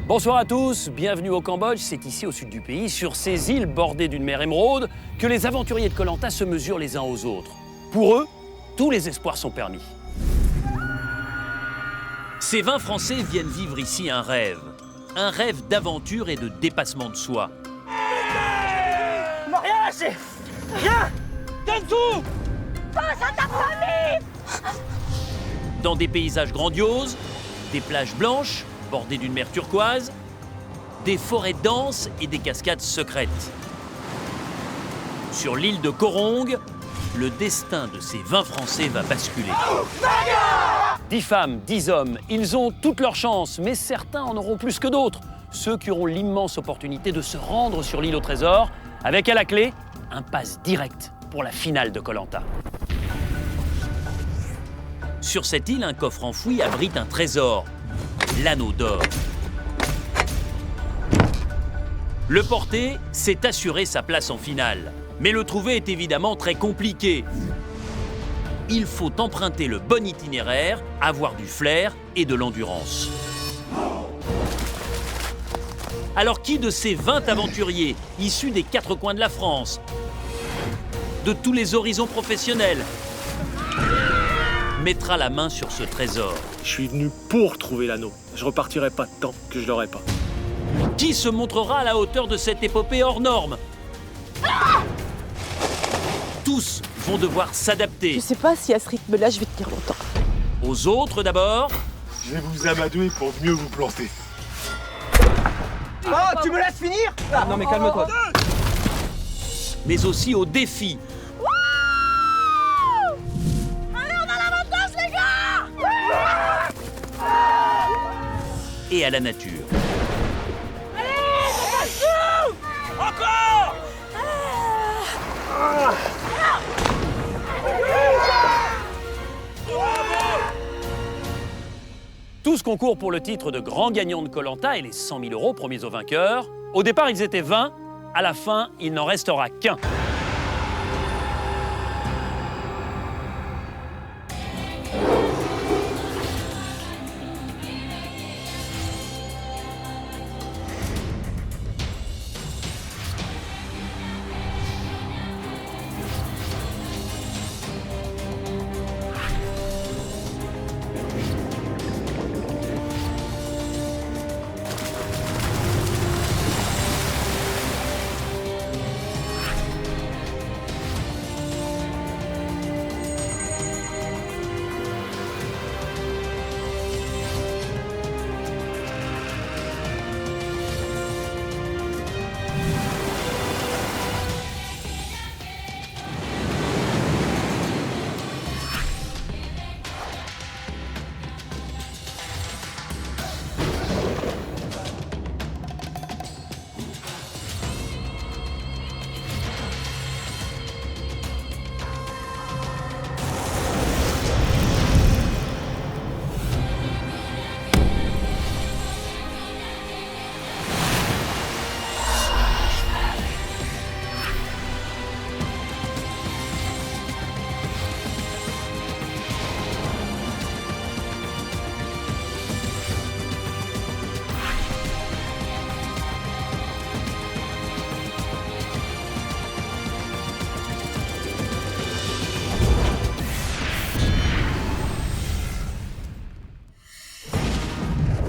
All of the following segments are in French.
Bonsoir à tous, bienvenue au Cambodge. C'est ici au sud du pays, sur ces îles bordées d'une mer émeraude, que les aventuriers de Koh Lanta se mesurent les uns aux autres. Pour eux, tous les espoirs sont permis. Ces 20 Français viennent vivre ici un rêve d'aventure et de dépassement de soi. On m'a rien lâché. Rien. Donne tout. Pense à ta famille. Dans des paysages grandioses, des plages blanches bordées d'une mer turquoise, des forêts denses et des cascades secrètes. Sur l'île de Koh Rong, le destin de ces 20 Français va basculer. 10 femmes, 10 hommes, ils ont toutes leurs chances, mais certains en auront plus que d'autres. Ceux qui auront l'immense opportunité de se rendre sur l'île au trésor, avec à la clé un pass direct pour la finale de Koh Lanta. Sur cette île, un coffre enfoui abrite un trésor, l'anneau d'or. Le porter, c'est assurer sa place en finale. Mais le trouver est évidemment très compliqué. Il faut emprunter le bon itinéraire, avoir du flair et de l'endurance. Alors qui de ces 20 aventuriers, issus des 4 coins de la France, de tous les horizons professionnels, mettra la main sur ce trésor? Je suis venu pour trouver l'anneau. Je repartirai pas tant que je l'aurai pas. Qui se montrera à la hauteur de cette épopée hors norme? Tous vont devoir s'adapter. Je sais pas si à ce rythme-là, je vais tenir longtemps. Aux autres d'abord, Je vais vous amadouer pour mieux vous planter. Oh, tu me laisses finir? Non mais calme-toi. mais aussi aux défis. Et à la nature. Encore. Tous concourent pour le titre de grand gagnant de Koh Lanta et les 100 000 € promis aux vainqueurs. Au départ, ils étaient 20. À la fin, il n'en restera qu'un.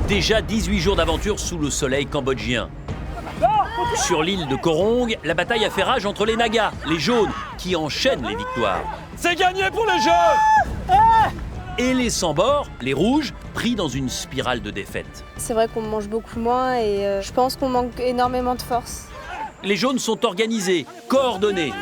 Déjà 18 jours d'aventure sous le soleil cambodgien. Sur l'île de Koh Rong, la bataille a fait rage entre les Nagas, les jaunes, qui enchaînent les victoires. C'est gagné pour les jeunes. Et les sans-bords, les rouges, pris dans une spirale de défaite. C'est vrai qu'on mange beaucoup moins et je pense qu'on manque énormément de force. Les jaunes sont organisés, coordonnés.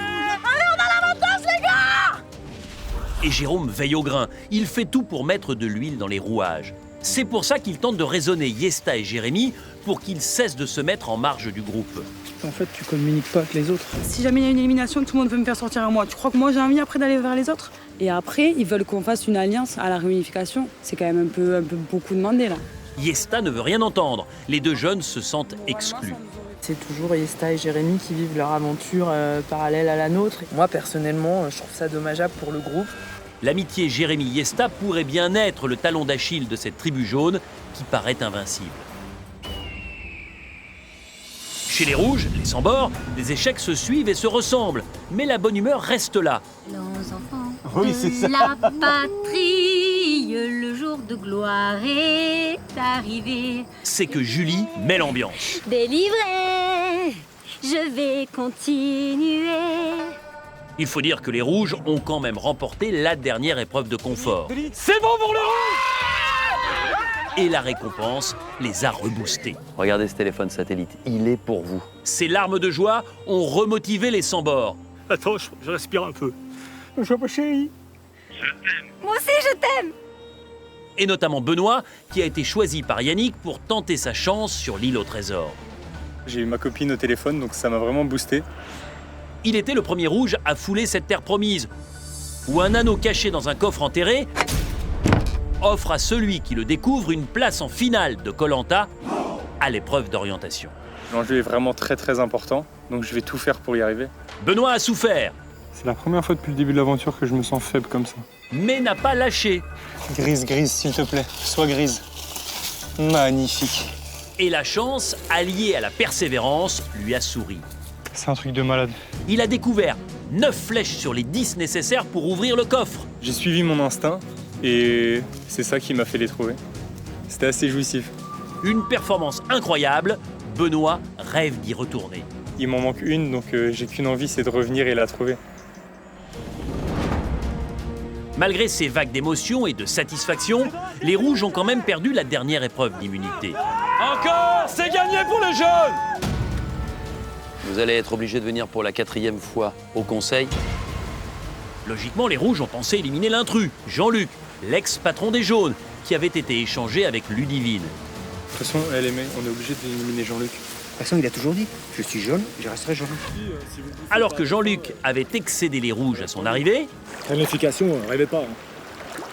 Et Jérôme veille au grain. Il fait tout pour mettre de l'huile dans les rouages. C'est pour ça qu'il tente de raisonner Yesta et Jérémy pour qu'ils cessent de se mettre en marge du groupe. En fait, tu communiques pas avec les autres. Si jamais il y a une élimination, tout le monde veut me faire sortir à moi. Tu crois que moi j'ai envie après d'aller vers les autres? Et après, ils veulent qu'on fasse une alliance à la réunification. C'est quand même un peu beaucoup demandé là. Yesta ne veut rien entendre. Les deux jeunes se sentent exclus. C'est toujours Yesta et Jérémy qui vivent leur aventure parallèle à la nôtre. Moi, personnellement, je trouve ça dommageable pour le groupe. L'amitié Jérémy-Yesta pourrait bien être le talon d'Achille de cette tribu jaune qui paraît invincible. Chez les rouges, les sans-bords, les échecs se suivent et se ressemblent. Mais la bonne humeur reste là. Nos enfants Oui, c'est ça. la patrie, le jour de gloire est arrivé. C'est que Julie met l'ambiance. Délivré, je vais continuer. Il faut dire que les rouges ont quand même remporté la dernière épreuve de confort. C'est bon pour le rouge! Et la récompense les a reboostés. Regardez ce téléphone satellite, il est pour vous. Ces larmes de joie ont remotivé les sans-bords. Attends, je respire un peu. Je suis pas chérie. Moi aussi, je t'aime. Et notamment Benoît, qui a été choisi par Yannick pour tenter sa chance sur l'île au trésor. J'ai eu ma copine au téléphone, donc ça m'a vraiment boosté. Il était le premier rouge à fouler cette terre promise, où un anneau caché dans un coffre enterré offre à celui qui le découvre une place en finale de Koh-Lanta à l'épreuve d'orientation. L'enjeu est vraiment très important, donc je vais tout faire pour y arriver. Benoît a souffert, C'est la première fois depuis le début de l'aventure que je me sens faible comme ça. mais n'a pas lâché. Grise, s'il te plaît, sois grise. Magnifique. Et la chance, alliée à la persévérance, lui a souri. C'est un truc de malade. Il a découvert 9 flèches sur les 10 nécessaires pour ouvrir le coffre. J'ai suivi mon instinct et c'est ça qui m'a fait les trouver. C'était assez jouissif. Une performance incroyable, Benoît rêve d'y retourner. Il m'en manque une, donc j'ai qu'une envie, c'est de revenir et la trouver. Malgré ces vagues d'émotions et de satisfaction, les rouges ont quand même perdu la dernière épreuve d'immunité. Encore, c'est gagné pour les jaunes! Vous allez être obligé de venir pour la 4e fois au conseil. Logiquement, les rouges ont pensé éliminer l'intrus, Jean-Luc, l'ex-patron des jaunes, qui avait été échangé avec Ludivine. De toute façon, elle aimait, on est obligé d'éliminer Jean-Luc. De toute façon, il a toujours dit, je suis jaune, je resterai jaune. Alors que Jean-Luc avait excédé les rouges à son arrivée, Planification, rêvez pas.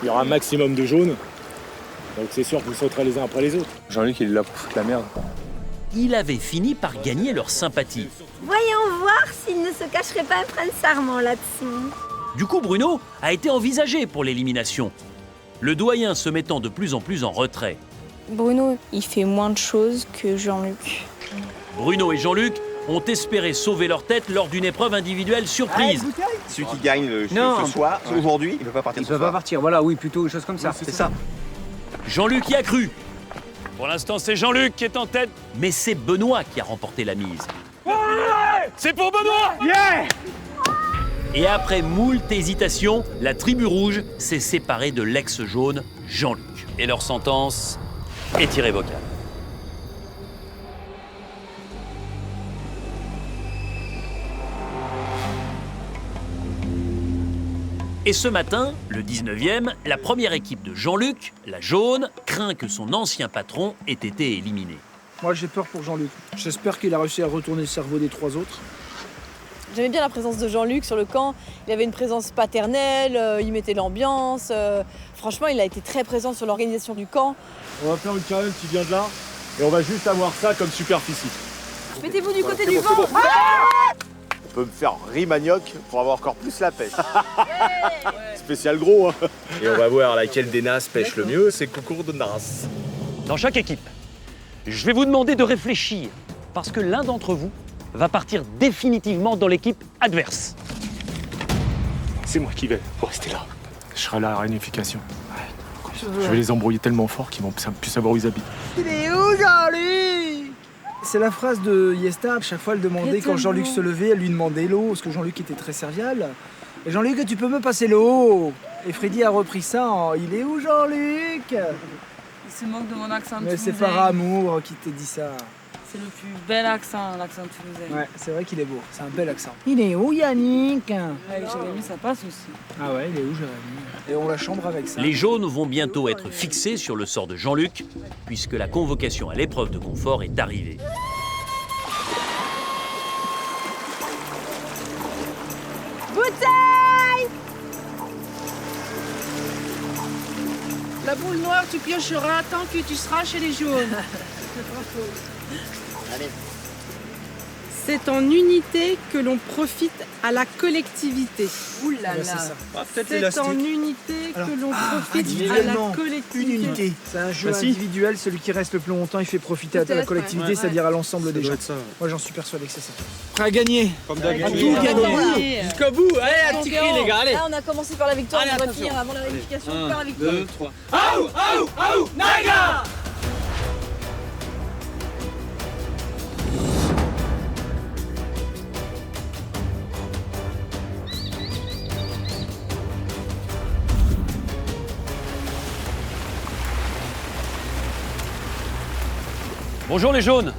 Il y aura un maximum de jaunes, donc c'est sûr que vous sauterez les uns après les autres. Jean-Luc, il est là pour foutre la merde. il avait fini par gagner leur sympathie. Voyons voir s'il ne se cacherait pas un prince charmant là-dessous. Du coup, Bruno a été envisagé pour l'élimination, le doyen se mettant de plus en plus en retrait. Bruno, il fait moins de choses que Jean-Luc. Bruno et Jean-Luc ont espéré sauver leur tête lors d'une épreuve individuelle surprise. Celui qui gagne Non. ce soir, aujourd'hui, il ne peut pas partir Il ce peut pas soir. partir, voilà, oui, plutôt une chose comme ça. C'est ça. Jean-Luc y a cru. Pour l'instant, c'est Jean-Luc qui est en tête. Mais c'est Benoît qui a remporté la mise. C'est pour Benoît! Et après moult hésitations, la tribu rouge s'est séparée de l'ex-jaune Jean-Luc. Et leur sentence est irrévocable. Et ce matin, le 19e, la première équipe de Jean-Luc, la jaune, craint que son ancien patron ait été éliminé. Moi, j'ai peur pour Jean-Luc. J'espère qu'il a réussi à retourner le cerveau des 3 autres. J'aimais bien la présence de Jean-Luc sur le camp. Il avait une présence paternelle, il mettait l'ambiance. Franchement, il a été très présent sur l'organisation du camp. On va faire une carène qui vient de là, et on va juste avoir ça comme superficie. Mettez-vous du côté c'est du bon, vent. c'est bon. On peut me faire rimanioc pour avoir encore plus la pêche. Spécial gros, hein. Et on va voir laquelle des nasses pêche le mieux, c'est Coucour de Nasse. Dans chaque équipe, je vais vous demander de réfléchir, parce que l'un d'entre vous va partir définitivement dans l'équipe adverse. C'est moi qui vais rester là. Je serai là à la réunification. Je vais les embrouiller tellement fort qu'ils vont plus savoir où ils habitent. Il est où, Jean-Luc? C'est la phrase de Yesta. Chaque fois, elle demandait, quand Jean-Luc se levait, elle lui demandait l'eau, parce que Jean-Luc était très serviable. Et Jean-Luc, tu peux me passer l'eau? Et Freddy a repris ça en, il est où, Jean-Luc? Il se moque de mon accent Mais c'est toulousain. par amour qui t'a dit ça. C'est le plus bel accent, l'accent toulousain. Ouais, c'est vrai qu'il est beau. C'est un bel accent. Il est où, Yannick? Avec Jérémy, ça passe aussi. Ah ouais, il est où, Jérémy? Et on la chambre avec ça. Les jaunes vont bientôt être fixés sur le sort de Jean-Luc, puisque la convocation à l'épreuve de confort est arrivée. Bouteille! La boule noire, tu piocheras tant que tu seras chez les jaunes. C'est en unité que l'on profite à la collectivité. Ouh là là. C'est en unité que l'on profite à la individuellement, collectivité. une unité. C'est un jeu si. individuel, celui qui reste le plus longtemps, il fait profiter à la Peut-être, collectivité, ouais. c'est-à-dire à l'ensemble des gens. ça. Moi j'en suis persuadé que c'est ça. Prêt à gagner. Comme À d'habitude. tout gagner. Jusqu'au bout. Allez, un petit cri, les gars, allez. Là, on a commencé par la victoire, Allez, on va attention. finir avant la vérification par la victoire. 2, 3. Aou, aou, aou, Naga! Bonjour les jaunes.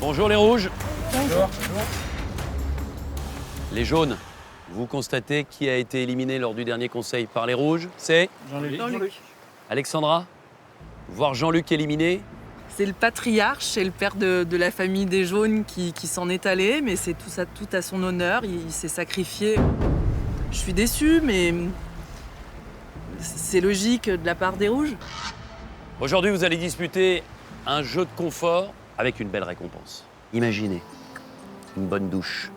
Bonjour les rouges. Les jaunes, vous constatez qui a été éliminé lors du dernier conseil par les rouges? C'est Jean-Luc. Alexandra. Voir Jean-Luc éliminé, C'est le patriarche, c'est le père de la famille des jaunes qui s'en est allé, mais c'est tout à son honneur, il s'est sacrifié. Je suis déçue, mais c'est logique de la part des rouges. aujourd'hui vous allez disputer un jeu de confort avec une belle récompense. Imaginez une bonne douche,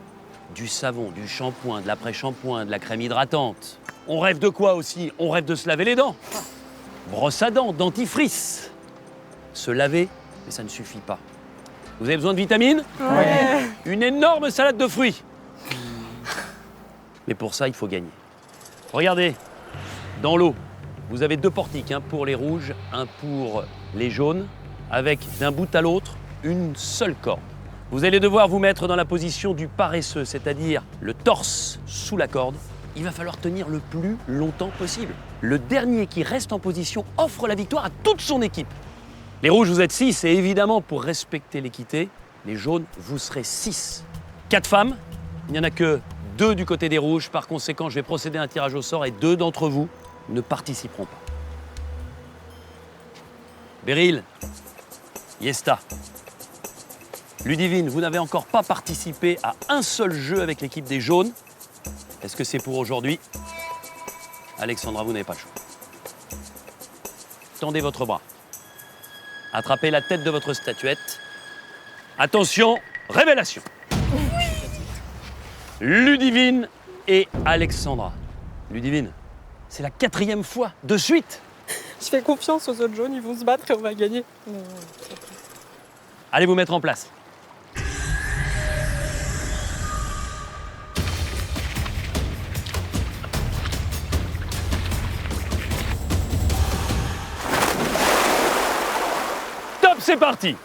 du savon, du shampoing, de l'après-shampoing, de la crème hydratante. On rêve de quoi aussi? On rêve de se laver les dents. Brosse à dents, dentifrice. Se laver, mais ça ne suffit pas. Vous avez besoin de vitamines? Ouais. Une énorme salade de fruits. Mais pour ça, il faut gagner. Regardez, dans l'eau, vous avez 2 portiques, un pour les rouges, un pour les jaunes, avec d'un bout à l'autre une seule corde. Vous allez devoir vous mettre dans la position du paresseux, c'est-à-dire le torse sous la corde. Il va falloir tenir le plus longtemps possible. Le dernier qui reste en position offre la victoire à toute son équipe. Les rouges, vous êtes 6, et évidemment, pour respecter l'équité, les jaunes, vous serez 6. 4 femmes, il n'y en a que 2 du côté des rouges. Par conséquent, je vais procéder à un tirage au sort et 2 d'entre vous ne participeront pas. Beryl, Yesta, Ludivine, vous n'avez encore pas participé à un seul jeu avec l'équipe des jaunes. Est-ce que c'est pour aujourd'hui? Alexandra, vous n'avez pas le choix. Tendez votre bras. Attrapez la tête de votre statuette. Attention, révélation. Ludivine et Alexandra. Ludivine, c'est la 4e fois de suite. Je fais confiance aux autres jaunes, ils vont se battre et on va gagner. Allez vous mettre en place. Top, c'est parti.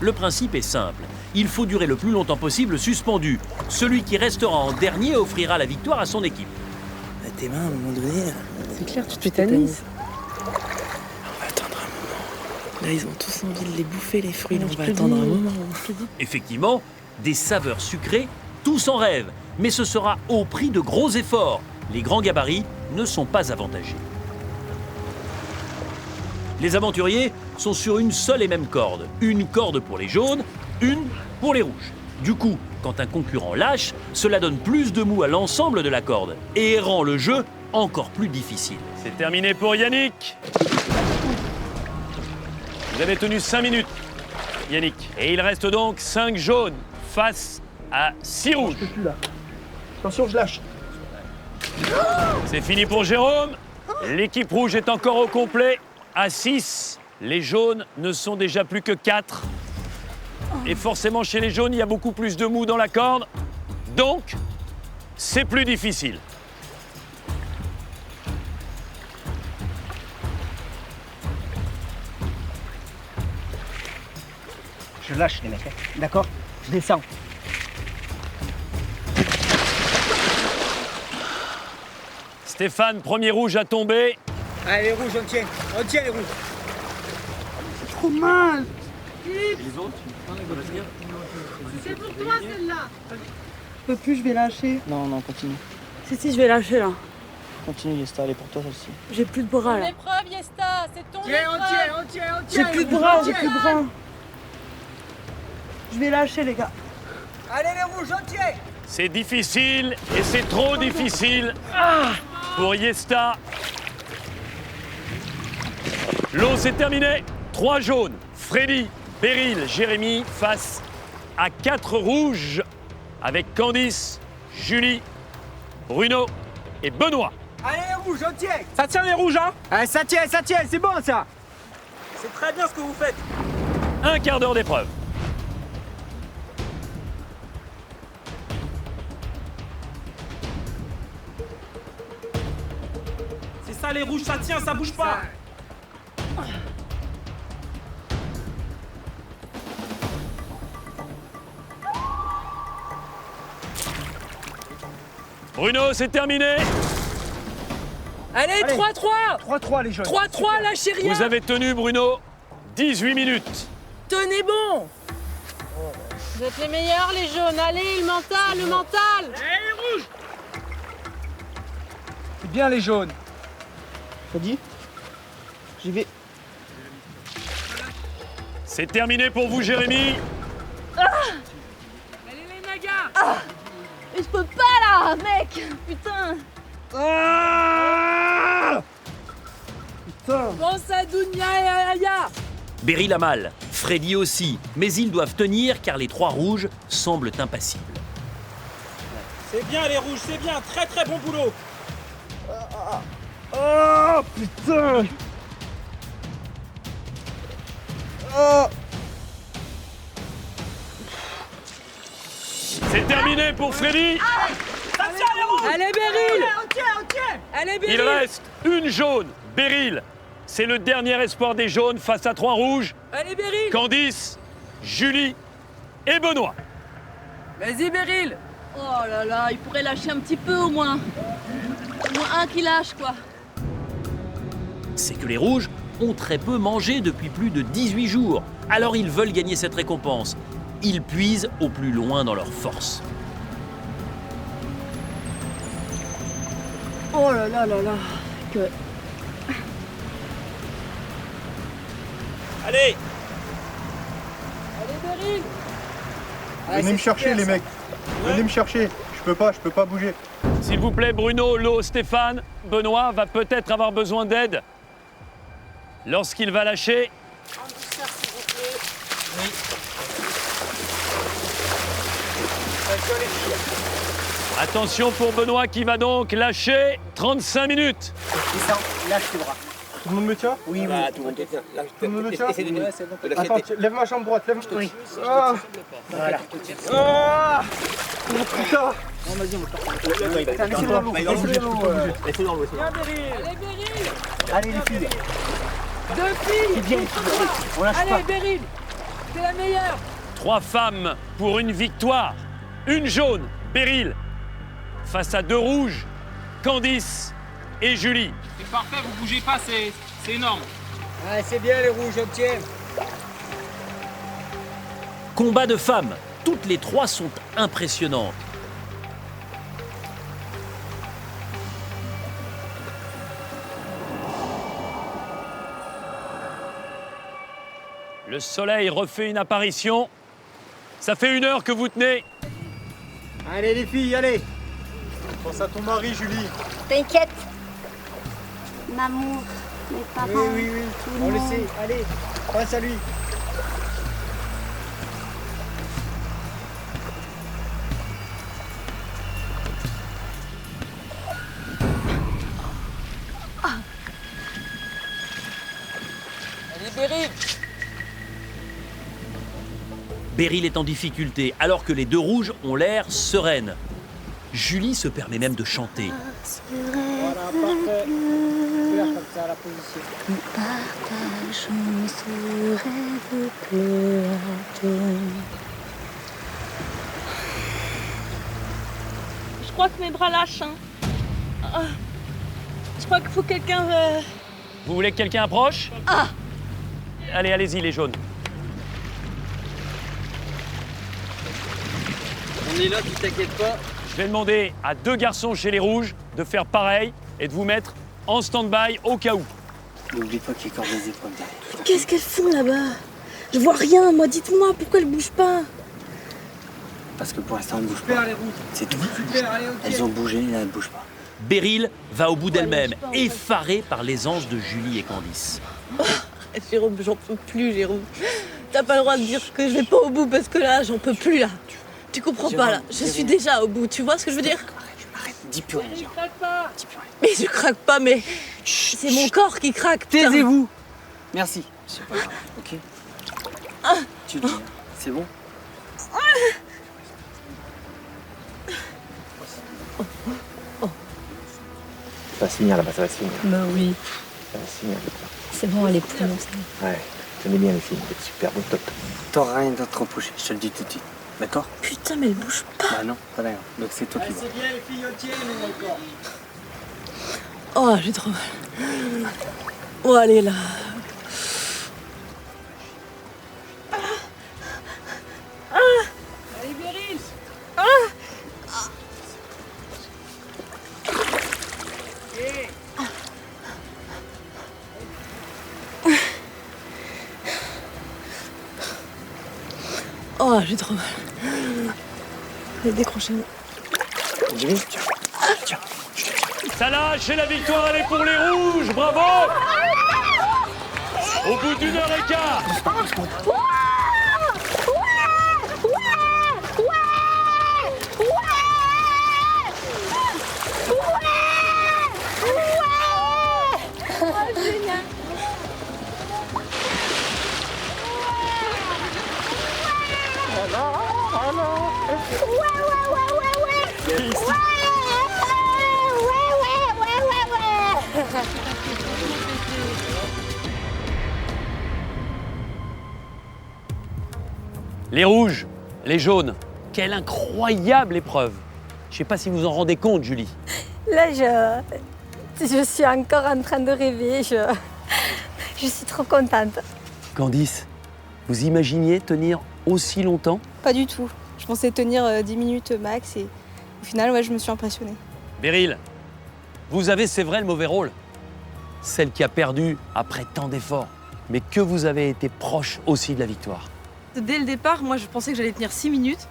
Le principe est simple. Il faut durer le plus longtemps possible suspendu. Celui qui restera en dernier offrira la victoire à son équipe. Tes mains, à un moment donné, C'est clair, tu te tétanises. on va attendre un moment. Là, ils ont tous envie de les bouffer, les fruits. Là, on va te attendre dis. un moment. Effectivement, des saveurs sucrées, tous en rêvent. Mais ce sera au prix de gros efforts. Les grands gabarits ne sont pas avantagés. Les aventuriers sont sur une seule et même corde. Une corde pour les jaunes, une pour les rouges. Du coup, quand un concurrent lâche, cela donne plus de mou à l'ensemble de la corde et rend le jeu encore plus difficile. C'est terminé pour Yannick. Vous avez tenu 5 minutes, Yannick. Et il reste donc 5 jaunes face à 6 rouges. Je suis plus là. Attention, je lâche. C'est fini pour Jérôme. L'équipe rouge est encore au complet. À 6, les jaunes ne sont déjà plus que 4. Et forcément, chez les jaunes, il y a beaucoup plus de mou dans la corde. Donc, c'est plus difficile. Je lâche les mecs, hein. D'accord? Je descends. Stéphane, premier rouge à tomber. Allez, les rouges, on tient les rouges. Trop mal. C'est pour toi celle-là. Je peux plus, je vais lâcher. Non, non, continue. Si, je vais lâcher là. Continue, Yesta, elle est pour toi celle-ci. J'ai plus de bras là. L'épreuve, Yesta, c'est ton Tiens, épreuve. on tient. J'ai plus de bras, j'ai plus de bras. Je vais lâcher les gars. Allez, les rouges, on tient. C'est difficile et c'est trop difficile. pour Yesta. L'eau, c'est terminé. 3 jaunes. Freddy, Beryl, Jérémy face à 4 rouges avec Candice, Julie, Bruno et Benoît. Allez les rouges, on tient. Ça tient les rouges, hein? Allez, ça tient, c'est bon ça. C'est très bien ce que vous faites. Un quart d'heure d'épreuve. C'est ça les rouges, ça tient, ça bouge pas. Bruno, c'est terminé. Allez, 3-3. 3-3 les jeunes. 3-3, lâchez rien. Vous avez tenu, Bruno, 18 minutes. Tenez bon. Vous êtes les meilleurs, les jaunes. Allez, le mental, le mental. C'est bien les jaunes. Ça dit? J'y vais. C'est terminé pour vous, Jérémy. Allez les nagas. Je peux pas là, mec. Putain. Pense à Dounia et à Aya. Beryl a mal, Freddy aussi, mais ils doivent tenir car les 3 rouges semblent impassibles. C'est bien les rouges, c'est bien. Très très bon boulot. Oh putain. Oh. C'est terminé pour Freddy. Ça tient les rouges. Allez Beryl. On tient. Allez Il Beryl. reste une jaune, Beryl. C'est le dernier espoir des jaunes face à 3 rouges. Allez Beryl. Candice, Julie et Benoît. Vas-y Beryl. Oh là là, il pourrait lâcher un petit peu au moins. Au moins un qui lâche, quoi. C'est que les rouges ont très peu mangé depuis plus de 18 jours. Alors ils veulent gagner cette récompense. Ils puisent au plus loin dans leurs forces. Oh là là là là. Que... Allez. Allez Beryl. Venez me chercher les mecs. Venez me chercher. Je peux pas bouger. S'il vous plaît, Bruno, Lo, Stéphane, Benoît va peut-être avoir besoin d'aide. Lorsqu'il va lâcher... Attention pour Benoît qui va donc lâcher 35 minutes. Descends, lâche tes bras. Tout le monde me tient? Oui, oui. Tout le monde me tient? Attends, lève ma jambe droite, lève. Oui. Ah. Voilà. Ah. Oh putain. Non, vas-y, on va laissez-le dans l'eau. Laissez-le dans l'eau. Viens Beryl. Allez Beryl. Allez les filles. 2 filles. C'est bien. On lâche pas. Allez Beryl. C'est la meilleure. 3 femmes pour une victoire. Une jaune, Beryl, face à 2 rouges, Candice et Julie. C'est parfait, vous bougez pas, c'est énorme. Ah, c'est bien les rouges, on tient. Combat de femmes. Toutes les 3 sont impressionnantes. Le soleil refait une apparition. Ça fait 1 heure que vous tenez. Allez les filles, allez. Pense à ton mari, Julie. T'inquiète. Maman, mes parents. Oui. tout On le monde. sait. Allez, passe à lui. Allez Beryl. Beryl est en difficulté alors que les 2 rouges ont l'air sereines. Julie se permet même de chanter. Voilà, parfait. Faire comme ça, la position. Nous partageons ce rêve bleu atome. Je crois que mes bras lâchent. Hein. Je crois qu'il faut quelqu'un... Vous voulez que quelqu'un approche? Ah. Allez, allez-y les jaunes. On est là, tu t'inquiètes pas. Je vais demander à 2 garçons chez les rouges de faire pareil et de vous mettre en stand-by au cas où. N'oublie pas qu'il y a encore des épreuves derrière. Qu'est-ce qu'elles font là-bas? Je vois rien, moi, dites-moi, pourquoi elles bougent pas? Parce que pour l'instant, elles ne bougent Super pas. les rouges. C'est tout. Super, allez, ok. Elles ont bougé, là, elles ne bougent pas. Beryl va au bout d'elle-même, effarée par l'aisance de Julie et Candice. Jérôme, j'en peux plus, Jérôme. T'as pas le droit de dire que je vais pas au bout parce que là, j'en peux plus, là. Tu comprends pas, là. Je suis déjà au bout, tu vois ce que je veux dire? Arrête, dis plus rien. Je craque pas. Mais je craque pas, mais c'est mon corps qui craque. Taisez-vous. Merci. C'est pas grave, ok? Tu le dis, c'est bon? Ça va se finir là-bas, ça va se finir. Bah oui. Ça va se finir. C'est bon, elle est prononcée. Ouais, j'aimais bien les films, c'est super bon, top. T'auras rien d'autre à empocher, je te le dis tout de suite. D'accord? Putain, mais elle bouge pas. Bah non, pas d'ailleurs. Donc c'est toi qui vas. C'est bien les fillotiers, mais encore. Oh, j'ai trop mal. Oh, allez, là. Allez, Beryl. Oh, j'ai trop mal. J'ai décroché. Jimmy, tiens. Ça lâche et la victoire, elle est pour les rouges. Bravo! Au bout d'1 heure et quart. Les rouges, les jaunes, quelle incroyable épreuve. Je ne sais pas si vous en rendez compte, Julie. Là, je suis encore en train de rêver. Je suis trop contente. Candice, vous imaginiez tenir aussi longtemps? Pas du tout. Je pensais tenir 10 minutes max et au final, ouais, je me suis impressionnée. Beryl, vous avez, c'est vrai, le mauvais rôle. Celle qui a perdu après tant d'efforts, mais que vous avez été proche aussi de la victoire. Dès le départ, moi, je pensais que j'allais tenir 6 minutes.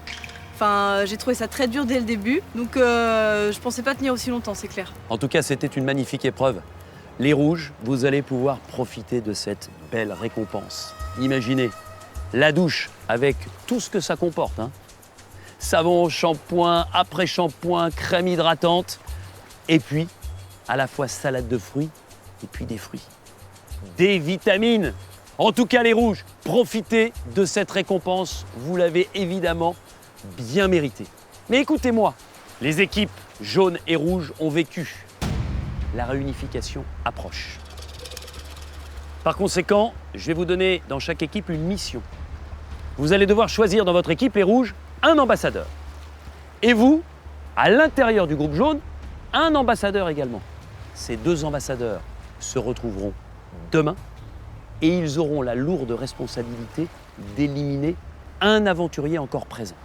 Enfin, j'ai trouvé ça très dur dès le début. Donc, je pensais pas tenir aussi longtemps, c'est clair. En tout cas, c'était une magnifique épreuve. Les rouges, vous allez pouvoir profiter de cette belle récompense. Imaginez la douche avec tout ce que ça comporte, hein. Savon, shampoing, après-shampoing, crème hydratante. Et puis, à la fois salade de fruits et puis des fruits. Des vitamines. En tout cas, les rouges, profitez de cette récompense. Vous l'avez évidemment bien mérité. Mais écoutez-moi, les équipes jaunes et rouges ont vécu. La réunification approche. Par conséquent, je vais vous donner dans chaque équipe une mission. Vous allez devoir choisir dans votre équipe, les rouges, un ambassadeur. Et vous, à l'intérieur du groupe jaune, un ambassadeur également. Ces 2 ambassadeurs se retrouveront demain et ils auront la lourde responsabilité d'éliminer un aventurier encore présent.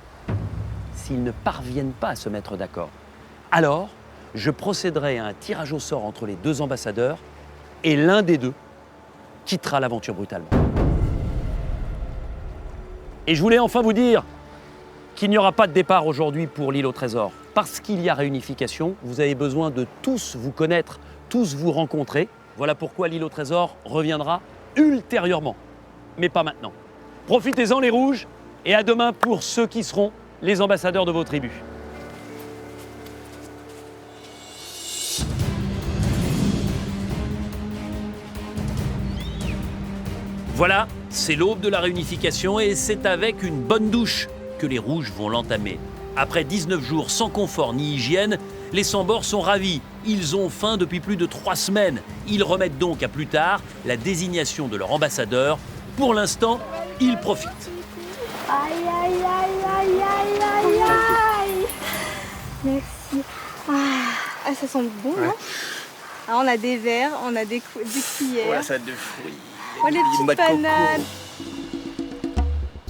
S'ils ne parviennent pas à se mettre d'accord, alors je procéderai à un tirage au sort entre les 2 ambassadeurs et l'un des 2 quittera l'aventure brutalement. Et je voulais enfin vous dire qu'il n'y aura pas de départ aujourd'hui pour l'île au trésor. Parce qu'il y a réunification, vous avez besoin de tous vous connaître, tous vous rencontrer. Voilà pourquoi l'île au trésor reviendra ultérieurement, mais pas maintenant. Profitez-en les rouges et à demain pour ceux qui seront les ambassadeurs de vos tribus. Voilà, c'est l'aube de la réunification et c'est avec une bonne douche que les rouges vont l'entamer. Après 19 jours sans confort ni hygiène, les sans-bords sont ravis. Ils ont faim depuis plus de 3 semaines. Ils remettent donc à plus tard la désignation de leur ambassadeur. Pour l'instant, ils profitent. Aïe, aïe, aïe, aïe, aïe, aïe, aïe. Merci. Ah, ça sent bon, non? Ah, on a des verres, on a des cuillères. Ouais, salade de fruits. Oh, les petites bananes.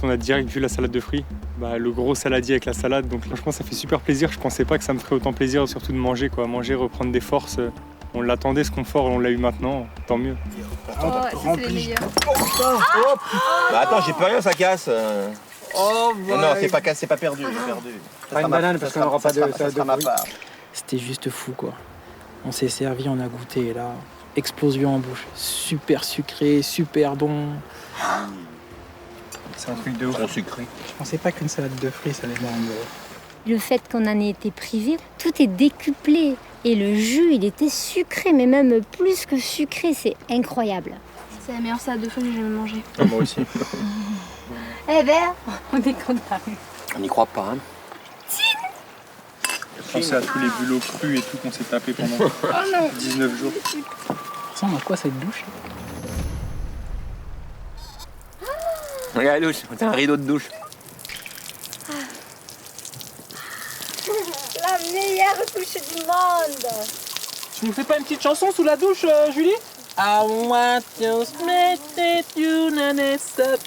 On a direct vu la salade de fruits, le gros saladier avec la salade, donc franchement ça fait super plaisir. Je pensais pas que ça me ferait autant plaisir, surtout de manger, manger, reprendre des forces. On l'attendait ce confort, on l'a eu maintenant, tant mieux. Oh, c'est les meilleurs. Bah attends, j'ai plus rien, ça casse. Oh, non, c'est pas cassé, c'est pas perdu, j'ai perdu. Pas une banane parce qu'on n'aura pas de ça sera ma part. C'était juste fou, quoi. On s'est servi, on a goûté, et là, explosion en bouche. Super sucré, super bon. C'est un truc de ouf. Trop sucré. Je pensais pas qu'une salade de fruits, ça allait me rendre... Le fait qu'on en ait été privé, tout est décuplé. Et le jus, il était sucré, mais même plus que sucré, c'est incroyable. C'est la meilleure salade de fruits que j'ai jamais mangée. Ah, moi aussi. Eh ben, on est content. On n'y croit pas, hein. Pensez à tous les bulots crus et tout qu'on s'est tapé pendant 19 jours. Ça ressemble à quoi cette douche? Regarde la douche, c'est un rideau de douche. La meilleure douche du monde. Tu nous fais pas une petite chanson sous la douche, Julie? I want you to you non-stop.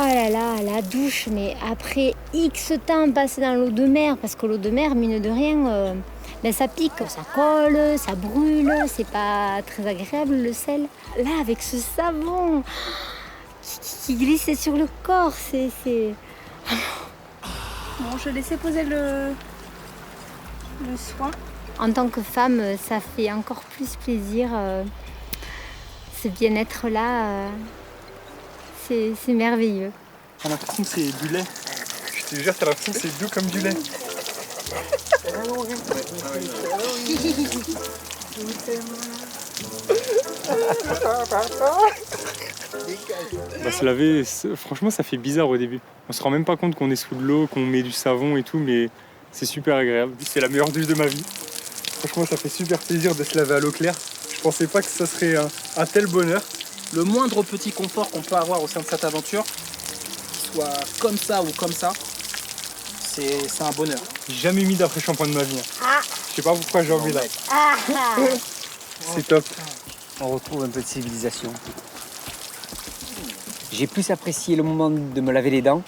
Oh là là, la douche, mais après X temps passé dans l'eau de mer, parce que l'eau de mer, mine de rien, ben ça pique, ça colle, ça brûle, c'est pas très agréable le sel. Là, avec ce savon qui glissait sur le corps, c'est... Bon, je vais laisser poser le soin. En tant que femme, ça fait encore plus plaisir. Ce bien-être-là, c'est merveilleux. J'ai l'impression que c'est du lait. Je te jure, t'as l'impression que c'est doux comme du lait. Bah, se laver, franchement, ça fait bizarre au début. On se rend même pas compte qu'on est sous de l'eau, qu'on met du savon et tout, mais c'est super agréable. C'est la meilleure douche de ma vie. Franchement, ça fait super plaisir de se laver à l'eau claire. Je pensais pas que ça serait un tel bonheur. Le moindre petit confort qu'on peut avoir au sein de cette aventure, qu'il soit comme ça ou comme ça, c'est un bonheur. J'ai jamais mis d'après-shampoing de ma vie. Je sais pas pourquoi j'ai envie là. C'est top. On retrouve un peu de civilisation. J'ai plus apprécié le moment de me laver les dents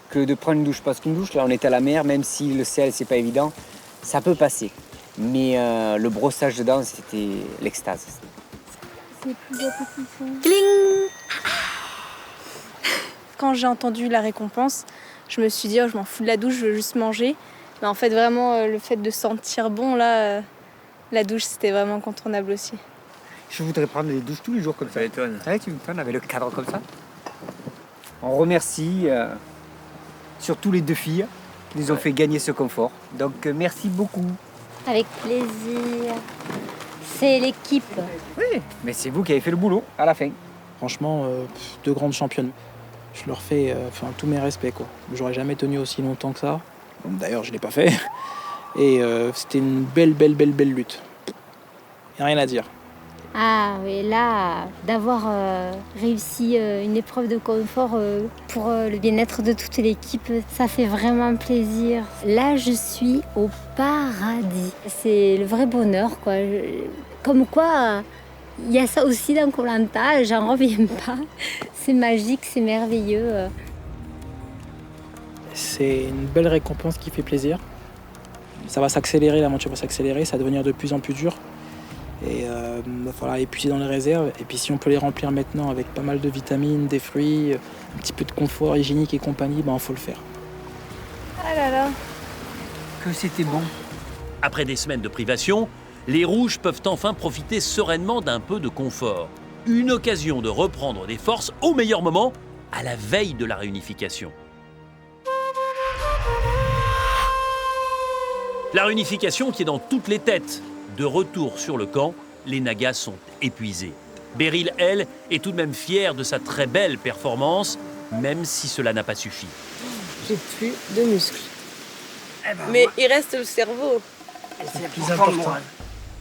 que de prendre une douche. Parce qu'une douche, là, on est à la mer, même si le sel, c'est pas évident, ça peut passer. Mais le brossage de dents, c'était l'extase. C'est plus appétissant. Cling! Quand j'ai entendu la récompense, je me suis dit, oh, je m'en fous de la douche, je veux juste manger. Mais en fait, vraiment, le fait de sentir bon, là, la douche, c'était vraiment incontournable aussi. Je voudrais prendre les douches tous les jours comme ça. Ça m'étonne. Ouais, tu m'étonnes avec le cadre comme ça. On remercie surtout les deux filles qui nous ont fait gagner ce confort. Donc merci beaucoup. Avec plaisir. C'est l'équipe. Oui, mais c'est vous qui avez fait le boulot à la fin. Franchement, deux grandes championnes. Je leur fais tous mes respects, quoi. J'aurais jamais tenu aussi longtemps que ça. D'ailleurs, je l'ai pas fait. Et c'était une belle lutte. Y a rien à dire. Ah oui, là, d'avoir réussi une épreuve de confort pour le bien-être de toute l'équipe, ça fait vraiment plaisir. Là, je suis au paradis. C'est le vrai bonheur, quoi. Comme quoi, il y a ça aussi dans Koh Lanta, j'en reviens pas. C'est magique, c'est merveilleux. C'est une belle récompense qui fait plaisir. Ça va s'accélérer, l'aventure va s'accélérer, ça va devenir de plus en plus dur. Et il va falloir épuiser dans les réserves. Et puis si on peut les remplir maintenant avec pas mal de vitamines, des fruits, un petit peu de confort hygiénique et compagnie, il faut le faire. Ah là là. Que c'était bon. Après des semaines de privation, les rouges peuvent enfin profiter sereinement d'un peu de confort. Une occasion de reprendre des forces au meilleur moment, à la veille de la réunification. La réunification qui est dans toutes les têtes. De retour sur le camp, les Nagas sont épuisés. Beryl, elle, est tout de même fière de sa très belle performance, même si cela n'a pas suffi. J'ai plus de muscles. Mais il reste le cerveau. C'est le plus important.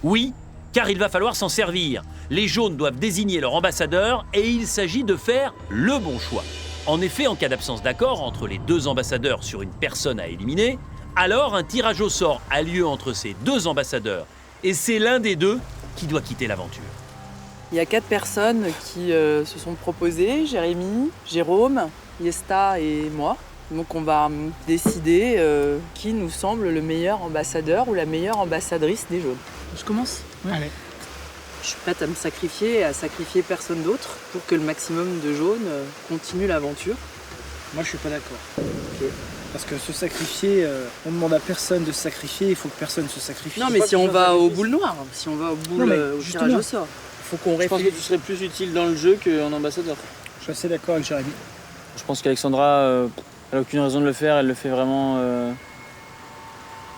Oui, car il va falloir s'en servir. Les jaunes doivent désigner leur ambassadeur et il s'agit de faire le bon choix. En effet, en cas d'absence d'accord entre les deux ambassadeurs sur une personne à éliminer, alors un tirage au sort a lieu entre ces deux ambassadeurs et c'est l'un des deux qui doit quitter l'aventure. Il y a 4 personnes qui se sont proposées, Jérémy, Jérôme, Yesta et moi. Donc on va décider qui nous semble le meilleur ambassadeur ou la meilleure ambassadrice des jaunes. Je commence ? Allez. Je suis prête à me sacrifier et à sacrifier personne d'autre pour que le maximum de jaunes continue l'aventure. Moi je suis pas d'accord. Parce que se sacrifier, on ne demande à personne de se sacrifier, il faut que personne se sacrifie. Non, mais si on va au boule noire, si on va au boule au tirage au sort, il faut qu'on Je pense que réfléchisse. tu serais plus utile dans le jeu qu'en ambassadeur. Je suis assez d'accord avec Jérémy. Je pense qu'Alexandra, elle n'a aucune raison de le faire, elle le fait vraiment,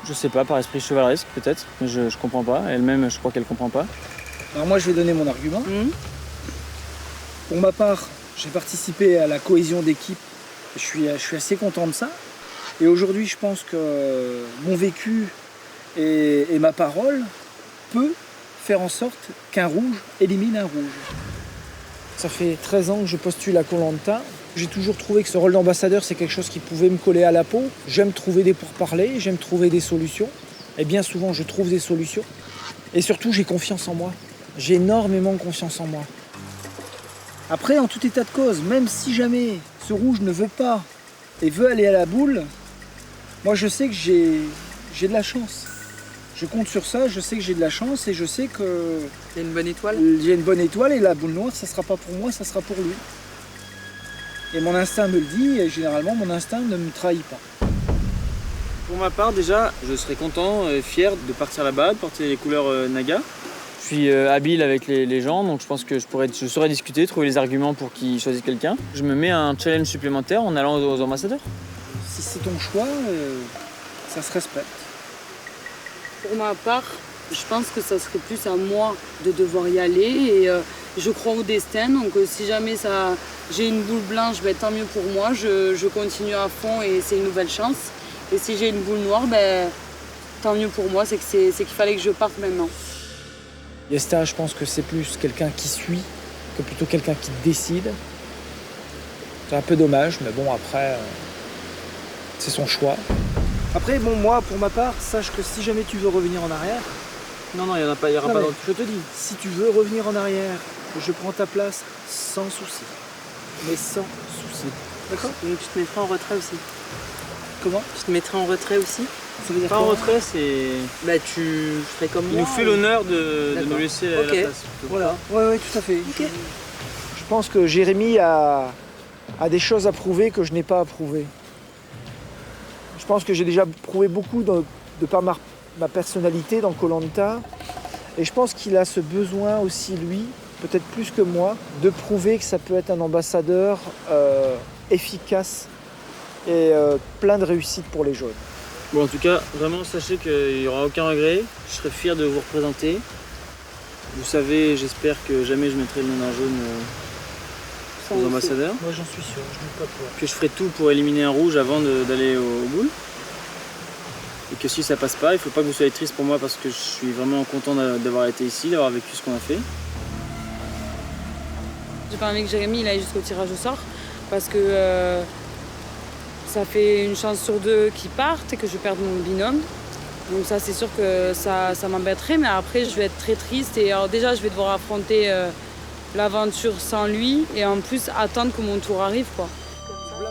je sais pas, par esprit chevaleresque peut-être, mais je comprends pas. Elle-même, je crois qu'elle comprend pas. Alors moi, je vais donner mon argument. Pour ma part, j'ai participé à la cohésion d'équipe. Je suis assez content de ça. Et aujourd'hui, je pense que mon vécu et ma parole peut faire en sorte qu'un rouge élimine un rouge. Ça fait 13 ans que je postule à Koh-Lanta. J'ai toujours trouvé que ce rôle d'ambassadeur, c'est quelque chose qui pouvait me coller à la peau. J'aime trouver des pourparlers, j'aime trouver des solutions. Et bien souvent, je trouve des solutions. Et surtout, j'ai confiance en moi. J'ai énormément confiance en moi. Après, en tout état de cause, même si jamais ce rouge ne veut pas et veut aller à la boule, moi je sais que j'ai de la chance. Je compte sur ça, je sais que j'ai de la chance et je sais que... Il y a une bonne étoile. J'ai une bonne étoile et la boule noire, ça ne sera pas pour moi, ça sera pour lui. Et mon instinct me le dit et généralement mon instinct ne me trahit pas. Pour ma part, déjà, je serais content, fier de partir là-bas, de porter les couleurs Naga. Je suis habile avec les gens, donc je pense que je saurais discuter, trouver les arguments pour qu'ils choisissent quelqu'un. Je me mets un challenge supplémentaire en allant aux ambassadeurs. Si c'est ton choix, ça se respecte. Pour ma part, je pense que ça serait plus à moi de devoir y aller et je crois au destin. Donc si jamais j'ai une boule blanche, ben, tant mieux pour moi. Je continue à fond et c'est une nouvelle chance. Et si j'ai une boule noire, ben, tant mieux pour moi. C'est qu'il fallait que je parte maintenant. Yesta, je pense que c'est plus quelqu'un qui suit que plutôt quelqu'un qui décide. C'est un peu dommage, mais bon, après, c'est son choix. Après, bon, moi, pour ma part, sache que si jamais tu veux revenir en arrière... Non, il n'y aura pas Je te dis, si tu veux revenir en arrière, je prends ta place sans souci. Mais sans souci. D'accord? Donc tu te mettras en retrait aussi. Comment? Tu te mettrais en retrait aussi? Ça veut dire pas en quoi? retrait, c'est... Bah tu ferais comme Il moi. nous fait l'honneur de nous laisser la place. Voilà, ouais, tout à fait. Okay. Je pense que Jérémy a des choses à prouver que je n'ai pas à prouver. Je pense que j'ai déjà prouvé beaucoup de par ma personnalité dans Koh-Lanta. Et je pense qu'il a ce besoin aussi, lui, peut-être plus que moi, de prouver que ça peut être un ambassadeur efficace et plein de réussite pour les jaunes. Bon, en tout cas, vraiment, sachez qu'il n'y aura aucun regret. Je serai fier de vous représenter. Vous savez, j'espère que jamais je mettrai le nom d'un jaune aux ambassadeurs. Moi, j'en suis sûr, je ne doute pas de toi. Que je ferai tout pour éliminer un rouge avant d'aller au boule. Et que si ça passe pas, il ne faut pas que vous soyez triste pour moi parce que je suis vraiment content d'avoir été ici, d'avoir vécu ce qu'on a fait. J'ai pas envie que Jérémy il aille jusqu'au tirage au sort parce que ça fait une chance sur deux qu'il parte et que je perde mon binôme. Donc ça c'est sûr que ça m'embêterait, mais après je vais être très triste et alors déjà je vais devoir affronter l'aventure sans lui et en plus attendre que mon tour arrive quoi.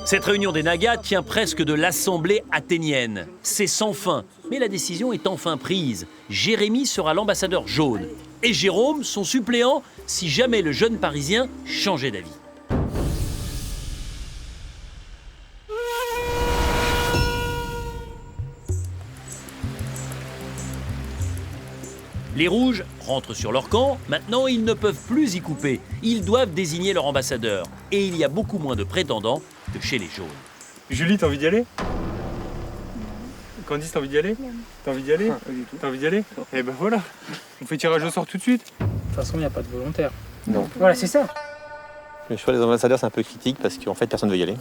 Cette réunion des Nagas tient presque de l'assemblée athénienne. C'est sans fin, mais la décision est enfin prise. Jérémy sera l'ambassadeur jaune et Jérôme son suppléant si jamais le jeune Parisien changeait d'avis. Les Rouges rentrent sur leur camp. Maintenant, ils ne peuvent plus y couper. Ils doivent désigner leur ambassadeur. Et il y a beaucoup moins de prétendants que chez les Jaunes. Julie, t'as envie d'y aller? Candice, t'as envie d'y aller? T'as envie d'y aller? T'as envie d'y aller? Eh ben voilà, on fait tirage au sort tout de suite. De toute façon, il n'y a pas de volontaire. Non. Voilà, c'est ça. Le choix des ambassadeurs, c'est un peu critique parce qu'en fait, personne ne veut y aller.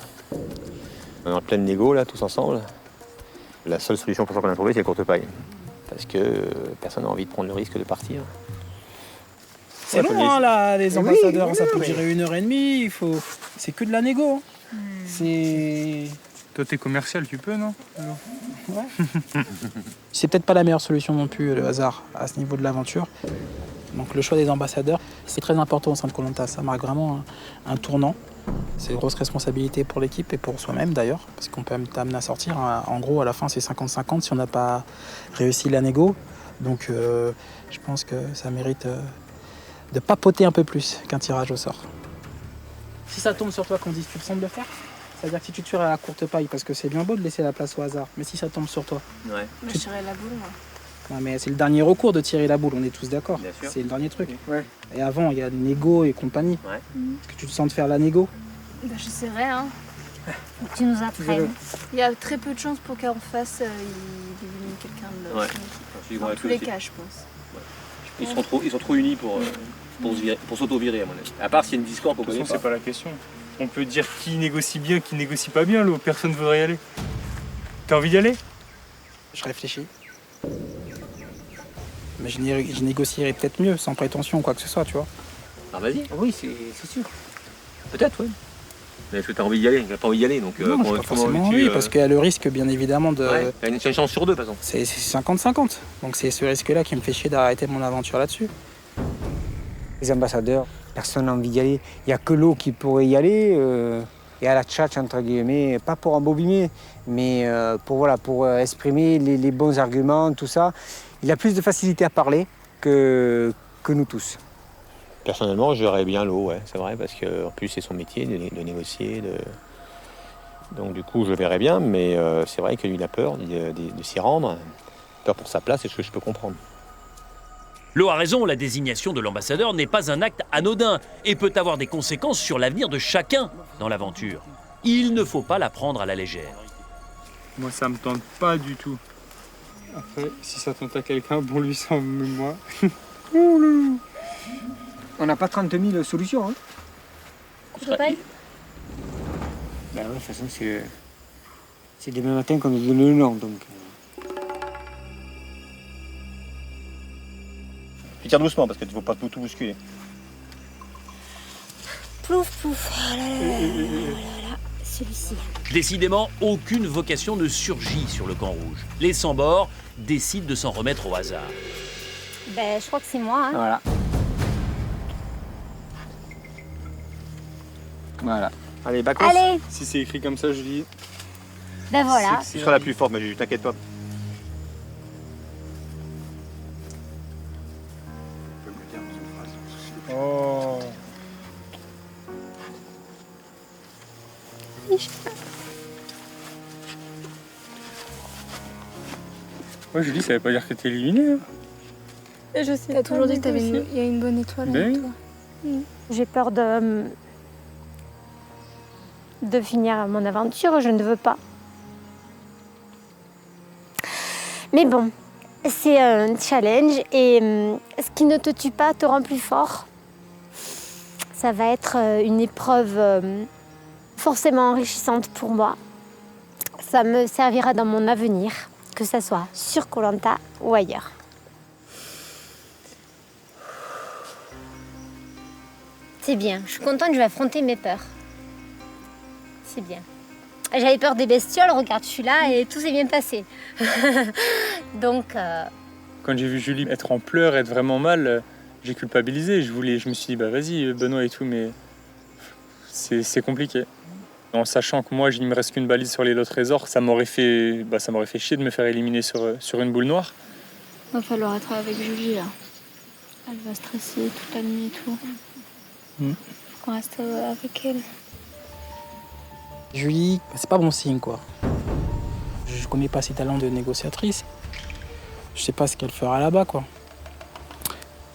On est en pleine négo, là, tous ensemble. La seule solution pour ça qu'on a trouvé, c'est la courte paille. Parce que personne n'a envie de prendre le risque de partir. C'est long, hein, là, les ambassadeurs, ça peut durer 1h30, c'est que de la négo. C'est... Toi, t'es commercial, tu peux, non? Ouais. C'est peut-être pas la meilleure solution non plus, le hasard, à ce niveau de l'aventure. Donc le choix des ambassadeurs, c'est très important au sein de Koh-Lanta. Ça marque vraiment un tournant. C'est une grosse responsabilité pour l'équipe et pour soi-même d'ailleurs, parce qu'on peut t'amener à sortir. En gros, à la fin, c'est 50-50 si on n'a pas réussi la négo. Donc je pense que ça mérite de papoter un peu plus qu'un tirage au sort. Si ça tombe sur toi, Candice, tu le sens de le faire? C'est-à-dire que si tu tires à la courte paille, parce que c'est bien beau de laisser la place au hasard, mais si ça tombe sur toi. Ouais. Moi, je tirais la boule, moi. Non, mais c'est le dernier recours de tirer la boule, on est tous d'accord. Bien sûr. C'est le dernier truc. Ouais. Et avant, il y a le négo et compagnie. Ouais. Est-ce que tu te sens de faire la négo? Bah, j'essaierai, hein. Faut que tu nous apprennes. Il y a très peu de chances pour qu'en face, il élimine quelqu'un de Ouais. son équipe. Je suis Dans convaincu tous les aussi. cas, je pense. Ils sont trop unis pour s'auto-virer, à mon avis. À part s'il y a une discorde qu'on De toute connaît façon, pas. c'est pas la question. On peut dire qui négocie bien, qui négocie pas bien, l'eau. Personne ne voudrait y aller. T'as envie d'y aller? Je réfléchis. Mais je négocierai peut-être mieux, sans prétention ou quoi que ce soit, tu vois. Ah, vas-y. Oui, c'est sûr. Peut-être, oui. Mais est-ce que t'as envie d'y aller? T'as pas envie d'y aller, donc Non, j'ai pas forcément envie, parce qu'il y a le risque, bien évidemment, de... Ouais, t'as une chance sur 2, par exemple. C'est 50-50. Donc c'est ce risque-là qui me fait chier d'arrêter mon aventure là-dessus. Les ambassadeurs, personne n'a envie d'y aller. Il n'y a que l'eau qui pourrait y aller. Et à la tchatch, entre guillemets, pas pour embobiner, mais pour exprimer les bons arguments, tout ça. Il a plus de facilité à parler que nous tous. Personnellement, je verrais bien l'eau, ouais, c'est vrai, parce qu'en plus, c'est son métier de négocier. Donc, du coup, je verrais bien, mais c'est vrai que lui, il a peur de s'y rendre. Peur pour sa place, c'est ce que je peux comprendre. Lo a raison, la désignation de l'ambassadeur n'est pas un acte anodin et peut avoir des conséquences sur l'avenir de chacun dans l'aventure. Il ne faut pas la prendre à la légère. Moi, ça me tente pas du tout. Après, si ça tente à quelqu'un, bon, lui, sans moi. On n'a pas 30 000 solutions. Hein. Courtepaille? Ben ouais, de toute façon, c'est demain matin qu'on nous donne le nom. Donc. Tu tires doucement, parce que tu ne faut pas tout bousculer. Plouf, plouf. Oh là là là là là là. Celui-ci. Décidément, aucune vocation ne surgit sur le camp rouge. Les sans-bords décident de s'en remettre au hasard. Ben, je crois que c'est moi. Hein. Voilà. Voilà. Allez, Bacchus. Allez. Si c'est écrit comme ça, je dis. Ben voilà. Tu seras la plus forte, mais t'inquiète pas. Oh. Ouais, Julie, ça veut pas dire que t'es éliminée. Hein. Et je sais. T'as toujours dit qu'il y a une bonne étoile Ben avec oui. toi. J'ai peur de finir mon aventure, je ne veux pas. Mais bon, c'est un challenge et ce qui ne te tue pas te rend plus fort. Ça va être une épreuve forcément enrichissante pour moi. Ça me servira dans mon avenir, que ce soit sur Koh Lanta ou ailleurs. C'est bien, je suis contente, je vais affronter mes peurs. C'est bien. J'avais peur des bestioles, regarde, je suis là et tout s'est bien passé. Donc... Quand j'ai vu Julie être en pleurs, être vraiment mal, j'ai culpabilisé. Je me suis dit, bah vas-y, Benoît et tout, mais c'est compliqué. En sachant que moi, il me reste qu'une balise sur les lots trésors, ça m'aurait fait chier de me faire éliminer sur une boule noire. Il va falloir être avec Julie, là. Elle va stresser toute la nuit et tout. Faut qu'on reste avec elle. Julie, c'est pas bon signe, quoi. Je connais pas ses talents de négociatrice. Je sais pas ce qu'elle fera là-bas, quoi.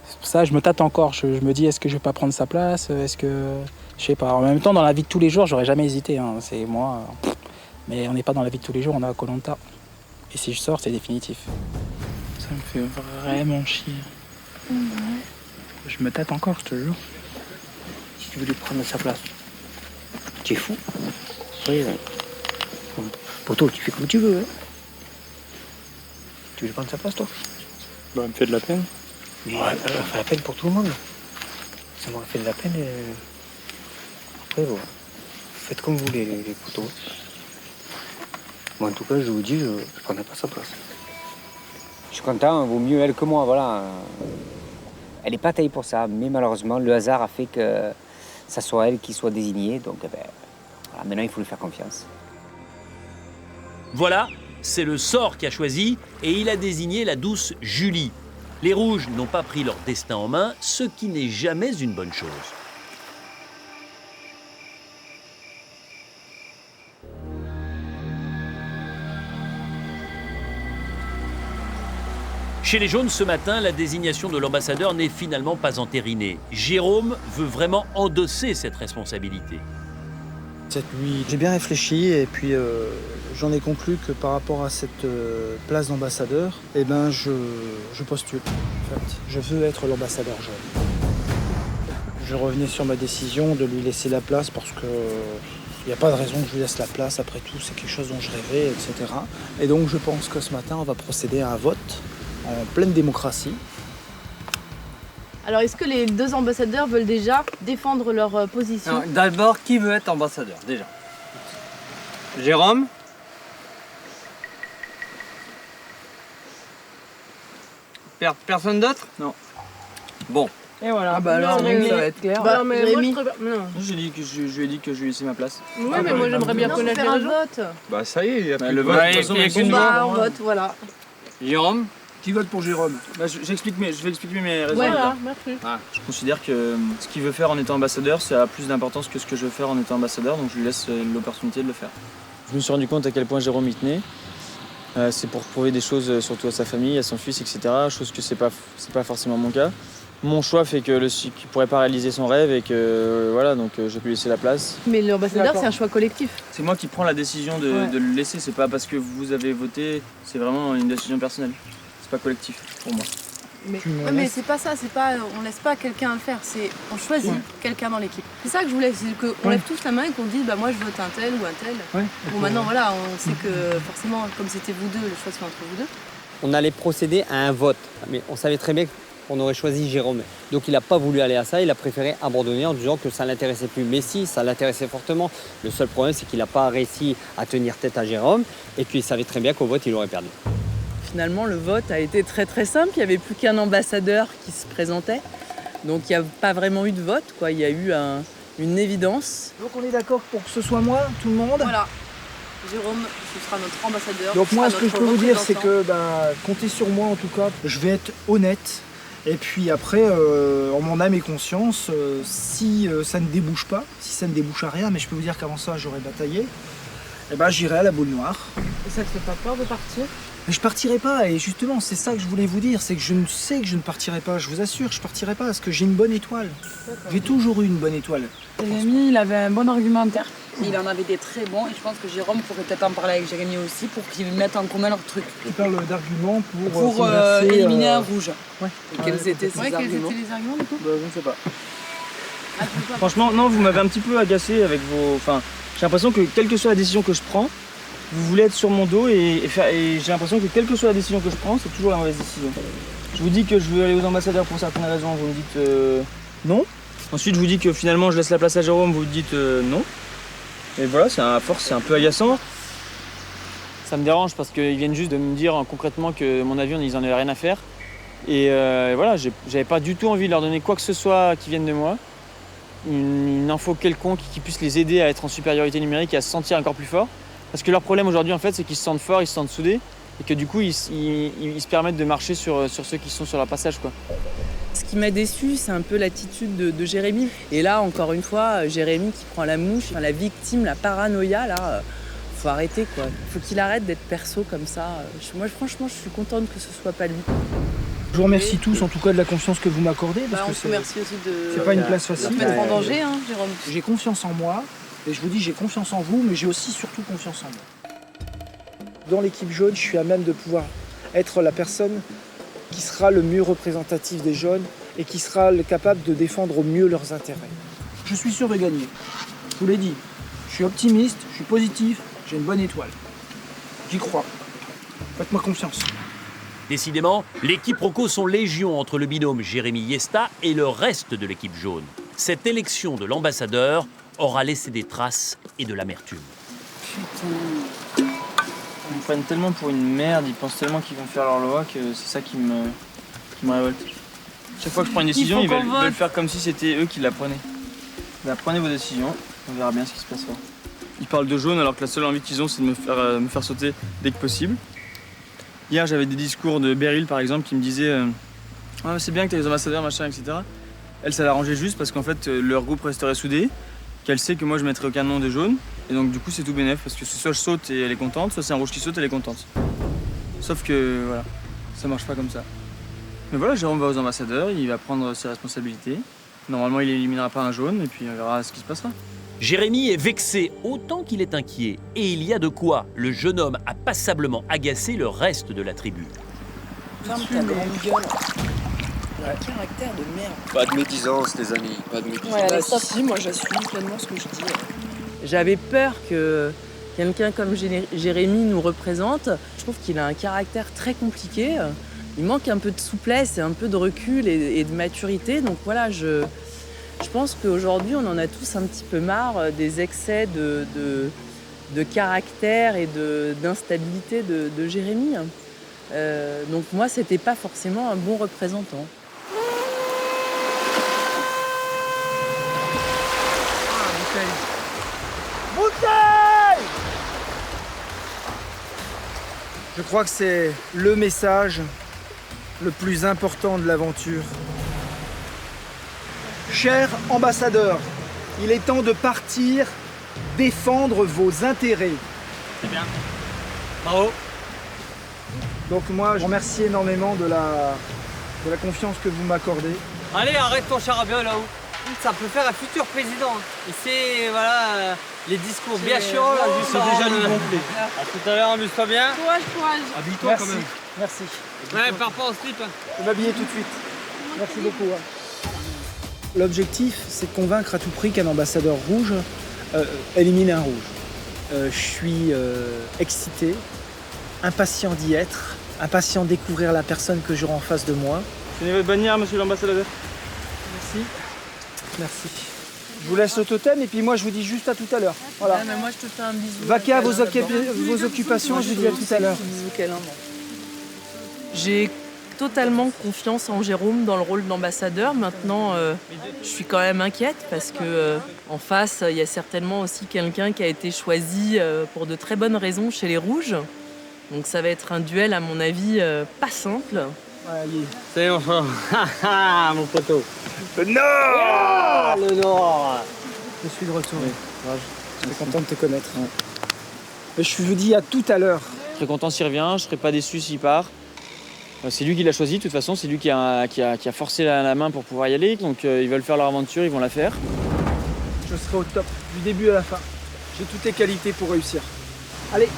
C'est pour ça que je me tâte encore. Je me dis, est-ce que je vais pas prendre sa place? Est-ce que... Je sais pas. En même temps, dans la vie de tous les jours, j'aurais jamais hésité. Hein. C'est moi. Mais on n'est pas dans la vie de tous les jours, on est à Koh Lanta. Et si je sors, c'est définitif. Ça me fait vraiment chier. Je me tâte encore, je te jure. Si tu veux lui prendre sa place, tu es fou. Oui, Poto, tu fais comme tu veux. Hein. Tu veux lui prendre sa place, toi? Bah, elle me fait de la peine. Ouais, ça fait la peine pour tout le monde. Ça m'aurait fait de la peine. Après, bon, faites comme vous voulez, les poteaux. Moi, en tout cas, je vous dis, je ne prendrai pas sa place. Je suis content, vaut mieux elle que moi, voilà. Elle n'est pas taillée pour ça, mais malheureusement, le hasard a fait que ça soit elle qui soit désignée. Donc, voilà, maintenant, il faut lui faire confiance. Voilà, c'est le sort qui a choisi et il a désigné la douce Julie. Les rouges n'ont pas pris leur destin en main, ce qui n'est jamais une bonne chose. Chez les Jaunes, ce matin, la désignation de l'ambassadeur n'est finalement pas entérinée. Jérôme veut vraiment endosser cette responsabilité. Cette nuit, j'ai bien réfléchi et puis j'en ai conclu que par rapport à cette place d'ambassadeur, eh ben je postule. En fait, je veux être l'ambassadeur jaune. Je revenais sur ma décision de lui laisser la place parce que il n'y a pas de raison que je lui laisse la place. Après tout, c'est quelque chose dont je rêvais, etc. Et donc je pense que ce matin, on va procéder à un vote en pleine démocratie. Alors, est-ce que les deux ambassadeurs veulent déjà défendre leur position? D'abord, qui veut être ambassadeur, déjà? Jérôme? Personne d'autre? Non. Bon. Et voilà. Ah bah alors, ça va être clair. Bah, mais Rémi. moi, Je lui ai dit que je lui laissais ma place. Oui, mais moi j'aimerais bien connaître les raisons. Bah ça y est, il y a plus le de vote. vote. De toute façon, il y a qu'une Bah, voix. on vote, voilà. Jérôme? Qui vote pour Jérôme? Bah, je vais expliquer mes raisons. Voilà, merci. Je considère que ce qu'il veut faire en étant ambassadeur, ça a plus d'importance que ce que je veux faire en étant ambassadeur, donc je lui laisse l'opportunité de le faire. Je me suis rendu compte à quel point Jérôme y tenait. C'est pour prouver des choses surtout à sa famille, à son fils, etc. Chose que c'est pas forcément mon cas. Mon choix fait qu'il ne pourrait pas réaliser son rêve et que voilà, donc j'ai pu lui laisser la place. Mais l'ambassadeur, c'est un choix collectif. C'est moi qui prends la décision de le laisser, c'est pas parce que vous avez voté, c'est vraiment une décision personnelle. C'est pas collectif pour moi. Mais c'est pas ça, on laisse pas quelqu'un le faire, on choisit quelqu'un dans l'équipe. C'est ça que je voulais, c'est qu'on lève tous la main et qu'on dise bah moi je vote un tel ou un tel. Bon maintenant voilà, on sait que forcément comme c'était vous deux, le choix se fait entre vous deux. On allait procéder à un vote, mais on savait très bien qu'on aurait choisi Jérôme. Donc il n'a pas voulu aller à ça, il a préféré abandonner en disant que ça ne l'intéressait plus. Mais si, ça l'intéressait fortement. Le seul problème, c'est qu'il n'a pas réussi à tenir tête à Jérôme et qu'il savait très bien qu'au vote, il aurait perdu. Finalement, le vote a été très très simple. Il n'y avait plus qu'un ambassadeur qui se présentait. Donc il n'y a pas vraiment eu de vote, quoi. Il y a eu une évidence. Donc on est d'accord pour que ce soit moi, tout le monde? Voilà. Jérôme, ce sera notre ambassadeur. Donc moi, ce que je peux vous dire, c'est que comptez sur moi en tout cas. Je vais être honnête. Et puis après, en mon âme et conscience, si ça ne débouche pas, si ça ne débouche à rien, mais je peux vous dire qu'avant ça, j'aurais bataillé, et ben j'irai à la boule noire. Et ça te fait pas peur de partir? Mais je partirai pas, et justement, c'est ça que je voulais vous dire, c'est que je sais que je ne partirai pas, je vous assure, je partirai pas, parce que j'ai une bonne étoile. J'ai toujours eu une bonne étoile. Jérémy, il avait un bon argumentaire. Il en avait des très bons et je pense que Jérôme pourrait peut-être en parler avec Jérémy aussi pour qu'ils mettent en commun leurs trucs. Tu parles d'arguments pour éliminer un rouge. Ouais. Et quels étaient ces arguments? Quels étaient les arguments du coup? Je ne sais pas. Franchement, non, vous m'avez un petit peu agacé avec vos... Enfin, j'ai l'impression que quelle que soit la décision que je prends, vous voulez être sur mon dos et j'ai l'impression que quelle que soit la décision que je prends, c'est toujours la mauvaise décision. Je vous dis que je veux aller aux ambassadeurs pour certaines raisons, vous me dites non. Ensuite, je vous dis que finalement, je laisse la place à Jérôme, vous me dites non. Et voilà, à force, c'est un peu agaçant. Ça me dérange parce qu'ils viennent juste de me dire concrètement que mon avion, ils en avaient rien à faire. Et voilà, j'avais pas du tout envie de leur donner quoi que ce soit qui vienne de moi. Une info quelconque qui puisse les aider à être en supériorité numérique et à se sentir encore plus fort. Parce que leur problème aujourd'hui, en fait, c'est qu'ils se sentent forts, ils se sentent soudés. Et que du coup, ils se permettent de marcher sur ceux qui sont sur leur passage, quoi. Ce qui m'a déçu, c'est un peu l'attitude de Jérémy. Et là, encore une fois, Jérémy qui prend la mouche, la victime, la paranoïa, là, faut arrêter, quoi. Faut qu'il arrête d'être perso comme ça. Moi, franchement, je suis contente que ce soit pas lui. Je vous remercie tous, en tout cas, de la confiance que vous m'accordez. On te remercie aussi de c'est pas une place facile. te mettre en danger, hein, Jérôme. J'ai confiance en moi, et je vous dis, j'ai confiance en vous, mais j'ai aussi surtout confiance en moi. Dans l'équipe jaune, je suis à même de pouvoir être la personne qui sera le mieux représentatif des jaunes et qui sera capable de défendre au mieux leurs intérêts. Je suis sûr de gagner. Je vous l'ai dit. Je suis optimiste, je suis positif, j'ai une bonne étoile. J'y crois. Faites-moi confiance. Décidément, les quiproquos sont légion entre le binôme Jérémy Yesta et le reste de l'équipe jaune. Cette élection de l'ambassadeur aura laissé des traces et de l'amertume. Putain. Ils me prennent tellement pour une merde, ils pensent tellement qu'ils vont faire leur loi que c'est ça qui me révolte. Chaque fois que je prends une décision, ils veulent faire comme si c'était eux qui la prenaient. Ben, prenez vos décisions, on verra bien ce qui se passera. Ils parlent de jaune alors que la seule envie qu'ils ont, c'est de me faire sauter dès que possible. Hier, j'avais des discours de Beryl, par exemple, qui me disaient ah, c'est bien que tu aies les ambassadeurs, machin, etc. Elle, ça l'arrangeait juste parce qu'en fait, leur groupe resterait soudé, qu'elle sait que moi, je mettrai aucun nom de jaune. Et donc, du coup, c'est tout bénef parce que soit je saute et elle est contente, soit c'est un rouge qui saute et elle est contente. Sauf que, voilà, ça marche pas comme ça. Mais voilà, Jérôme va aux ambassadeurs, il va prendre ses responsabilités. Normalement, il éliminera pas un jaune et puis on verra ce qui se passera. Jérémy est vexé autant qu'il est inquiet. Et il y a de quoi. Le jeune homme a passablement agacé le reste de la tribu. Ferme ta grande gueule. Un caractère de merde. Pas de médisance, les amis, pas de médisance. Ouais, allez, stop. Si, moi j'assume pleinement ce que je dis. J'avais peur que quelqu'un comme Jérémy nous représente. Je trouve qu'il a un caractère très compliqué. Il manque un peu de souplesse et un peu de recul et de maturité. Donc voilà, je pense qu'aujourd'hui, on en a tous un petit peu marre des excès de caractère et d'instabilité de Jérémy. Donc moi, c'était pas forcément un bon représentant. Bouteille! Je crois que c'est le message le plus important de l'aventure. Cher ambassadeur, il est temps de partir défendre vos intérêts. C'est bien. Bravo. Donc moi, je vous remercie énormément de la confiance que vous m'accordez. Allez, arrête ton charabia là-haut. Ça peut faire un futur président. Et c'est, voilà, les discours bien chiants là, juste déjà nous gonfler. À tout à l'heure, amuse-toi bien. Courage, courage. Habille-toi quand même. Merci. Ouais, pars pas en slip. Je vais m'habiller tout de suite. Merci beaucoup. L'objectif, c'est de convaincre à tout prix qu'un ambassadeur rouge élimine un rouge. Je suis excité, impatient d'y être, impatient de découvrir la personne que j'aurai en face de moi. Tenez votre bannière, monsieur l'ambassadeur. Merci. Merci. Je vous laisse le totem et puis moi je vous dis juste à tout à l'heure. Voilà. Ouais, mais moi je te fais un bisou. Vaquez à vos occupations, je vous dis à tout à l'heure. J'ai totalement confiance en Jérôme dans le rôle d'ambassadeur. Maintenant, je suis quand même inquiète parce que en face, il y a certainement aussi quelqu'un qui a été choisi pour de très bonnes raisons chez les Rouges. Donc ça va être un duel, à mon avis, pas simple. C'est enfin, mon poteau. Le Nord! Le Nord! Je suis de retour. Je suis content de te connaître. Je vous dis à tout à l'heure. Je serai content s'il revient, je serai pas déçu s'il part. C'est lui qui l'a choisi, de toute façon, c'est lui qui a forcé la main pour pouvoir y aller. Donc ils veulent faire leur aventure, ils vont la faire. Je serai au top, du début à la fin. J'ai toutes les qualités pour réussir. Allez.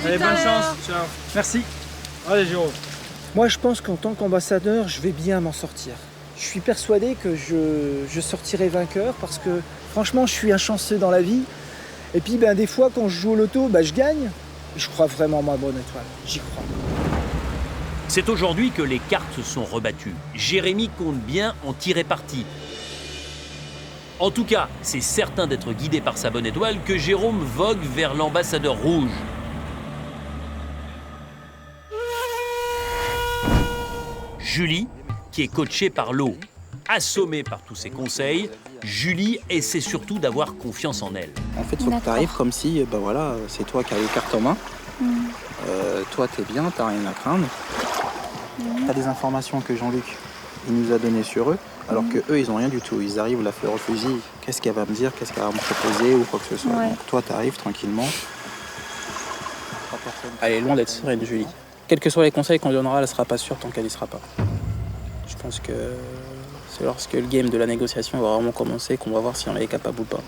Allez, bonne chance. Ciao. Merci. Allez, Jérôme. Moi, je pense qu'en tant qu'ambassadeur, je vais bien m'en sortir. Je suis persuadé que je sortirai vainqueur parce que, franchement, je suis un chanceux dans la vie. Et puis, des fois, quand je joue au loto, je gagne. Je crois vraiment en ma bonne étoile. J'y crois. C'est aujourd'hui que les cartes sont rebattues. Jérémy compte bien en tirer parti. En tout cas, c'est certain d'être guidé par sa bonne étoile que Jérôme vogue vers l'ambassadeur rouge. Julie, qui est coachée par Lo. Assommée par tous ses conseils, Julie essaie surtout d'avoir confiance en elle. En fait, il faut que tu arrives comme si c'est toi qui as les cartes en main. Toi, t'es bien, t'as rien à craindre. T'as des informations que Jean-Luc il nous a données sur eux, alors que eux, ils ont rien du tout. Ils arrivent la fleur au fusil. Qu'est-ce qu'elle va me dire, qu'est-ce qu'elle va me proposer ou quoi que ce soit. Ouais. Donc toi, t'arrives tranquillement. Elle est loin d'être sereine, Julie. Quels que soient les conseils qu'on lui donnera, elle ne sera pas sûre tant qu'elle n'y sera pas. Je pense que c'est lorsque le game de la négociation va vraiment commencer qu'on va voir si on est capable ou pas.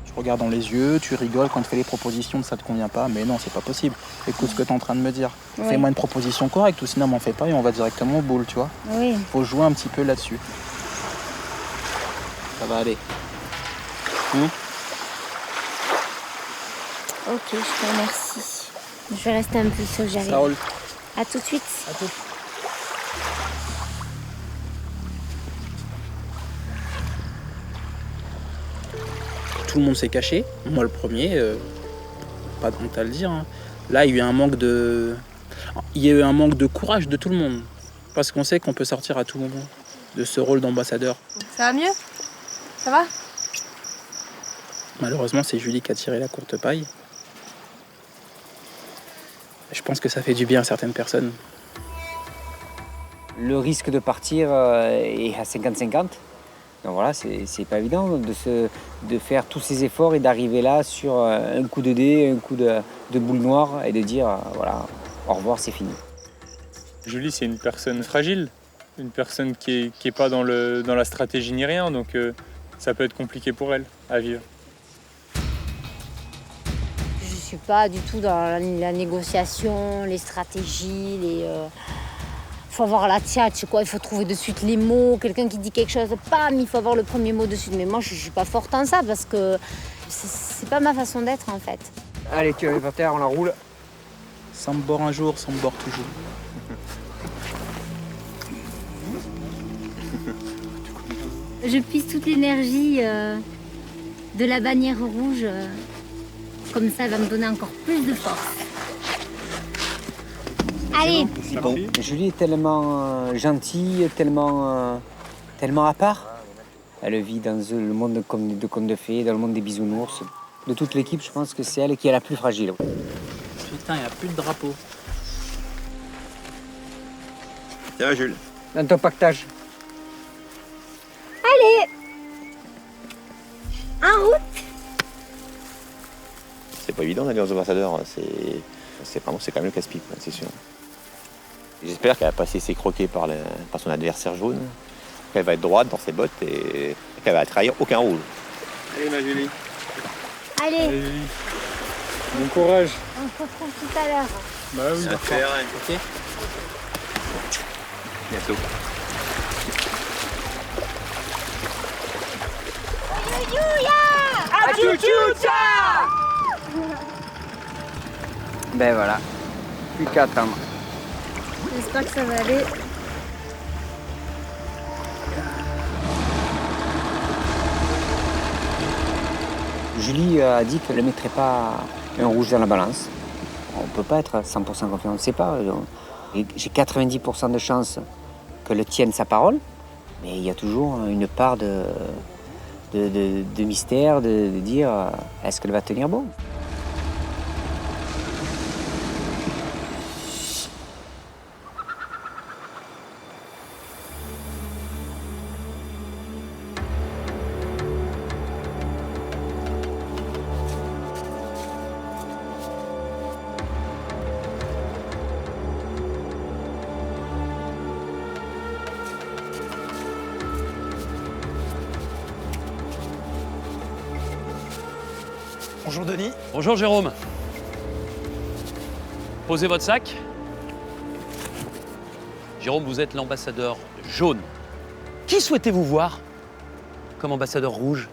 Tu regardes dans les yeux, tu rigoles quand tu fais les propositions, ça te convient pas, mais non, c'est pas possible. Écoute ce que tu es en train de me dire. Ouais. Fais-moi une proposition correcte, ou sinon on m'en fait pas et on va directement au boule, tu vois. Oui. Faut jouer un petit peu là-dessus. Ça va aller. Ok, je te remercie. Je vais rester un peu seule, j'arrive. Ça roule. À tout de suite. À tout. Tout le monde s'est caché, moi le premier, pas de honte à le dire. Hein. Là, il y a eu un manque de courage de tout le monde, parce qu'on sait qu'on peut sortir à tout moment de ce rôle d'ambassadeur. Ça va mieux? Ça va? Malheureusement, c'est Julie qui a tiré la courte paille. Je pense que ça fait du bien à certaines personnes. Le risque de partir est à 50-50. Donc voilà, c'est pas évident de faire tous ces efforts et d'arriver là sur un coup de dé, un coup de boule noire et de dire voilà, au revoir, c'est fini. Julie, c'est une personne fragile, une personne qui est pas dans la stratégie ni rien, donc ça peut être compliqué pour elle à vivre. Je suis pas du tout dans la négociation, les stratégies, faut avoir la tchatche, quoi. Il faut trouver de suite les mots. Quelqu'un qui dit quelque chose, bam, il faut avoir le premier mot de suite. Mais moi, je suis pas forte en ça parce que c'est pas ma façon d'être, en fait. Allez, tu arrives par terre, on la roule. Ça me bord un jour, ça me bord toujours. Je puise toute l'énergie de la bannière rouge. Comme ça, elle va me donner encore plus de force. Allez! Bon. Julie est tellement gentille, tellement à part. Elle vit dans le monde comme de contes de fées, dans le monde des bisounours. De toute l'équipe, je pense que c'est elle qui est la plus fragile. Putain, il n'y a plus de drapeau. Tiens, Jules. Dans ton pactage. Allez! En route! C'est pas évident d'aller aux ambassadeurs, c'est quand même le casse-pipe, c'est sûr. J'espère qu'elle va passer ses croquets par son adversaire jaune, qu'elle va être droite dans ses bottes et qu'elle va trahir aucun rouge. Allez ma Julie. Allez! Allez Julie. Bon courage. On se retrouve tout à l'heure. Bah oui, Ça va faire, ok. Bientôt. Ben voilà, plus qu'à attendre. J'espère que ça va aller. Julie a dit qu'elle ne mettrait pas un rouge dans la balance. On ne peut pas être à 100% confiant, on ne sait pas. J'ai 90% de chance qu'elle tienne sa parole, mais il y a toujours une part de mystère, de dire est-ce qu'elle va tenir bon. Bonjour Denis. Bonjour Jérôme. Posez votre sac. Jérôme, vous êtes l'ambassadeur jaune. Qui souhaitez-vous voir comme ambassadeur rouge?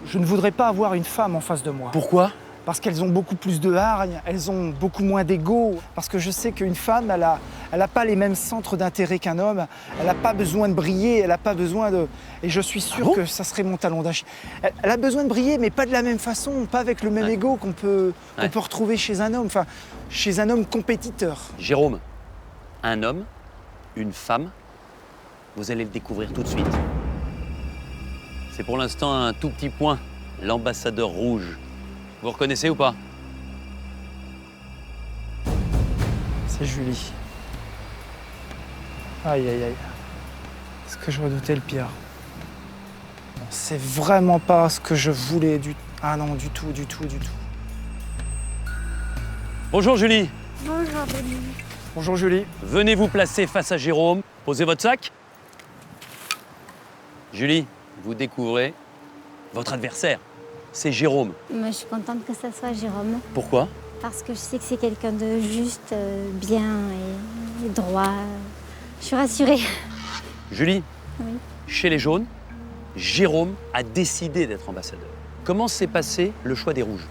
Je ne voudrais pas avoir une femme en face de moi. Pourquoi? Parce qu'elles ont beaucoup plus de hargne, elles ont beaucoup moins d'ego. Parce que je sais qu'une femme, elle a pas les mêmes centres d'intérêt qu'un homme. Elle n'a pas besoin de briller, elle n'a pas besoin de... Et je suis sûr que ça serait mon talon d'Achille. Elle a besoin de briller, mais pas de la même façon, pas avec le même ego qu'on peut retrouver chez un homme. Enfin, chez un homme compétiteur. Jérôme, un homme, une femme, vous allez le découvrir tout de suite. C'est pour l'instant un tout petit point, l'ambassadeur rouge. Vous reconnaissez ou pas? C'est Julie. Aïe, aïe, aïe. Ce que je redoutais le pire. Non, c'est vraiment pas ce que je voulais du... Ah non, du tout, du tout, du tout. Bonjour Julie. Bonjour Denis. Bonjour Julie. Venez vous placer face à Jérôme. Posez votre sac. Julie, vous découvrez votre adversaire. C'est Jérôme. Moi, je suis contente que ça soit Jérôme. Pourquoi? Parce que je sais que c'est quelqu'un de juste, bien et droit. Je suis rassurée. Julie, Oui. chez les jaunes, Jérôme a décidé d'être ambassadeur. Comment s'est passé le choix des rouges?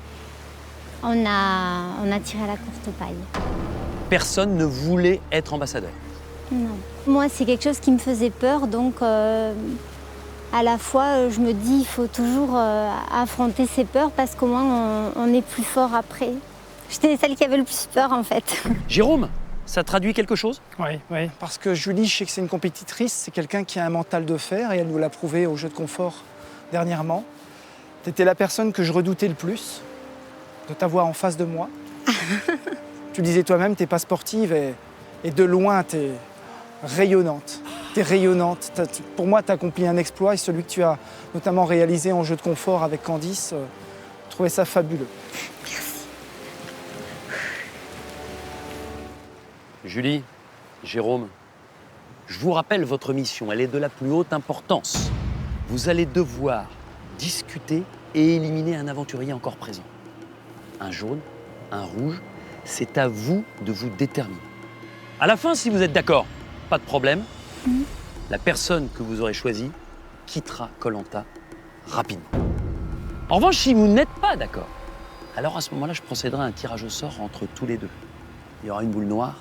On a tiré à la courte paille. Personne ne voulait être ambassadeur. Non. Moi, c'est quelque chose qui me faisait peur, donc à la fois, je me dis il faut toujours affronter ses peurs parce qu'au moins on est plus fort après. J'étais celle qui avait le plus peur en fait. Jérôme, ça traduit quelque chose? Oui, oui, parce que Julie, je sais que c'est une compétitrice, c'est quelqu'un qui a un mental de fer et elle nous l'a prouvé au jeu de confort dernièrement. Tu étais la personne que je redoutais le plus de t'avoir en face de moi. Tu disais toi-même, t'es pas sportive et de loin, t'es rayonnante. T'es rayonnante. Pour moi, tu as accompli un exploit et celui que tu as notamment réalisé en jeu de confort avec Candice, je trouvais ça fabuleux. Julie, Jérôme, je vous rappelle votre mission, elle est de la plus haute importance. Vous allez devoir discuter et éliminer un aventurier encore présent. Un jaune, un rouge, c'est à vous de vous déterminer. À la fin, si vous êtes d'accord, pas de problème, la personne que vous aurez choisie quittera Koh-Lanta rapidement. En revanche, si vous n'êtes pas d'accord, alors à ce moment-là, je procéderai à un tirage au sort entre tous les deux. Il y aura une boule noire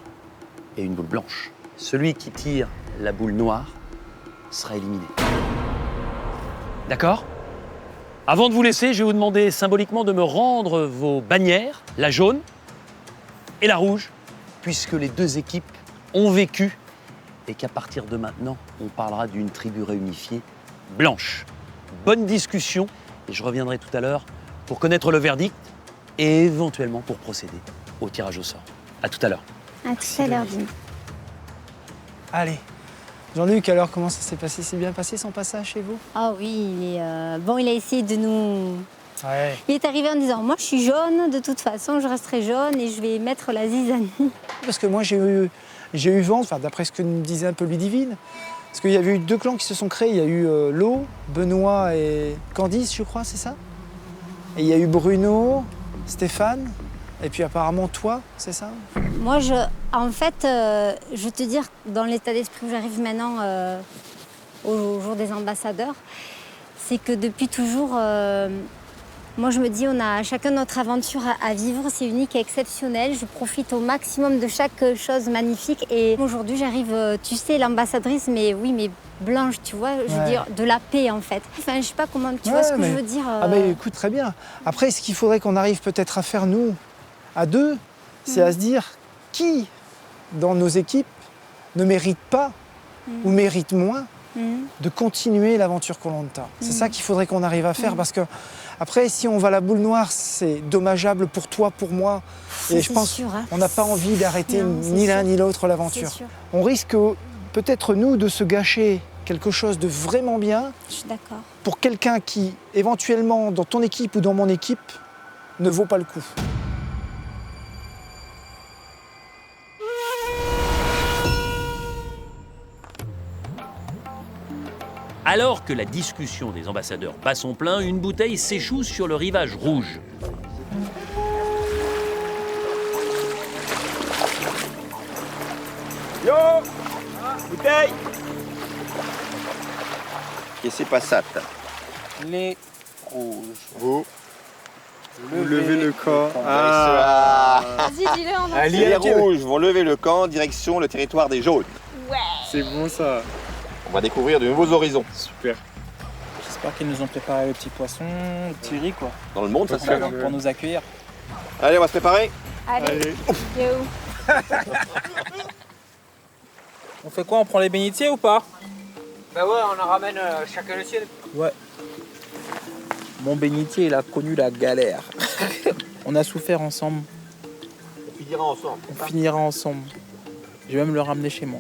et une boule blanche. Celui qui tire la boule noire sera éliminé. D'accord ? Avant de vous laisser, je vais vous demander symboliquement de me rendre vos bannières, la jaune et la rouge, puisque les deux équipes ont vécu et qu'à partir de maintenant, on parlera d'une tribu réunifiée blanche. Bonne discussion et je reviendrai tout à l'heure pour connaître le verdict et éventuellement pour procéder au tirage au sort. À tout à l'heure. À tout à l'heure, Dean. Allez. Jean-Luc, alors comment ça s'est passé? C'est bien passé son passage chez vous? Ah oui, bon, il a essayé de nous... Ouais. Il est arrivé en disant, moi je suis jaune, de toute façon je resterai jaune et je vais mettre la zizanie. Parce que moi j'ai eu vent, enfin, d'après ce que me disait un peu Ludivine, parce qu'il y avait eu deux clans qui se sont créés. Il y a eu Lo, Benoît et Candice, je crois, c'est ça? Et il y a eu Bruno, Stéphane, et puis apparemment toi, c'est ça? Moi, en fait, je veux te dire, dans l'état d'esprit où j'arrive maintenant au jour des ambassadeurs, c'est que depuis toujours, moi je me dis, on a chacun notre aventure à vivre, c'est unique et exceptionnel. Je profite au maximum de chaque chose magnifique. Et aujourd'hui, j'arrive, tu sais, l'ambassadrice, mais oui, mais blanche, tu vois, je veux dire, de la paix en fait. Enfin, je sais pas comment, tu vois ce que je veux dire. Ah ben écoute, très bien. Après, ce qu'il faudrait qu'on arrive peut-être à faire, nous, à deux, c'est à se dire qui, dans nos équipes, ne mérite pas ou mérite moins de continuer l'aventure Koh-Lanta. C'est ça qu'il faudrait qu'on arrive à faire, parce que après, si on va à la boule noire, c'est dommageable pour toi, pour moi. Et je pense qu'on n'a pas envie d'arrêter ni l'un ni l'autre l'aventure. On risque peut-être, nous, de se gâcher quelque chose de vraiment bien. Je suis d'accord. Pour quelqu'un qui, éventuellement, dans ton équipe ou dans mon équipe, ne vaut pas le coup. Alors que la discussion des ambassadeurs bat son plein, une bouteille s'échoue sur le rivage rouge. Yo, bouteille. Et c'est pas ça. Les rouges. Vous levez le camp. Vas-y, dis-le en entier. Les rouges vont lever le camp, direction le territoire des jaunes. Ouais. C'est bon ça. On va découvrir de nouveaux horizons. Super. J'espère qu'ils nous ont préparé le petit poisson, le petit riz, quoi. Dans le monde, ça se fait. Pour nous accueillir. Allez, on va se préparer. Allez. Yo. On fait quoi? On prend les bénitiers ou pas? Bah ouais, on en ramène chacun le sien. Ouais. Mon bénitier, il a connu la galère. On a souffert ensemble. On finira ensemble. On finira ensemble. Je vais même le ramener chez moi.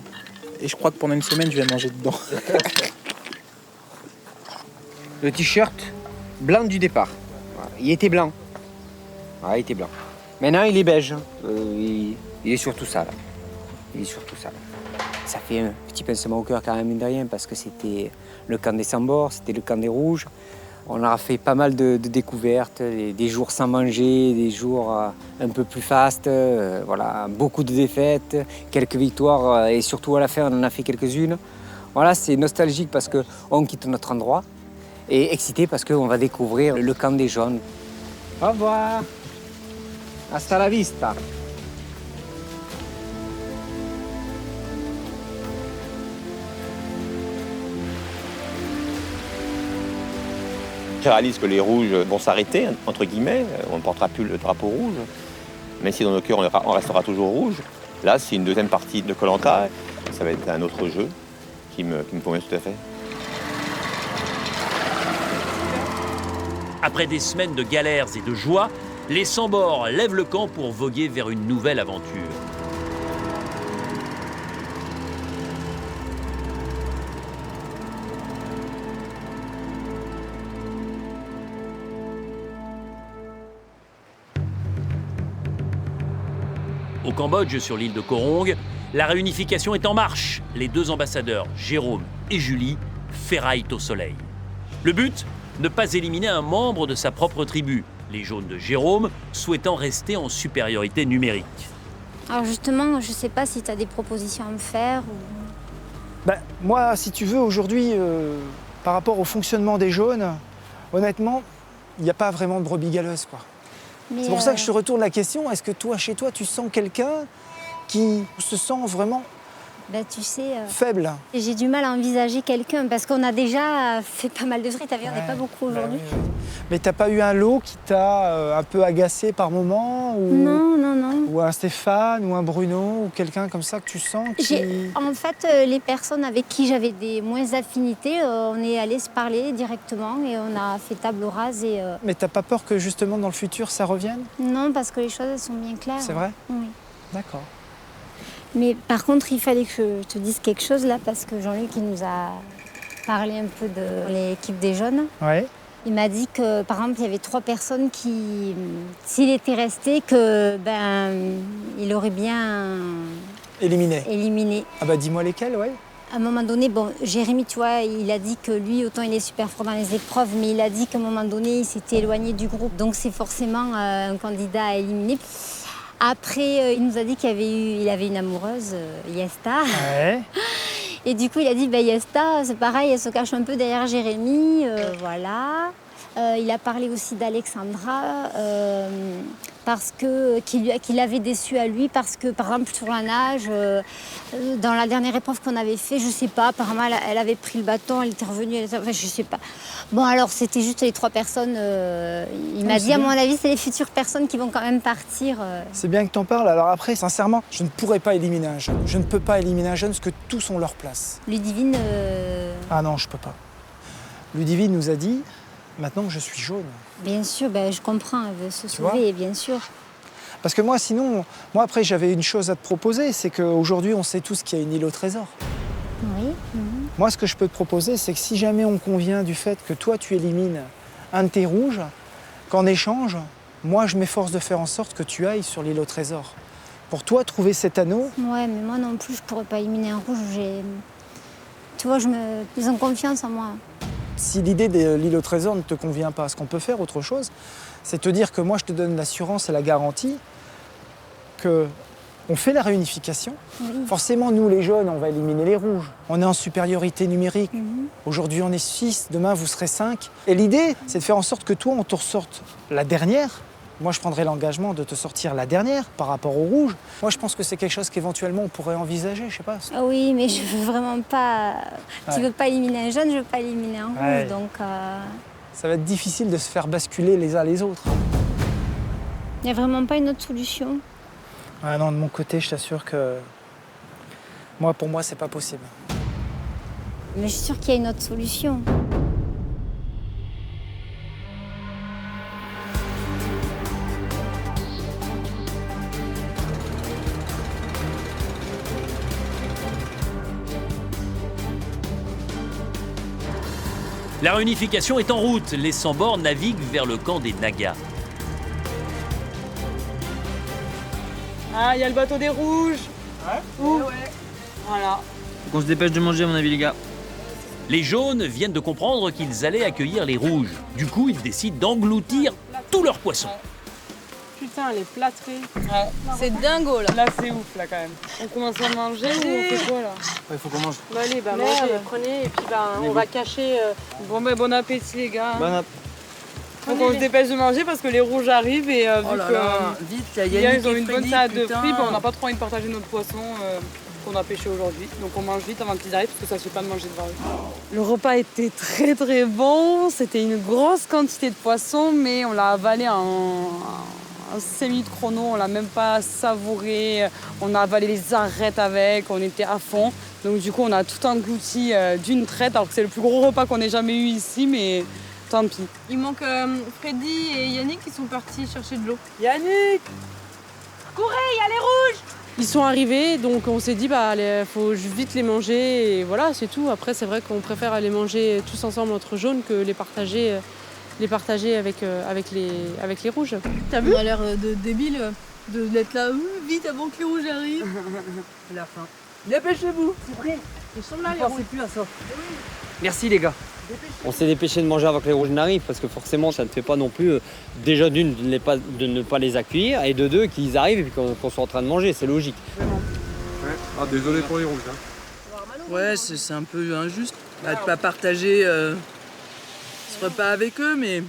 Et je crois que pendant une semaine, je vais manger dedans. Le t-shirt blanc du départ. Voilà. Il était blanc. Ah, il était blanc. Maintenant, il est beige. Il est surtout ça, là. Il est surtout ça, là. Ça fait un petit pincement au cœur quand même, mine de rien, parce que c'était le camp des sans-bords, c'était le camp des rouges. On a fait pas mal de découvertes, des jours sans manger, des jours un peu plus fastes, voilà, beaucoup de défaites, quelques victoires et surtout à la fin on en a fait quelques-unes. Voilà, c'est nostalgique parce qu'on quitte notre endroit et excité parce qu'on va découvrir le camp des jaunes. Au revoir, hasta la vista. Je réalise que les rouges vont s'arrêter, entre guillemets. On ne portera plus le drapeau rouge. Même si dans nos cœurs, on restera toujours rouge. Là, c'est une deuxième partie de Koh-Lanta. Ça va être un autre jeu qui me convient tout à fait. Après des semaines de galères et de joie, les sans-bords lèvent le camp pour voguer vers une nouvelle aventure. Au Cambodge, sur l'île de Koh Rong, La réunification est en marche. Les deux ambassadeurs, Jérôme et Julie, ferraillent au soleil. Le but ? Ne pas éliminer un membre de sa propre tribu, les jaunes de Jérôme souhaitant rester en supériorité numérique. Alors justement, je ne sais pas si tu as des propositions à me faire. Ou... Moi, si tu veux, aujourd'hui, par rapport au fonctionnement des jaunes, honnêtement, il n'y a pas vraiment de brebis galeuse, quoi. C'est pour ça que je te retourne la question, est-ce que toi, chez toi, tu sens quelqu'un qui se sent vraiment tu sais, faible? J'ai du mal à envisager quelqu'un parce qu'on a déjà fait pas mal de frais, t'as vu, on n'est pas beaucoup aujourd'hui. Oui. Mais t'as pas eu un lot qui t'a un peu agacé par moment ou... Non. Ou un Stéphane ou un Bruno ou quelqu'un comme ça que tu sens qui... En fait, les personnes avec qui j'avais des moins affinités, on est allé se parler directement et on a fait table rase. Mais t'as pas peur que justement dans le futur ça revienne? Non, parce que les choses elles sont bien claires. C'est vrai? Oui. D'accord. Mais par contre, il fallait que je te dise quelque chose là, parce que Jean-Luc il nous a parlé un peu de l'équipe des jeunes. Ouais. Il m'a dit que, par exemple, il y avait 3 personnes qui, s'il était resté, que il aurait bien éliminé. Ah bah dis-moi lesquels, ouais. À un moment donné, bon, Jérémy, tu vois, il a dit que lui, autant il est super fort dans les épreuves, mais il a dit qu'à un moment donné, il s'était éloigné du groupe. Donc c'est forcément un candidat à éliminer. Après, il nous a dit qu'il avait une amoureuse, Yesta. Ouais. Et du coup, il a dit, Yesta, c'est pareil, elle se cache un peu derrière Jérémy, voilà. Il a parlé aussi d'Alexandra, parce qu'il avait déçu à lui, parce que, par exemple, sur la nage, dans la dernière épreuve qu'on avait fait, je sais pas, apparemment, elle avait pris le bâton, elle était revenue, enfin, je sais pas. Bon, alors, c'était juste les 3 personnes. Il m'a dit, à mon avis, c'est les futures personnes qui vont quand même partir. C'est bien que t'en parles. Alors après, sincèrement, je ne pourrais pas éliminer un jeune. Je ne peux pas éliminer un jeune parce que tous ont leur place. Ludivine... Ah non, je peux pas. Ludivine nous a dit... Maintenant que je suis jaune. Bien sûr, je comprends, elle veut se sauver, bien sûr. Parce que moi, sinon, après, j'avais une chose à te proposer, c'est qu'aujourd'hui, on sait tous qu'il y a une île au trésor. Oui. Moi, ce que je peux te proposer, c'est que si jamais on convient du fait que toi, tu élimines un de tes rouges, qu'en échange, moi, je m'efforce de faire en sorte que tu ailles sur l'île au trésor. Pour toi, trouver cet anneau... Ouais, mais moi non plus, je pourrais pas éliminer un rouge. Tu vois, ils ont confiance en moi. Si l'idée de l'île au trésor ne te convient pas, ce qu'on peut faire autre chose, c'est te dire que moi je te donne l'assurance et la garantie qu'on fait la réunification. Oui. Forcément, nous les jeunes, on va éliminer les rouges. On est en supériorité numérique. Aujourd'hui, on est 6, demain, vous serez 5. Et l'idée, c'est de faire en sorte que toi, on te ressorte la dernière. Moi, je prendrai l'engagement de te sortir la dernière par rapport au rouge. Moi, je pense que c'est quelque chose qu'éventuellement on pourrait envisager, je sais pas. Ah oui, mais je veux vraiment pas... Ouais. Tu veux pas éliminer un jaune, je veux pas éliminer un rouge, Ouais. donc... Ça va être difficile de se faire basculer les uns les autres. Il n'y a vraiment pas une autre solution? Ah non, de mon côté, je t'assure que... pour moi, c'est pas possible. Mais je suis sûre qu'il y a une autre solution. La réunification est en route. Les sans-bords naviguent vers le camp des Nagas. Ah, il y a le bateau des rouges. Où? Voilà. Faut qu'on se dépêche de manger, à mon avis, les gars. Les jaunes viennent de comprendre qu'ils allaient accueillir les rouges. Du coup, ils décident d'engloutir tous leurs poissons. Putain, elle est plâtrée. Ouais. C'est dingo, là. Là, c'est ouf, là, quand même. On commence à manger ou on fait quoi, là? Il faut qu'on mange. Bah allez, mangez, prenez, et puis on va cacher... Bon appétit, les gars. Bon appétit. Donc on se dépêche de manger parce que les rouges arrivent et vu vite, ils ont une bonne salade de fruits, on n'a pas trop envie de partager notre poisson qu'on a pêché aujourd'hui. Donc on mange vite avant qu'ils arrivent parce que ça ne se fait pas de manger devant eux. Le repas était très très bon, c'était une grosse quantité de poisson mais on l'a avalé en 5 minutes chrono, on l'a même pas savouré, on a avalé les arêtes avec, on était à fond. Donc du coup on a tout englouti d'une traite alors que c'est le plus gros repas qu'on ait jamais eu ici mais tant pis. Il manque Freddy et Yannick qui sont partis chercher de l'eau. Yannick! Courez, il y a les rouges! Ils sont arrivés, donc on s'est dit faut vite les manger et voilà, c'est tout. Après, c'est vrai qu'on préfère les manger tous ensemble entre jaunes que les partager avec les rouges. T'as vu? On a l'air de débiles. d'être là, vite avant que les rouges arrivent. À la fin. Dépêchez-vous. C'est vrai. Ils sont là, Ne les pensez rouges. plus à ça. Merci les gars. On s'est dépêché de manger avant que les rouges n'arrivent parce que forcément ça ne fait pas non plus déjà d'une de ne pas les accueillir et de deux qu'ils arrivent et puis qu'on soit en train de manger, c'est logique. Ouais. Ah désolé pour les rouges. Hein. Ouais, c'est un peu injuste de pas partager ce repas avec eux, mais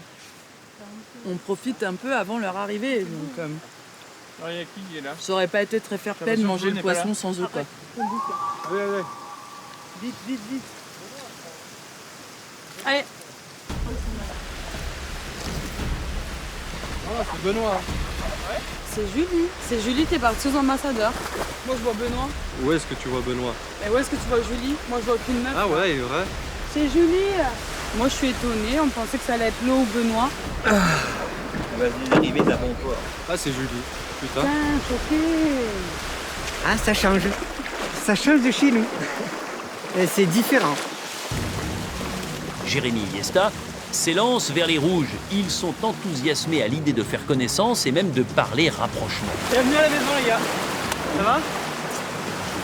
on profite un peu avant leur arrivée. Donc, Il y a qui est là? ça aurait pas été très fair-play de manger le poisson sans eux, quoi. Ouais. Vite, vite, vite. Allez. Ah, c'est Benoît. C'est Julie. C'est Julie qui est partie aux ambassadeurs. Moi je vois Benoît. Où est-ce que tu vois Benoît? Et où est-ce que tu vois Julie? Moi je vois aucune meuf. Ah ouais, il est vrai. C'est Julie. Moi je suis étonnée, on pensait que ça allait être Lo ou Benoît. Vas-y, arrivez d'avant toi. Ah c'est Julie. Putain. Choquée. Ah, ça change. Ça change de chez nous. Et c'est différent. Jérémy et Yesta s'élancent vers les rouges. Ils sont enthousiasmés à l'idée de faire connaissance et même de parler rapprochement. Bienvenue à la maison les gars. Ça va?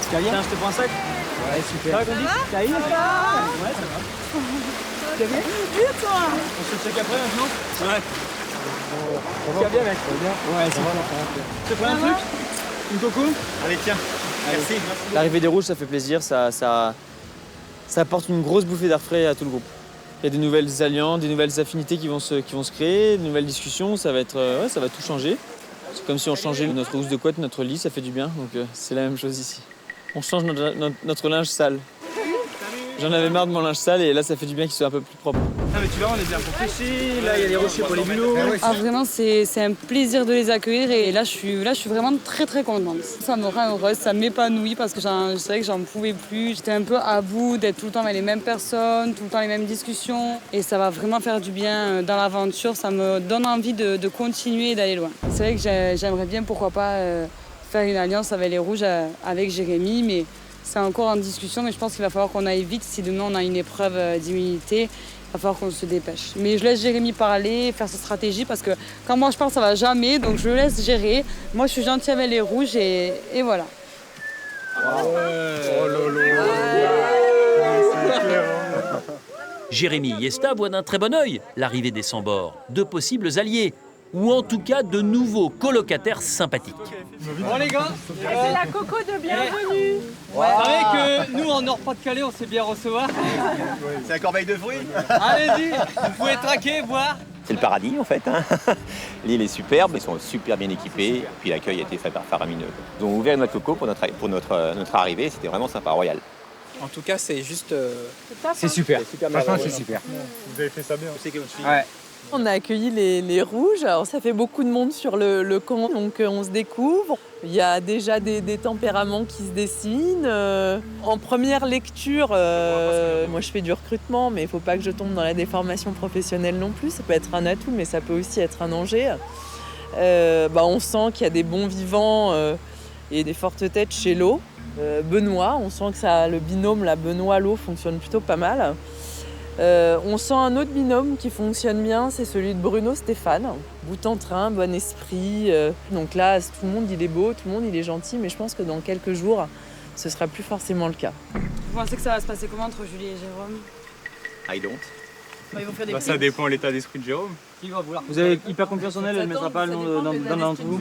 Tu vas bien? Tiens, je te prends un sac. Ouais, super. Ça va, Gondi? Ça va? Ouais, ça va. Tu vas bien? Bien toi. On se check après maintenant? Ouais. Tu vas bien mec? Ouais, ça va. Je te prends un truc? Une coco? Allez, tiens. Merci. L'arrivée des rouges, ça fait plaisir, ça apporte une grosse bouffée d'air frais à tout le groupe. Il y a des nouvelles alliances, des nouvelles affinités qui vont se créer, de nouvelles discussions, ça va tout changer. C'est comme si on changeait notre housse de couette, notre lit, ça fait du bien, donc c'est la même chose ici. On change notre linge sale. J'en avais marre de mon linge sale et là ça fait du bien qu'il soit un peu plus propre. Ah mais tu vois, on est bien pour pêcher, là il y a les rochers pour les mulots. Ah, vraiment, c'est un plaisir de les accueillir et là je suis vraiment très très contente. Ça me rend heureuse, ça m'épanouit parce que je savais que j'en pouvais plus. J'étais un peu à bout d'être tout le temps avec les mêmes personnes, tout le temps les mêmes discussions et ça va vraiment faire du bien dans l'aventure. Ça me donne envie de continuer et d'aller loin. C'est vrai que j'aimerais bien, pourquoi pas, faire une alliance avec les Rouges, avec Jérémy, mais c'est encore en discussion, mais je pense qu'il va falloir qu'on aille vite. Si demain on a une épreuve d'immunité, il va falloir qu'on se dépêche. Mais je laisse Jérémy parler, faire sa stratégie, parce que quand moi je parle, ça va jamais, donc je le laisse gérer. Moi je suis gentille avec les rouges et voilà. Jérémy et Yesta voient d'un très bon œil l'arrivée des sans-bords, de possibles alliés, ou en tout cas de nouveaux colocataires sympathiques. Bon les gars, c'est la coco de bienvenue. Vous savez que nous en Nord-Pas-de-Calais on sait bien recevoir. C'est la corbeille de fruits. Allez-y, vous pouvez traquer, boire. C'est le paradis en fait. Hein. L'île est superbe, ils sont super bien équipés, et puis l'accueil a été fait par faramineux. Ils ont ouvert notre coco pour notre arrivée, c'était vraiment sympa, royal. En tout cas, c'est juste. C'est super. Franchement, c'est super. Vous avez fait ça bien. Ouais. On a accueilli les rouges, alors ça fait beaucoup de monde sur le camp, donc on se découvre. Il y a déjà des tempéraments qui se dessinent. En première lecture, moi je fais du recrutement, mais il ne faut pas que je tombe dans la déformation professionnelle non plus. Ça peut être un atout, mais ça peut aussi être un danger. On sent qu'il y a des bons vivants et des fortes têtes chez Lo. Benoît, on sent que le binôme Benoît-Lo fonctionne plutôt pas mal. On sent un autre binôme qui fonctionne bien, c'est celui de Bruno-Stéphane. Bout en train, bon esprit. Donc là, tout le monde il est beau, tout le monde il est gentil, mais je pense que dans quelques jours, ce sera plus forcément le cas. Vous pensez que ça va se passer comment entre Julie et Jérôme? I don't. Ils vont faire des Ça dépend de l'état d'esprit de Jérôme. Qui va vouloir? Vous avez hyper confiance en elle, elle ne mettra pas le nom d'un d'entre vous?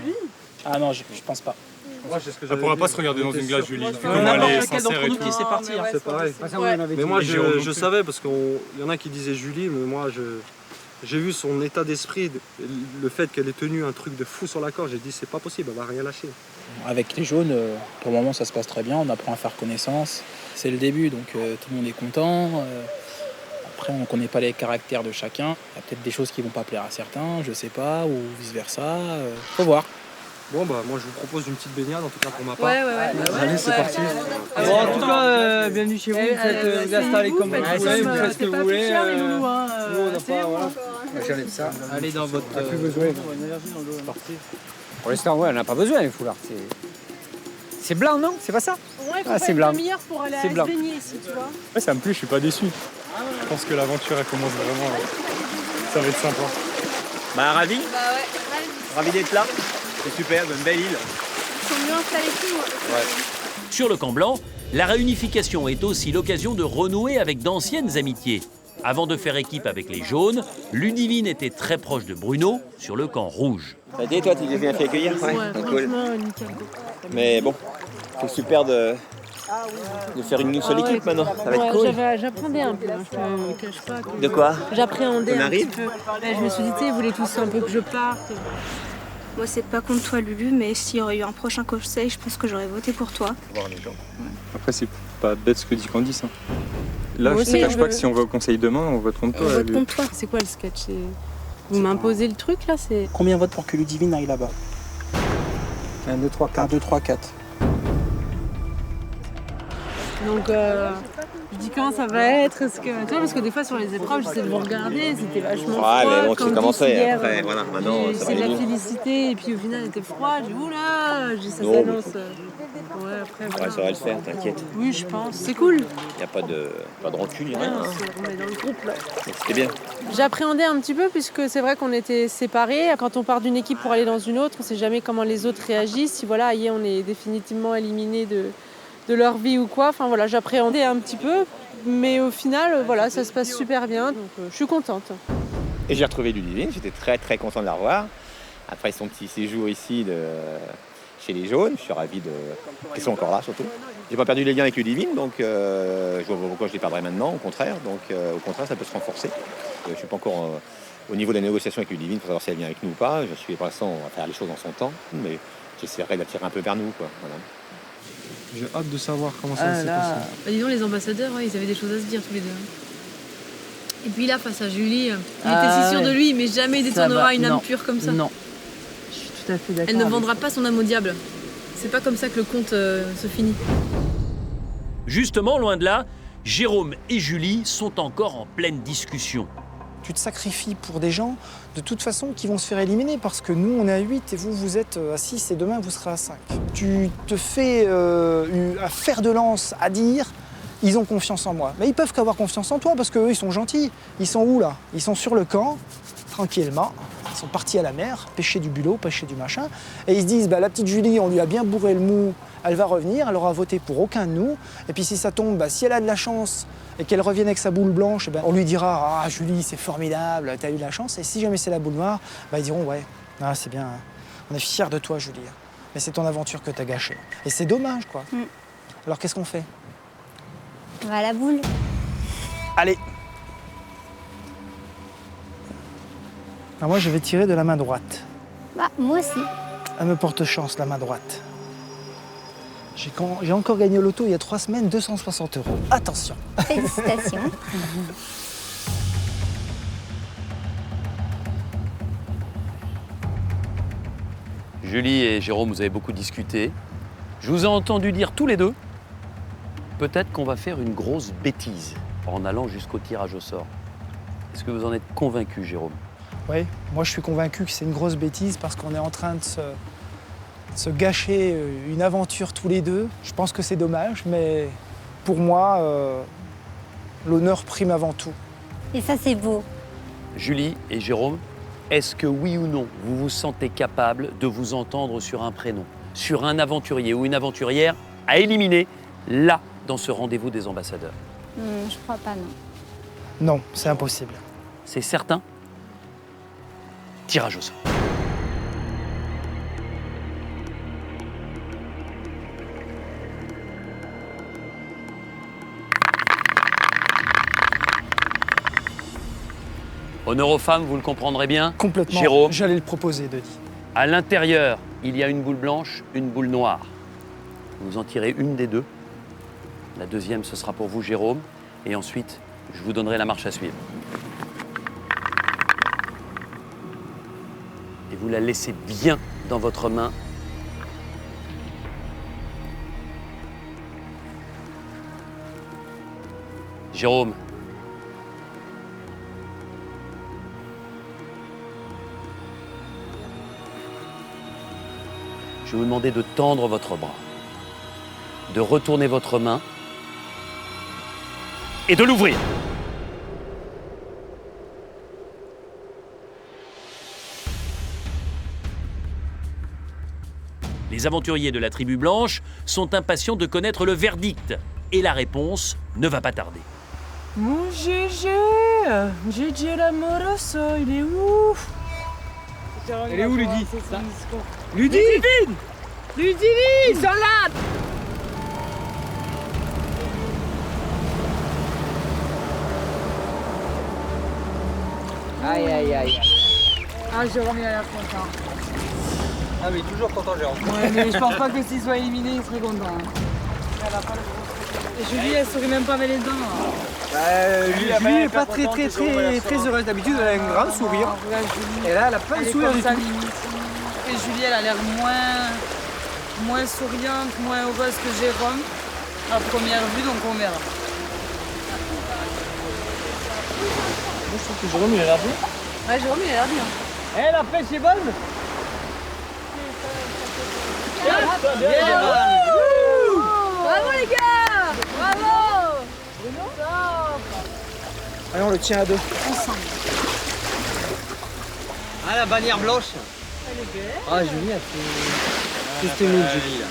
Ah non, je pense pas. Elle pourra pas se regarder dans une glace, Julie. N'importe lequel d'entre nous qui sait partir. C'est pareil. Mais moi, Jérôme je savais, parce qu'il y en a qui disaient Julie, mais moi, j'ai vu son état d'esprit, le fait qu'elle ait tenu un truc de fou sur la corde. J'ai dit, c'est pas possible, elle va rien lâcher. Avec les jaunes, pour le moment, ça se passe très bien. On apprend à faire connaissance. C'est le début, donc tout le monde est content. Après, on ne connaît pas les caractères de chacun. Il y a peut-être des choses qui ne vont pas plaire à certains, je sais pas, ou vice-versa. Faut voir. Bon, moi, je vous propose une petite baignade, en tout cas pour ma part. Ouais. Allez, c'est parti. Bon, en tout cas, bienvenue chez vous. Vous installez comme vous voulez, vous faites ce que vous voulez. Nous, on n'a pas. Voilà. J'enlève ça. Allez dans votre. On n'a plus besoin. C'est parti. Pour l'instant, ouais, on n'a pas besoin, les foulards. C'est blanc, non? C'est pas ça? Ouais, il faut c'est blanc. une demi-heure pour aller C'est à blanc. se baigner ici, tu vois. Ouais, ça me plaît, je suis pas déçu. Je pense que l'aventure, elle commence vraiment. Ça va être sympa. Bah, ravi. Bah ouais, Ravi d'être là. C'est superbe, une belle île. Ils sont mieux installés que nous. Ouais. Sur le camp blanc, la réunification est aussi l'occasion de renouer avec d'anciennes amitiés. Avant de faire équipe avec les jaunes, Ludivine était très proche de Bruno sur le camp rouge. Ça a été, toi, tu t'es bien fait accueillir? Ouais, Cool. franchement, nickel. Mais bon, c'est super de faire une seule équipe maintenant. Ça va être cool. J'appréhendais un peu, je te cache pas. De quoi? J'appréhendais On un arrive petit peu. Je me suis dit, tu sais, ils voulaient tous un peu que je parte. Moi, c'est pas contre toi, Lulu, mais s'il y aurait eu un prochain conseil, je pense que j'aurais voté pour toi. Voir les gens. Après, c'est pas bête ce que dit Candice. Hein. Là, Moi je aussi, ne cache je pas veux- que si on va au conseil demain, on vote contre toi. vote contre toi. C'est quoi le sketch? Vous m'imposez le truc là? Combien vote pour que Ludivine aille là-bas? 1, 2, 3, 4. 1, 2, 3, 4. Donc, je dis quand ça va être, tu vois, parce que des fois sur les épreuves, j'essaie de vous regarder, c'était vachement froid. Ouais, mais bon, tu comme commençais, hier, après, voilà, maintenant, ça va c'est de la aller. félicité, et puis au final, elle était froide. J'ai dit, oula, j'ai dit, ça Non, s'annonce. Ouais, après, Ouais, voilà. ça va le faire, t'inquiète. Oui, je pense. C'est cool. Il n'y a pas de rancune, il n'y a rien. On Hein. se remet dans le groupe là. C'était bien. J'appréhendais un petit peu puisque c'est vrai qu'on était séparés. Quand on part d'une équipe pour aller dans une autre, on ne sait jamais comment les autres réagissent. Si voilà, hier on est définitivement éliminé de leur vie ou quoi. Enfin voilà, j'appréhendais un petit peu. Mais au final, voilà, ça se passe super bien. Donc je suis contente. Et j'ai retrouvé Ludivine, j'étais très très content de la revoir. Après son petit séjour ici chez les jaunes, je suis ravi qu'ils sont encore là surtout. J'ai pas perdu les liens avec Ludivine, donc je vois pas pourquoi je les perdrais maintenant, au contraire. Donc au contraire, ça peut se renforcer. Je suis pas encore au niveau de la négociation avec Ludivine pour savoir si elle vient avec nous ou pas. Je suis pour l'instant, on va faire les choses dans son temps, mais j'essaierai d'attirer un peu vers nous, quoi. Voilà. J'ai hâte de savoir comment ça s'est passé. Bah, dis donc, les ambassadeurs, ouais, ils avaient des choses à se dire tous les deux. Et puis là, face à Julie, il était si sûr de lui, mais jamais il détournera une âme pure comme ça. Non. Je suis tout à fait d'accord. Elle ne vendra pas son âme au diable. C'est pas comme ça que le conte se finit. Justement, loin de là, Jérôme et Julie sont encore en pleine discussion. Tu te sacrifies pour des gens, de toute façon, qui vont se faire éliminer parce que nous, on est à 8 et vous, vous êtes à 6 et demain, vous serez à 5. Tu te fais à fer de lance à dire ils ont confiance en moi. Mais ils peuvent qu'avoir confiance en toi parce qu'eux, ils sont gentils. Ils sont où, là? Ils sont sur le camp, tranquillement. Ils sont partis à la mer, pêcher du bulot, pêcher du machin. Et ils se disent, bah, la petite Julie, on lui a bien bourré le mou, elle va revenir, elle aura voté pour aucun de nous. Et puis si ça tombe, bah, si elle a de la chance et qu'elle revienne avec sa boule blanche, eh ben, on lui dira, ah Julie, c'est formidable, t'as eu de la chance. Et si jamais c'est la boule noire, bah, ils diront, ouais, ah, c'est bien, on est fiers de toi, Julie. Mais c'est ton aventure que t'as gâchée. Et c'est dommage, quoi. Alors qu'est-ce qu'on fait? On va à la boule. Allez. Alors moi, je vais tirer de la main droite. Bah, moi aussi. Elle me porte chance, la main droite. J'ai encore gagné au loto il y a 3 semaines, 260 €. Attention. Félicitations. Julie et Jérôme, vous avez beaucoup discuté. Je vous ai entendu dire tous les deux, peut-être qu'on va faire une grosse bêtise en allant jusqu'au tirage au sort. Est-ce que vous en êtes convaincu, Jérôme? Oui, moi je suis convaincu que c'est une grosse bêtise parce qu'on est en train de se gâcher une aventure tous les deux. Je pense que c'est dommage, mais pour moi, l'honneur prime avant tout. Et ça, c'est beau. Julie et Jérôme, est-ce que oui ou non, vous vous sentez capable de vous entendre sur un prénom, sur un aventurier ou une aventurière à éliminer là, dans ce rendez-vous des ambassadeurs? Je crois pas, non. Non, c'est impossible. C'est certain? Tirage au sort. Honneur aux femmes, vous le comprendrez bien. Complètement. Jérôme, J'allais le proposer, Denis. à l'intérieur, il y a une boule blanche, une boule noire. Vous en tirez une des deux. La deuxième, ce sera pour vous, Jérôme. Et ensuite, je vous donnerai la marche à suivre. Et vous la laissez bien dans votre main. Jérôme. Je vais vous demander de tendre votre bras, de retourner votre main et de l'ouvrir. Les aventuriers de la tribu blanche sont impatients de connaître le verdict. Et la réponse ne va pas tarder. Mon Gégé, Gégé l'amoroso, il est où? Elle est où, Ludie? Ludie! Ludivine! Ils sont là! Aïe, aïe, aïe. Ah, Jérôme, il a l'air content. Ah mais toujours content Jérôme. Ouais, mais je pense pas que s'il soit éliminé, il serait content. Et Julie, elle sourit même pas avec les dents. Julie n'est pas très heureuse. D'habitude, elle a un grand sourire. Et là, elle a pas de sourire du tout. Et Julie, elle a l'air moins souriante, moins heureuse que Jérôme à première vue, donc on verra. Moi, je trouve que Jérôme, il a l'air bien. Ouais, Jérôme, il a l'air bien. Eh, la pêche est bonne. Bravo les gars! Bravo! Allez, on le tient à deux. Ensemble. Ah la bannière blanche. Elle est belle. Ah Julie a fait... Juste mille Julie là.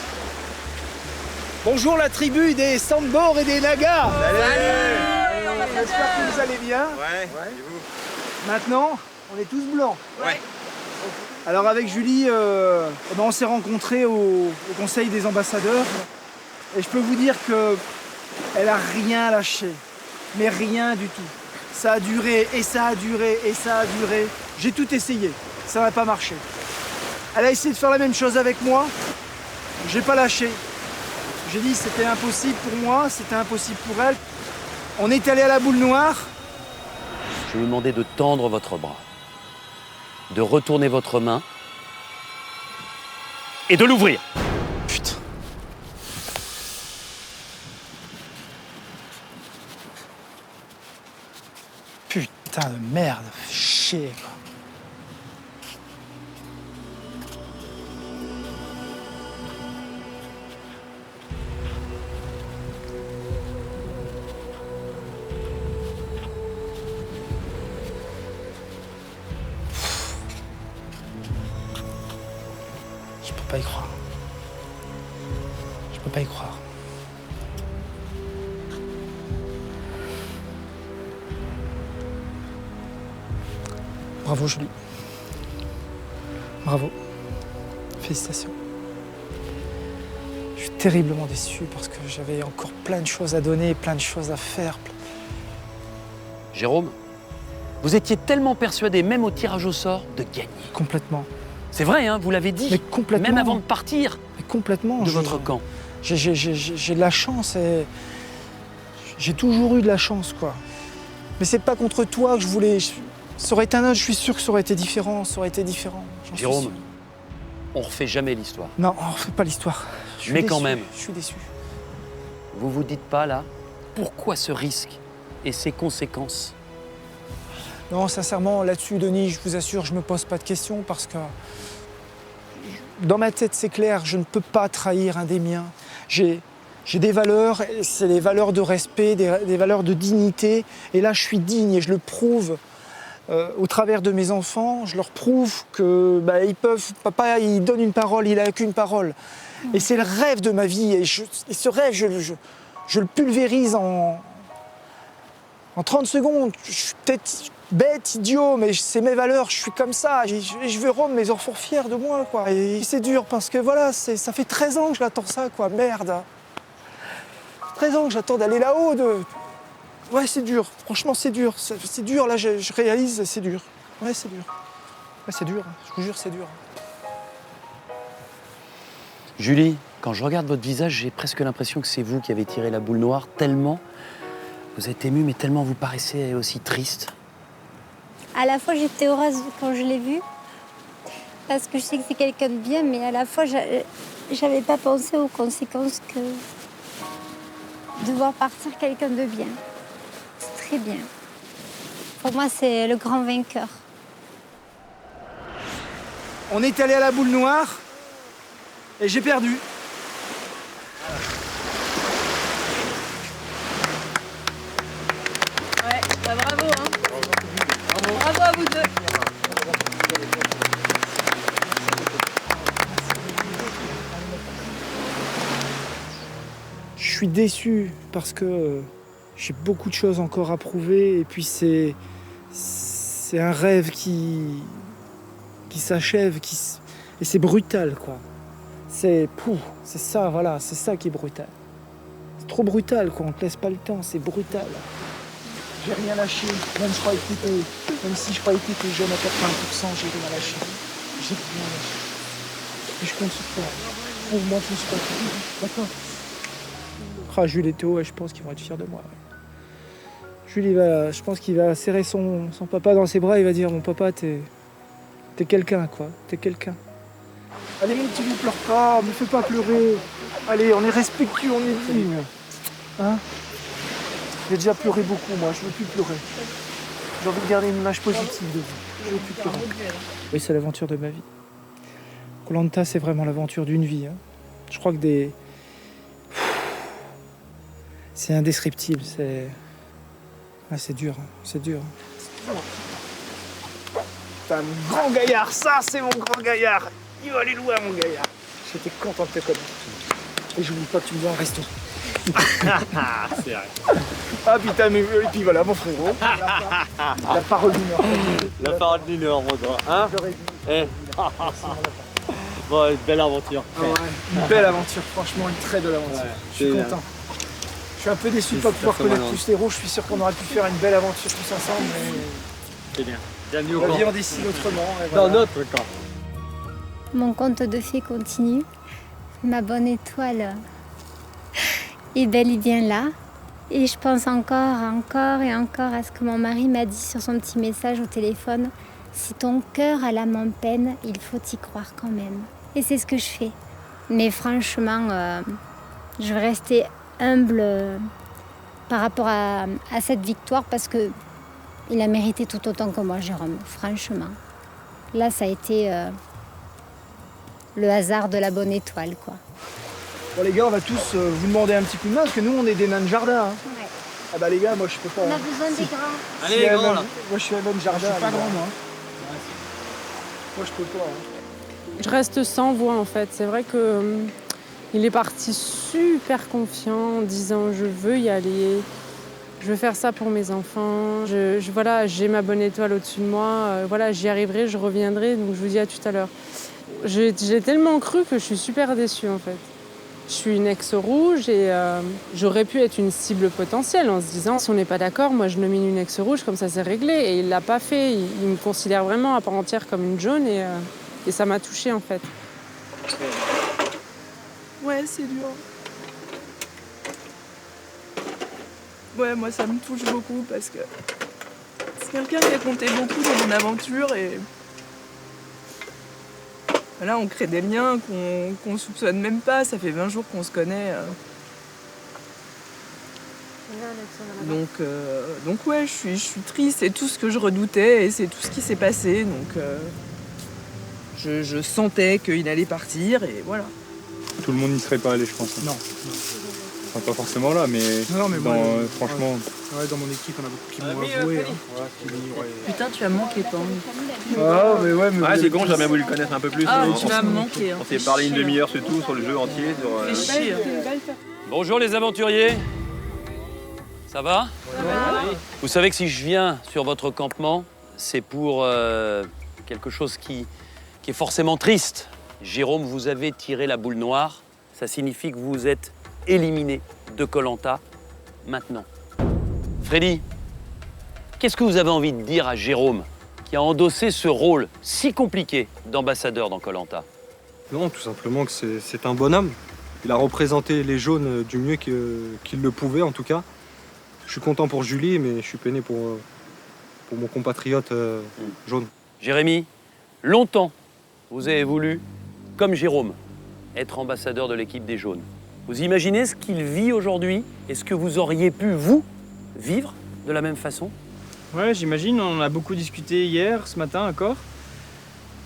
Bonjour la tribu des Sambor et des Nagas. Salut. J'espère que vous allez bien. Ouais. Et vous? Maintenant, on est tous blancs. Ouais. Alors avec Julie, on s'est rencontrés au Conseil des ambassadeurs. Et je peux vous dire qu'elle a rien lâché. Mais rien du tout. Ça a duré, et ça a duré, et ça a duré. J'ai tout essayé. Ça n'a pas marché. Elle a essayé de faire la même chose avec moi. J'ai pas lâché. J'ai dit c'était impossible pour moi, c'était impossible pour elle. On est allé à la boule noire. Je vais vous demander de tendre votre bras, de retourner votre main et de l'ouvrir. Putain. Putain de merde, chier quoi. Je peux pas y croire. Je peux pas y croire. Bravo Julie. Bravo. Félicitations. Je suis terriblement déçu parce que j'avais encore plein de choses à donner, plein de choses à faire. Jérôme, vous étiez tellement persuadé, même au tirage au sort, de gagner. Complètement. C'est vrai, hein, vous l'avez dit. Mais complètement. Même avant de partir Mais complètement. de votre camp. J'ai de la chance et j'ai toujours eu de la chance, quoi. Mais c'est pas contre toi que je voulais. Ça aurait été un autre, je suis sûr que ça aurait été différent. Ça aurait été différent. Jérôme, on refait jamais l'histoire. Non, on refait pas l'histoire. Mais quand même. Je suis déçu. Vous vous dites pas là, pourquoi ce risque et ses conséquences? Non, sincèrement, là-dessus, Denis, je vous assure, je me pose pas de questions parce que dans ma tête, c'est clair, je ne peux pas trahir un des miens. J'ai des valeurs, c'est les valeurs de respect, des valeurs de dignité. Et là, je suis digne et je le prouve au travers de mes enfants. Je leur prouve que ils peuvent. Papa, il donne une parole, il n'a qu'une parole. Et c'est le rêve de ma vie. Et ce rêve, je le pulvérise en 30 secondes. Je suis peut-être bête, idiot, mais c'est mes valeurs, je suis comme ça. Et je veux rendre mes enfants fiers de moi, quoi. Et c'est dur parce que voilà, ça fait 13 ans que j'attends ça, quoi. Merde. 13 ans que j'attends d'aller là-haut. Ouais, c'est dur. Franchement, c'est dur. C'est dur, là, je réalise, c'est dur. Ouais, c'est dur. Ouais, c'est dur. Je vous jure, c'est dur. Julie, quand je regarde votre visage, j'ai presque l'impression que c'est vous qui avez tiré la boule noire, tellement vous êtes ému, mais tellement vous paraissez aussi triste. À la fois, j'étais heureuse quand je l'ai vu, parce que je sais que c'est quelqu'un de bien, mais à la fois, j'avais pas pensé aux conséquences que de voir partir quelqu'un de bien. C'est très bien. Pour moi, c'est le grand vainqueur. On est allé à la boule noire et j'ai perdu. Ouais, bravo, hein. Bravo à vous deux. suis déçu parce que j'ai beaucoup de choses encore à prouver et puis c'est un rêve qui s'achève et c'est brutal quoi. C'est ça, voilà, c'est ça qui est brutal. C'est trop brutal quoi, on te laisse pas le temps, c'est brutal. J'ai rien lâché, même si je croyais que t'étais jeune à 80%, j'ai rien lâché. J'ai rien lâché. Et je compte sur toi. Trouve-moi plus sur toi. D'accord. Ah, Jules et Théo, je pense qu'ils vont être fiers de moi. Jules, je pense qu'il va serrer son papa dans ses bras, il va dire mon papa, t'es quelqu'un quoi, t'es quelqu'un. Allez mon petit, ne pleure pas, me fais pas pleurer. Allez, on est respectueux, on est digne. Hein? J'ai déjà pleuré beaucoup moi, je veux plus pleurer. J'ai envie de garder une image positive de vous. Je veux plus pleurer. Oui, c'est l'aventure de ma vie. Koh Lanta, c'est vraiment l'aventure d'une vie. Hein. Je crois que c'est indescriptible, c'est dur, hein. C'est dur. T'es un grand gaillard, ça c'est mon grand gaillard. Il va aller loin mon gaillard. J'étais content de te connaître. Et je n'oublie pas que tu me vois en resto. C'est vrai. Ah putain, mais et puis voilà mon frérot. La parole du Nord. La parole du Nord, mon gars. Hein? Bon, une belle aventure. Ah ouais, une belle aventure, franchement, une très belle aventure. Je suis content. Je suis un peu déçu de ne pas pouvoir connaître tous les héros. Je suis sûr qu'on aurait pu faire une belle aventure tous ensemble. Mais... C'est bien. Bienvenue au la camp. vie en décide autrement. Dans notre camp. Mon conte de fées continue. Ma bonne étoile est bel et bien là. Et je pense encore et encore à ce que mon mari m'a dit sur son petit message au téléphone. Si ton cœur a l'âme en peine, il faut y croire quand même. Et c'est ce que je fais. Mais franchement, je vais rester humble par rapport à cette victoire parce que il a mérité tout autant que moi, Jérôme. Franchement. Là, ça a été le hasard de la bonne étoile, quoi. Bon les gars, on va tous vous demander un petit coup de main parce que nous, on est des nains de jardin. Hein. Ouais. Ah bah les gars, moi je peux pas. On a besoin des grands. Allez les grands là. Moi je suis un homme jardin. Je suis pas grand moi. Moi je peux pas. Hein. Je reste sans voix en fait. C'est vrai que il est parti super confiant en disant je veux y aller, je veux faire ça pour mes enfants. Voilà, j'ai ma bonne étoile au-dessus de moi. Voilà, j'y arriverai, je reviendrai. Donc je vous dis à tout à l'heure. J'ai tellement cru que je suis super déçue en fait. Je suis une ex-rouge et j'aurais pu être une cible potentielle en se disant si on n'est pas d'accord, moi je nomine une ex-rouge, comme ça c'est réglé. Et il l'a pas fait, il me considère vraiment à part entière comme une jaune et ça m'a touchée en fait. Ouais, c'est dur. Ouais, moi ça me touche beaucoup parce que c'est quelqu'un qui a compté beaucoup dans mon aventure et là, on crée des liens qu'on soupçonne même pas. Ça fait 20 jours qu'on se connaît. Donc ouais, je suis triste. C'est tout ce que je redoutais et c'est tout ce qui s'est passé. Donc je sentais qu'il allait partir et voilà. Tout le monde n'y serait pas allé, je pense. Non. Enfin, pas forcément là, mais, franchement... Ouais, dans mon équipe, on a beaucoup qui m'ont avoué. Putain, tu as manqué, Pan. Ah, mais ouais, mais... Ah, c'est con, j'aurais bien voulu le connaître un peu plus. Ah, tu m'as manqué. Hein. On s'est parlé une demi-heure, c'est tout, sur le jeu entier. Fais chier. Bonjour les aventuriers. Ça va? Vous savez que si je viens sur votre campement, c'est pour quelque chose qui est forcément triste. Jérôme, vous avez tiré la boule noire. Ça signifie que vous êtes éliminé de Koh Lanta maintenant. Freddy, qu'est-ce que vous avez envie de dire à Jérôme qui a endossé ce rôle si compliqué d'ambassadeur dans Koh Lanta? Non, tout simplement que c'est un bonhomme. Il a représenté les jaunes du mieux qu'il le pouvait, en tout cas. Je suis content pour Julie, mais je suis peiné pour mon compatriote jaune. Jérémy, longtemps, vous avez voulu, comme Jérôme, être ambassadeur de l'équipe des jaunes. Vous imaginez ce qu'il vit aujourd'hui? Est-ce que vous auriez pu, vous, vivre de la même façon? Ouais, j'imagine. On a beaucoup discuté hier, ce matin encore.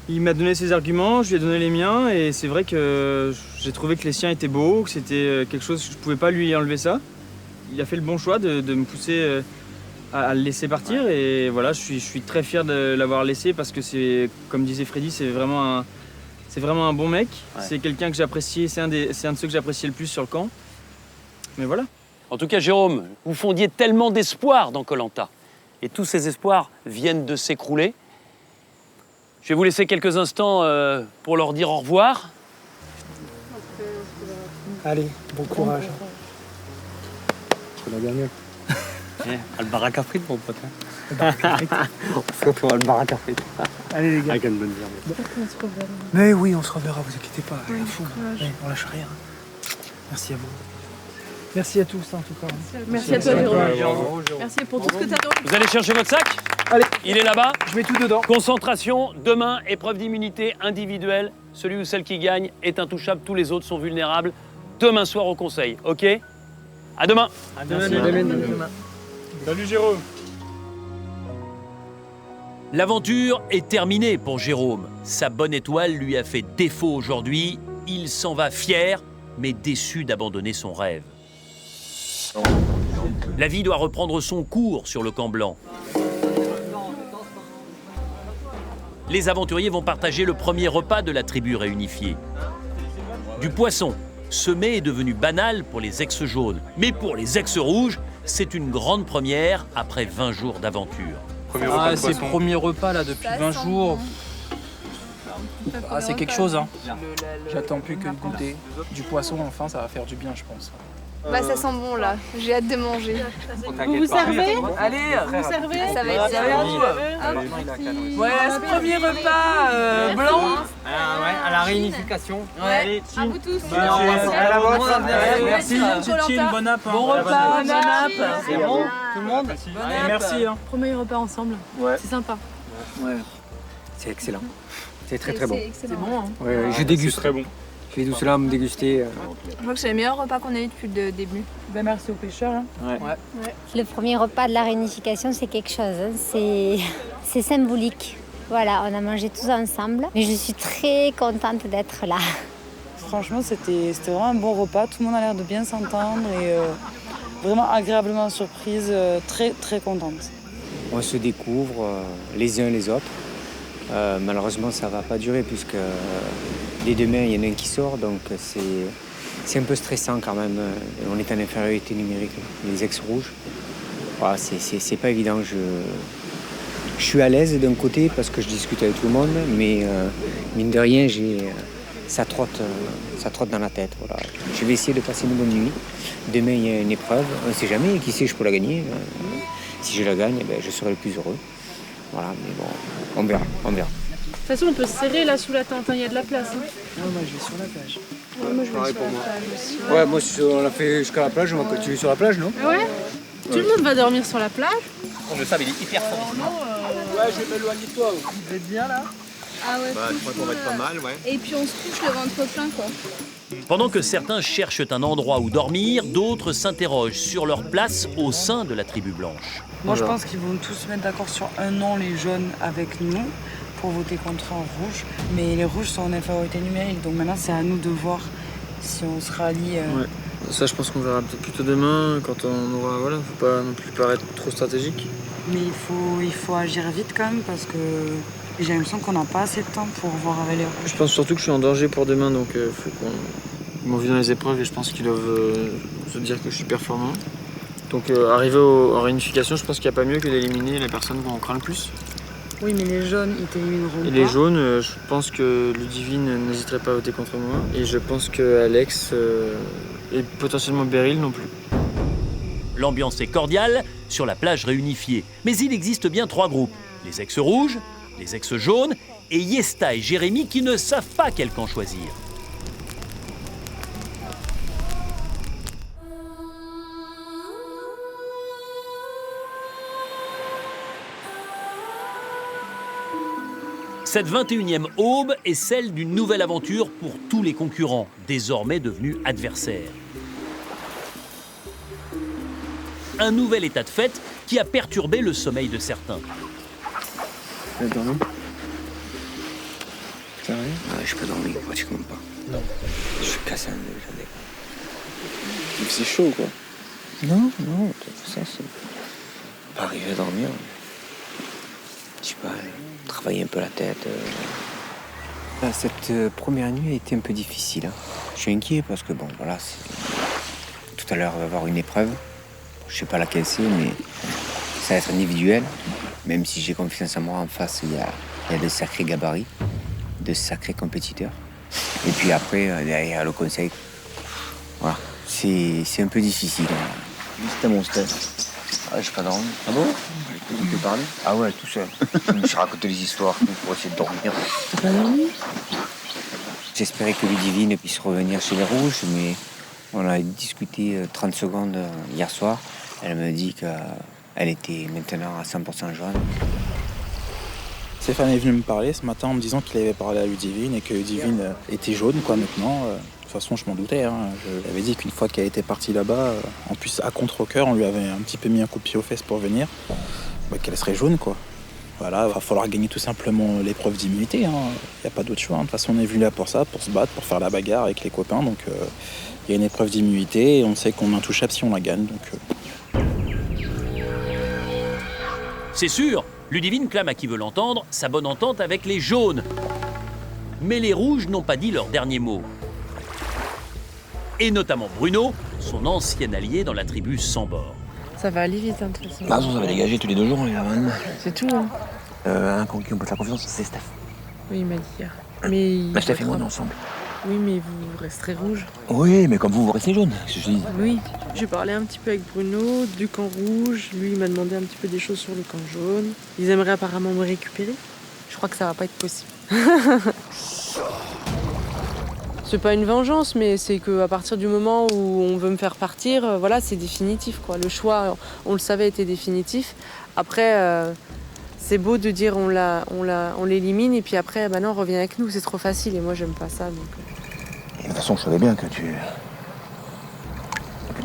Il m'a donné ses arguments, je lui ai donné les miens. Et c'est vrai que j'ai trouvé que les siens étaient beaux, que c'était quelque chose que je ne pouvais pas lui enlever ça. Il a fait le bon choix de me pousser à le laisser partir. Et voilà, je suis très fier de l'avoir laissé parce que c'est, comme disait Freddy, c'est vraiment un bon mec. Ouais. C'est quelqu'un que j'apprécie, c'est un de ceux que j'appréciais le plus sur le camp. Mais voilà. En tout cas, Jérôme, vous fondiez tellement d'espoir dans Koh-Lanta. Et tous ces espoirs viennent de s'écrouler. Je vais vous laisser quelques instants pour leur dire au revoir. Allez, bon courage. C'est la dernière. Le baraque à frites, mon pote. On se retrouve à le baraque à frites. Allez les gars. Avec une bonne bière. Mais oui, on se reverra, vous inquiétez pas. À fond. On lâche rien. Merci à vous. Merci à tous en tout cas. Merci à toi, Jérôme. Merci pour tout ce que tu as donné. Vous allez chercher votre sac? Allez. Il est là-bas. Je mets tout dedans. Concentration, demain, épreuve d'immunité individuelle. Celui ou celle qui gagne est intouchable, tous les autres sont vulnérables. Demain soir au conseil, ok? À demain. À demain. Salut Jérôme. L'aventure est terminée pour Jérôme. Sa bonne étoile lui a fait défaut aujourd'hui. Il s'en va fier, mais déçu d'abandonner son rêve. La vie doit reprendre son cours sur le camp blanc. Les aventuriers vont partager le premier repas de la tribu réunifiée. Du poisson, ce mets est devenu banal pour les ex-jaunes. Mais pour les ex-rouges, c'est une grande première après 20 jours d'aventure. C'est le premier repas là depuis 20 jours. C'est quelque chose, hein. J'attends plus que de goûter. Du poisson, enfin, ça va faire du bien, je pense. Bah ça sent bon là, j'ai hâte de manger. Vous vous servez? Allez, Vous servez? Ça va être Ouais, ce premier repas blanc. À la réunification. Ouais. À vous tous. Merci. Tchitchine, bon app. Bon repas, bon app. C'est bon, tout le monde? Allez, merci. Hein. Premier repas ensemble. Ouais. C'est sympa. Ouais. C'est excellent. C'est très très bon. C'est bon. Hein. Ouais, je déguste. Très bon. Je vais doucement là me déguster. Je crois que c'est le meilleur repas qu'on a eu depuis le début. Ben merci aux pêcheurs. Hein. Ouais. Le premier repas de la réunification, c'est quelque chose. Hein. C'est symbolique. Voilà, on a mangé tous ensemble. Mais je suis très contente d'être là. Franchement, c'était vraiment un bon repas. Tout le monde a l'air de bien s'entendre et vraiment agréablement surprise, très très contente. On se découvre les uns les autres. Malheureusement, ça va pas durer puisque dès demain, il y en a un qui sort. Donc c'est un peu stressant quand même. On est en infériorité numérique, les ex-rouges. Voilà, c'est pas évident. Je suis à l'aise d'un côté parce que je discute avec tout le monde, mais mine de rien, ça trotte dans la tête. Voilà. Je vais essayer de passer une bonne nuit. Demain, il y a une épreuve. On ne sait jamais. Qui sait, je peux la gagner. Si je la gagne, je serai le plus heureux. Voilà, mais bon, on verra. De toute façon, on peut se serrer là sous la tente, il y a de la place. Hein. Moi je vais sur la plage. Ouais, moi je vais sur la plage aussi. Ouais, moi on l'a fait jusqu'à la plage, tu es sur la plage, non? Ouais. Tout le monde va dormir sur la plage. Le sable, il est hyper fort. Ouais, je vais m'éloigner de toi. Vous êtes bien là? Ah ouais. Je crois qu'on va être pas mal, ouais. Et puis on se couche le ventre plein quoi. Pendant que certains cherchent un endroit où dormir, d'autres s'interrogent sur leur place au sein de la tribu blanche. Moi, je pense qu'ils vont tous se mettre d'accord sur un nom, les jaunes, avec nous, pour voter contre un rouge. Mais les rouges sont en infériorité numérique, donc maintenant, c'est à nous de voir si on se rallie. Ouais. Ça, je pense qu'on verra peut-être plutôt demain, quand on aura... Voilà, faut pas non plus paraître trop stratégique. Mais il faut agir vite quand même, parce que j'ai l'impression qu'on n'a pas assez de temps pour voir avec les rouges. Je pense surtout que je suis en danger pour demain, donc faut qu'on... Ils m'ont vu dans les épreuves et je pense qu'ils doivent se dire que je suis performant. Donc arrivé en réunification, je pense qu'il n'y a pas mieux que d'éliminer les personnes qu'on craint le plus. Oui, mais les jaunes, ils t'élimineront pas. Et les jaunes, je pense que Ludivine n'hésiterait pas à voter contre moi. Et je pense que Alex et potentiellement Beryl non plus. L'ambiance est cordiale sur la plage réunifiée. Mais il existe bien 3 groupes. Les ex-rouges, les ex-jaunes et Yesta et Jérémy qui ne savent pas quel camp choisir. Cette 21e aube est celle d'une nouvelle aventure pour tous les concurrents, désormais devenus adversaires. Un nouvel état de fait qui a perturbé le sommeil de certains. Tu vas dormir? Sérieux? Ah, je peux dormir, pratiquement pas. Non. Je suis cassé déjà. C'est chaud, quoi. Non, ça, c'est pas arriver à dormir. Je sais pas, travailler un peu la tête. Cette première nuit a été un peu difficile. Hein. Je suis inquiet parce que, bon, voilà, tout tout à l'heure, on va avoir une épreuve. Je sais pas laquelle c'est, mais ça va être individuel. Même si j'ai confiance en moi, en face, il y a de sacrés gabarits, de sacrés compétiteurs. Et puis après, derrière le conseil, voilà. C'est un peu difficile. C'était mon stress. Ah, j'ai pas dormi. Ah bon? Tu peux parler? Ah ouais, tout seul. Je raconte des histoires pour essayer de dormir. T'as pas dormi? J'espérais que Ludivine puisse revenir chez les Rouges, mais on a discuté 30 secondes hier soir. Elle me dit qu'elle était maintenant à 100% jaune. Stéphane est venu me parler ce matin en me disant qu'il avait parlé à Ludivine et que Ludivine était jaune quoi maintenant. De toute façon, je m'en doutais. Je lui avais dit qu'une fois qu'elle était partie là-bas, en plus à contre-cœur, on lui avait un petit peu mis un coup de pied aux fesses pour venir, qu'elle serait jaune quoi. Voilà, il va falloir gagner tout simplement l'épreuve d'immunité. Il n'y a pas d'autre choix. De toute façon, on est venu là pour ça, pour se battre, pour faire la bagarre avec les copains. Donc, il y a une épreuve d'immunité et on sait qu'on est intouchable si on la gagne. Donc, C'est sûr, Ludivine clame à qui veut l'entendre sa bonne entente avec les jaunes. Mais les rouges n'ont pas dit leur dernier mot. Et notamment Bruno, son ancien allié dans la tribu sans bord. Ça va aller vite, de toute façon. Bah, ça va dégager tous les 2 jours, les gars. C'est tout, hein. Un con qui on peut faire confiance, c'est Steph. Oui, il m'a dit hier. Mais Bah, Steph et moi, on est ensemble. Oui, mais vous resterez rouge. Oui, mais comme vous restez jaune, c'est ce que je dis. Oui, j'ai parlé un petit peu avec Bruno du camp rouge. Lui, il m'a demandé un petit peu des choses sur le camp jaune. Ils aimeraient apparemment me récupérer. Je crois que ça va pas être possible. C'est pas une vengeance, mais c'est qu'à partir du moment où on veut me faire partir, voilà, c'est définitif, quoi. Le choix, on le savait, était définitif. Après, c'est beau de dire on l'élimine et puis après, bah non, reviens avec nous, c'est trop facile et moi, j'aime pas ça. Donc... Et de toute façon, je savais bien que tu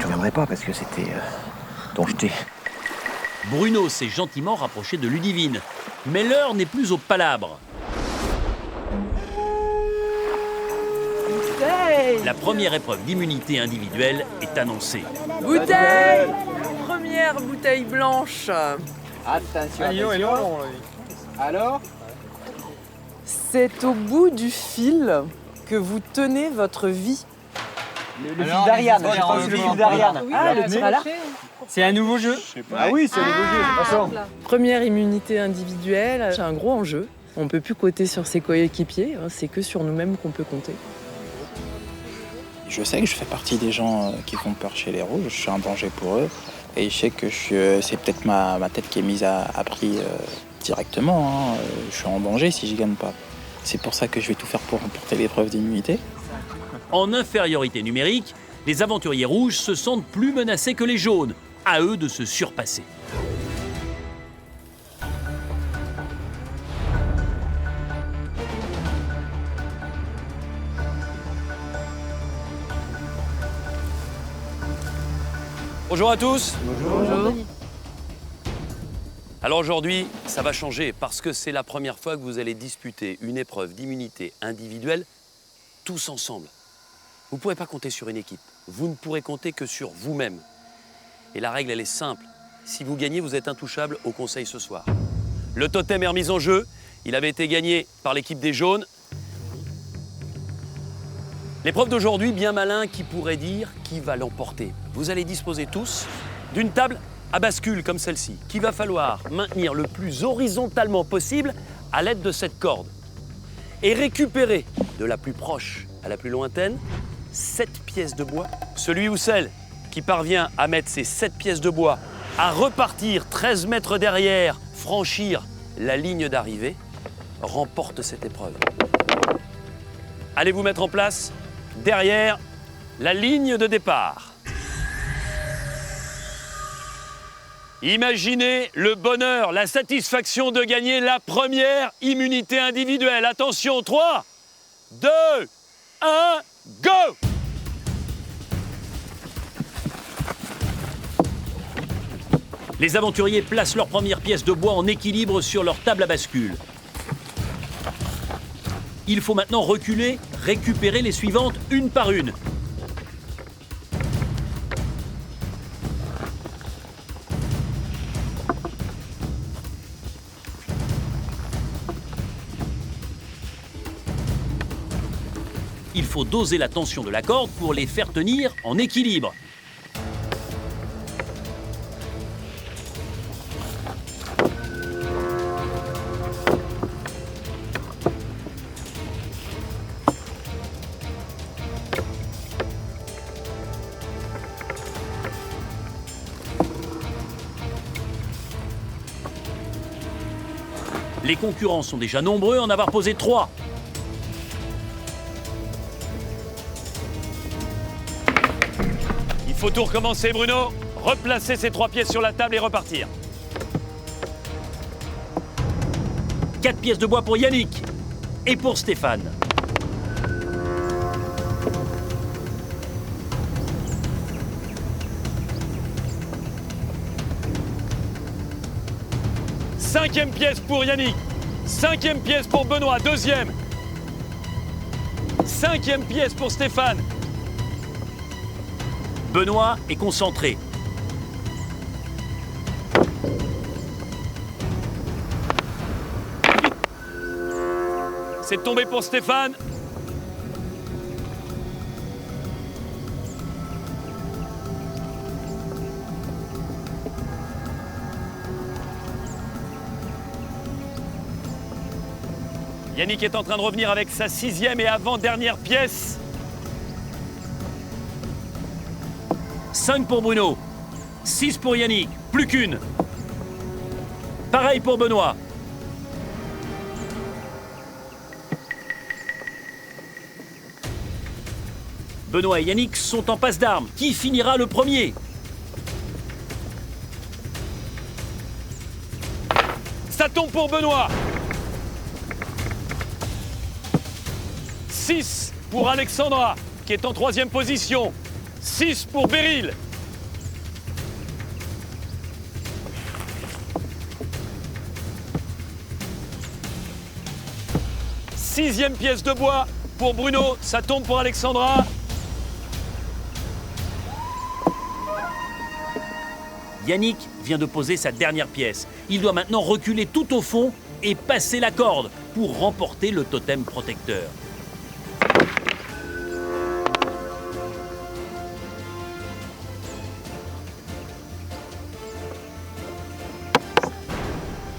reviendrais pas parce que c'était ton jeté. Bruno s'est gentiment rapproché de Ludivine. Mais l'heure n'est plus aux palabres. La première épreuve d'immunité individuelle est annoncée. Bouteille! Première bouteille blanche. Attention, Alors? C'est au bout du fil que vous tenez votre vie. Le fil d'Ariane. Le fil d'Ariane. Ah, le tir à l'arc. C'est un nouveau jeu. Ah oui, c'est un nouveau jeu, de toute façon. Première immunité individuelle, c'est un gros enjeu. On ne peut plus compter sur ses coéquipiers, c'est que sur nous-mêmes qu'on peut compter. je sais que je fais partie des gens qui font peur chez les Rouges. Je suis un danger pour eux. Et je sais que c'est peut-être ma tête qui est mise à prix directement. Je suis en danger si je gagne pas. C'est pour ça que je vais tout faire pour remporter l'épreuve d'immunité. En infériorité numérique, les aventuriers rouges se sentent plus menacés que les jaunes. À eux de se surpasser. Bonjour à tous. Bonjour. Alors aujourd'hui, ça va changer parce que c'est la première fois que vous allez disputer une épreuve d'immunité individuelle tous ensemble. Vous ne pourrez pas compter sur une équipe. Vous ne pourrez compter que sur vous-même. Et la règle, elle est simple. Si vous gagnez, vous êtes intouchable au conseil ce soir. Le totem est remis en jeu. Il avait été gagné par l'équipe des jaunes. L'épreuve d'aujourd'hui, bien malin, qui pourrait dire qui va l'emporter. Vous allez disposer tous d'une table à bascule comme celle-ci, qu'il va falloir maintenir le plus horizontalement possible à l'aide de cette corde. Et récupérer de la plus proche à la plus lointaine 7 pièces de bois. Celui ou celle qui parvient à mettre ces 7 pièces de bois, à repartir 13 mètres derrière, franchir la ligne d'arrivée, remporte cette épreuve. Allez vous mettre en place derrière la ligne de départ. Imaginez le bonheur, la satisfaction de gagner la première immunité individuelle. Attention, 3, 2, 1, go! Les aventuriers placent leurs premières pièces de bois en équilibre sur leur table à bascule. Il faut maintenant reculer, récupérer les suivantes une par une. Il faut doser la tension de la corde pour les faire tenir en équilibre. Les concurrents sont déjà nombreux, en avoir posé 3. Il faut tout recommencer, Bruno. Replacer ces 3 pièces sur la table et repartir. 4 pièces de bois pour Yannick et pour Stéphane. Cinquième pièce pour Yannick. 5e pièce pour Benoît, 2e. 5e pièce pour Stéphane. Benoît est concentré. C'est tombé pour Stéphane. Yannick est en train de revenir avec sa 6e et avant-dernière pièce. 5 pour Bruno. 6 pour Yannick. Plus qu'une. Pareil pour Benoît. Benoît et Yannick sont en passe d'armes. Qui finira le premier? Ça tombe pour Benoît. 6 pour Alexandra, qui est en 3e position. 6 pour Beryl. Sixième pièce de bois pour Bruno. Ça tombe pour Alexandra. Yannick vient de poser sa dernière pièce. Il doit maintenant reculer tout au fond et passer la corde pour remporter le totem protecteur.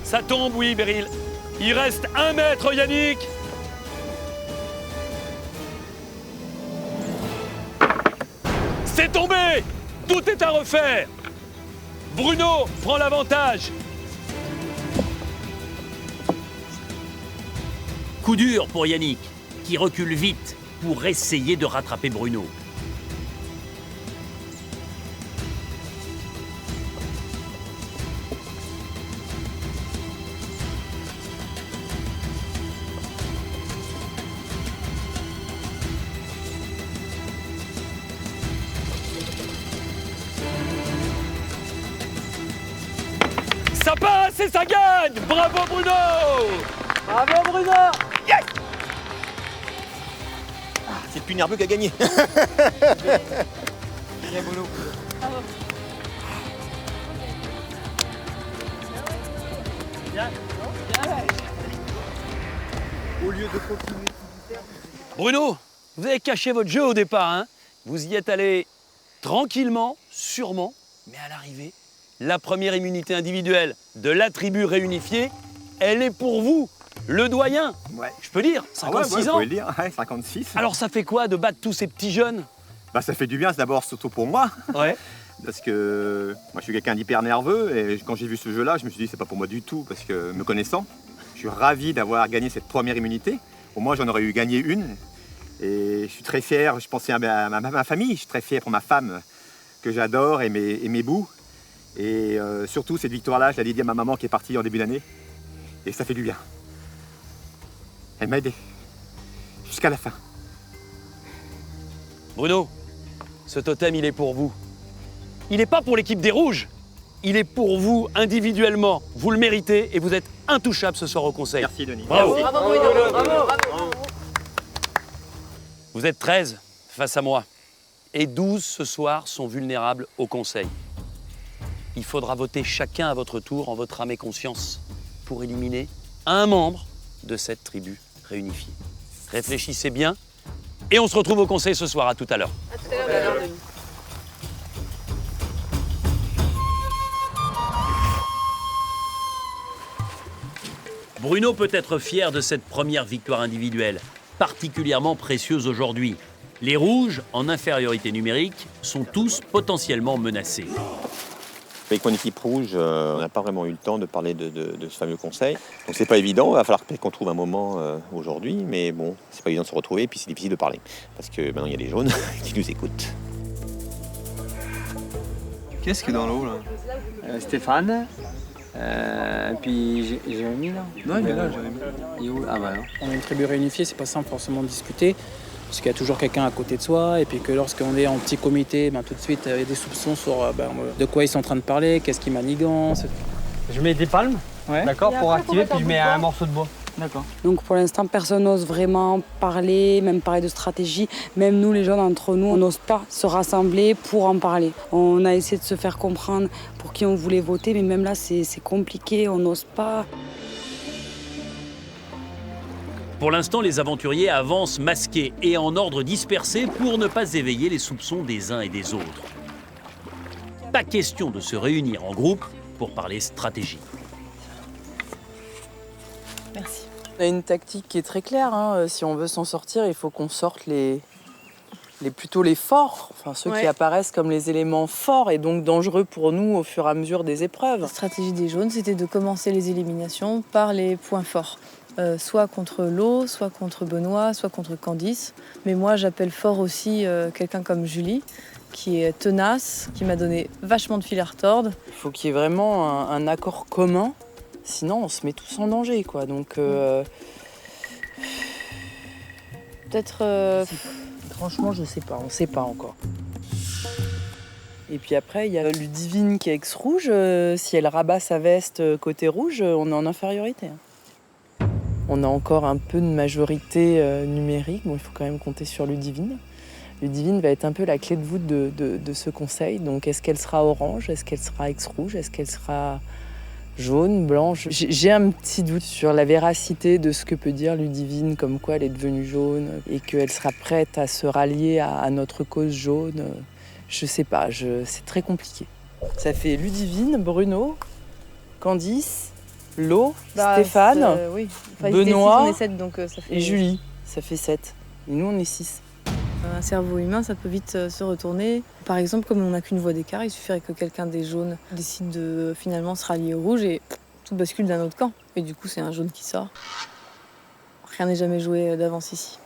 Ça tombe, oui, Beryl. Il reste 1 mètre, Yannick. C'est tombé. Tout est à refaire. Bruno prend l'avantage. Coup dur pour Yannick, qui recule vite pour essayer de rattraper Bruno. Ça passe et ça gagne! Bravo Bruno! Bravo Bruno! Yes! C'est le plus nerveux qui a gagné. Bien Bruno. Bravo. Bien. Au lieu de continuer. Bruno, vous avez caché votre jeu au départ, hein? Vous y êtes allé tranquillement, sûrement, mais à l'arrivée, la première immunité individuelle de la tribu réunifiée, elle est pour vous, le doyen. Ouais. Je peux dire, 56 ans. Vous pouvez le dire, ouais, 56. Alors ça fait quoi de battre tous ces petits jeunes? Bah ça fait du bien d'abord, surtout pour moi. Ouais. Parce que moi je suis quelqu'un d'hyper nerveux et quand j'ai vu ce jeu-là, je me suis dit c'est pas pour moi du tout parce que me connaissant, je suis ravi d'avoir gagné cette première immunité. Au moins j'en aurais eu gagné une et je suis très fier, je pensais à ma famille, je suis très fier pour ma femme que j'adore et mes bouts. Et surtout cette victoire-là, je l'ai dédiée à ma maman qui est partie en début d'année et ça fait du bien. Elle m'a aidé jusqu'à la fin. Bruno, ce totem, il est pour vous. Il n'est pas pour l'équipe des Rouges. Il est pour vous individuellement. Vous le méritez et vous êtes intouchable ce soir au conseil. Merci Denis. Bravo. Merci. Bravo Bruno. Bravo. Vous êtes 13 face à moi. Et 12 ce soir sont vulnérables au conseil. Il faudra voter chacun à votre tour en votre âme et conscience pour éliminer un membre de cette tribu réunifiée. Réfléchissez bien et on se retrouve au conseil ce soir. À tout à l'heure. À tout à l'heure. Bruno peut être fier de cette première victoire individuelle, particulièrement précieuse aujourd'hui. Les Rouges, en infériorité numérique, sont tous potentiellement menacés. Avec mon équipe rouge, on n'a pas vraiment eu le temps de parler de ce fameux conseil. Donc c'est pas évident, il va falloir peut-être qu'on trouve un moment aujourd'hui, mais bon, c'est pas évident de se retrouver, et puis c'est difficile de parler. Parce que maintenant il y a les jaunes qui nous écoutent. Qu'est-ce qui est dans l'eau là Stéphane, puis Jérémy là. Non, il est là, Jérémy. Il est où? Ah bah non. On a une tribu réunifiée, c'est pas simple forcément de discuter, parce qu'il y a toujours quelqu'un à côté de soi, et puis que lorsqu'on est en petit comité, tout de suite il y a des soupçons sur de quoi ils sont en train de parler, qu'est-ce qui manigance. Je mets des palmes, d'accord, pour activer, puis je mets un morceau de bois. D'accord. Donc pour l'instant, personne n'ose vraiment parler, même parler de stratégie. Même nous, les jeunes, entre nous, on n'ose pas se rassembler pour en parler. On a essayé de se faire comprendre pour qui on voulait voter, mais même là, c'est compliqué, on n'ose pas. Pour l'instant, les aventuriers avancent masqués et en ordre dispersé pour ne pas éveiller les soupçons des uns et des autres. Pas question de se réunir en groupe pour parler stratégie. Merci. On a une tactique qui est très claire. Si on veut s'en sortir, il faut qu'on sorte plutôt les forts, ceux qui apparaissent comme les éléments forts et donc dangereux pour nous au fur et à mesure des épreuves. La stratégie des jaunes, c'était de commencer les éliminations par les points forts. Soit contre Lo, soit contre Benoît, soit contre Candice. Mais moi, j'appelle fort aussi quelqu'un comme Julie, qui est tenace, qui m'a donné vachement de fil à retordre. Il faut qu'il y ait vraiment un accord commun, sinon on se met tous en danger, quoi. Donc peut-être... Franchement, je sais pas, on sait pas encore. Et puis après, il y a Ludivine qui est ex-rouge. Si elle rabat sa veste côté rouge, on est en infériorité. On a encore un peu de majorité numérique. Bon, il faut quand même compter sur Ludivine. Ludivine va être un peu la clé de voûte de ce conseil. Donc, est-ce qu'elle sera orange? Est-ce qu'elle sera ex-rouge? Est-ce qu'elle sera jaune, blanche? J'ai un petit doute sur la véracité de ce que peut dire Ludivine, comme quoi elle est devenue jaune et qu'elle sera prête à se rallier à notre cause jaune. Je sais pas, c'est très compliqué. Ça fait Ludivine, Bruno, Candice, Lo, Stéphane, oui. Benoît on est 7, donc, ça fait... et Julie. Ça fait 7. Et nous, on est 6. Un cerveau humain, ça peut vite se retourner. Par exemple, comme on n'a qu'une voix d'écart, il suffirait que quelqu'un des jaunes décide de finalement se rallier au rouge et tout bascule d'un autre camp. Et du coup, c'est un jaune qui sort. Rien n'est jamais joué d'avance ici.